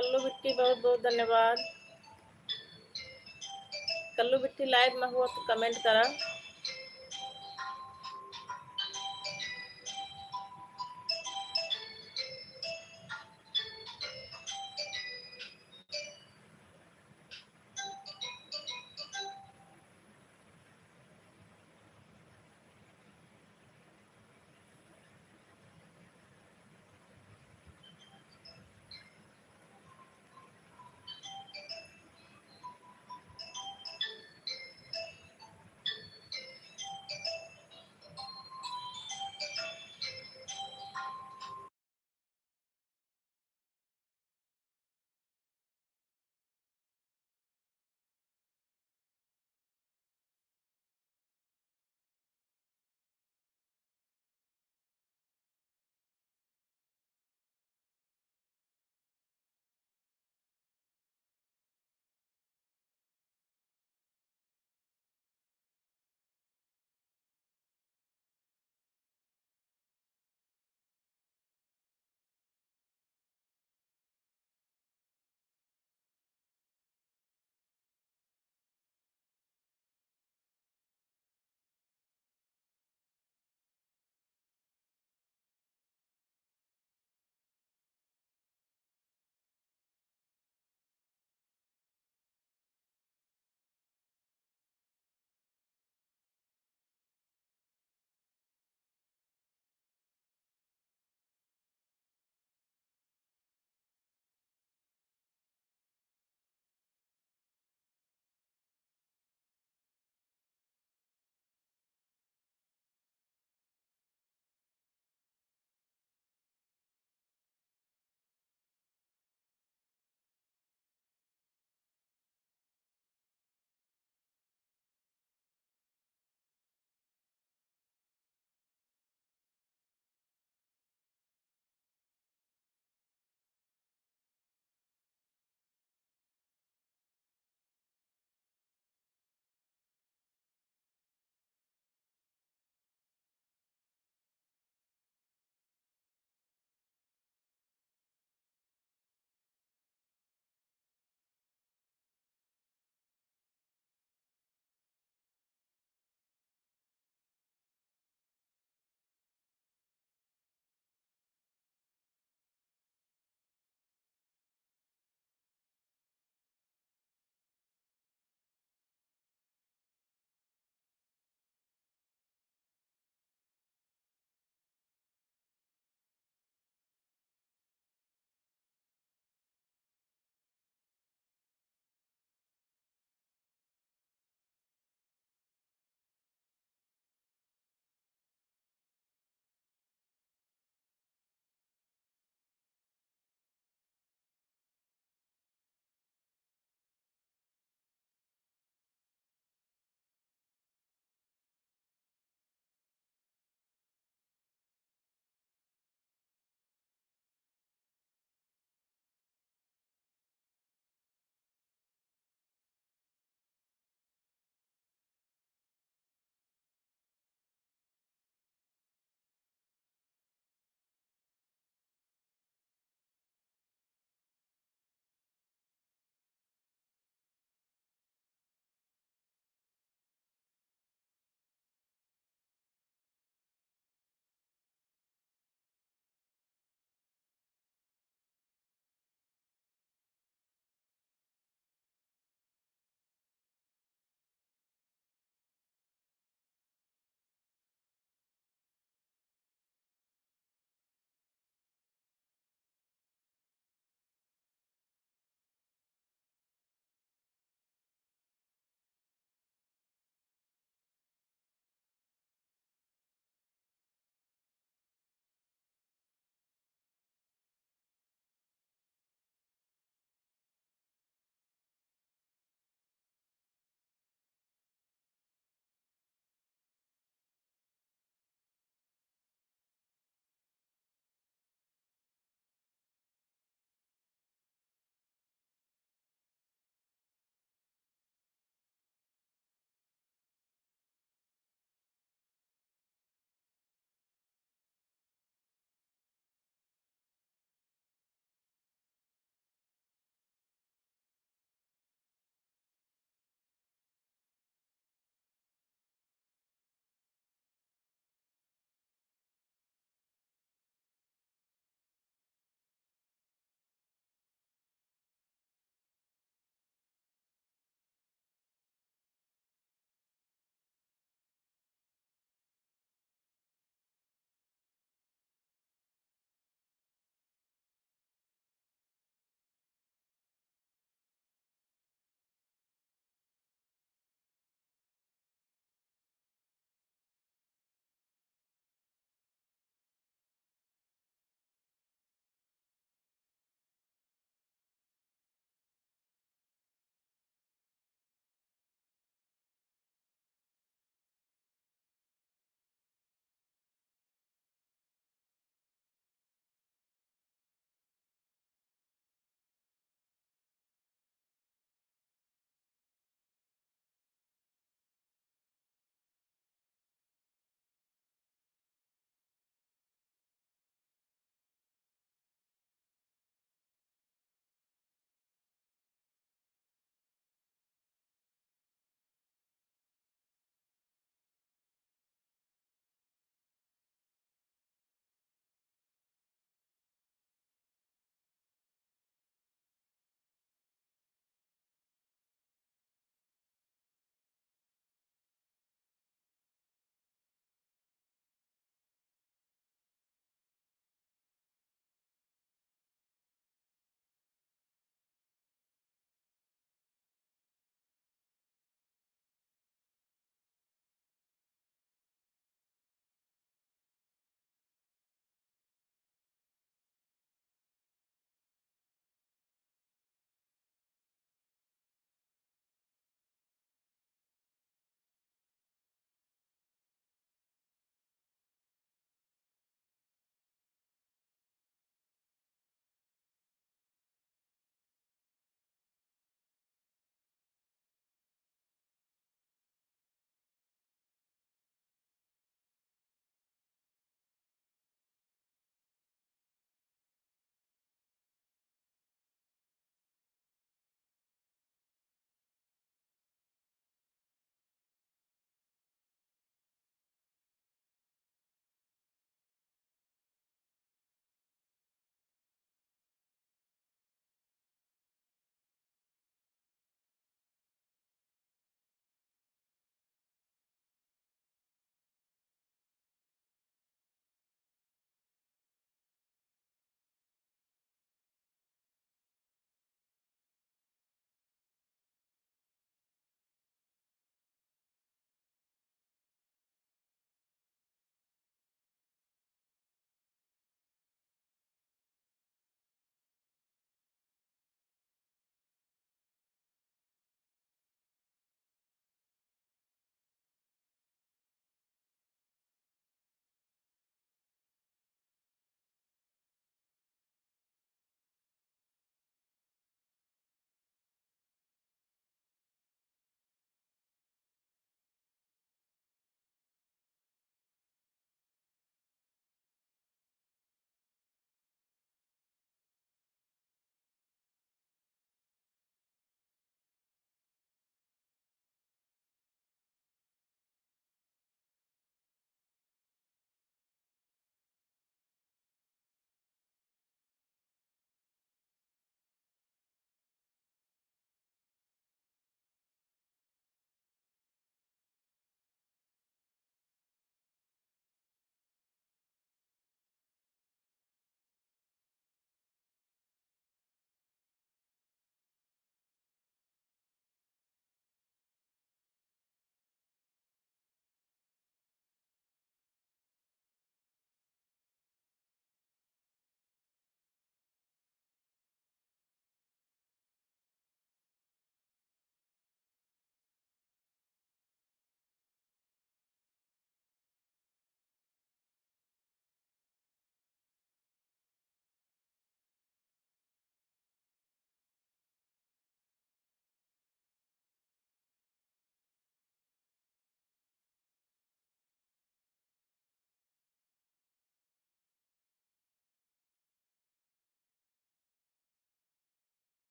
कल्लू बिट्टी बहुत बहुत धन्यवाद। कल्लू बिट्टी लाइव में हुआ तो कमेंट करा।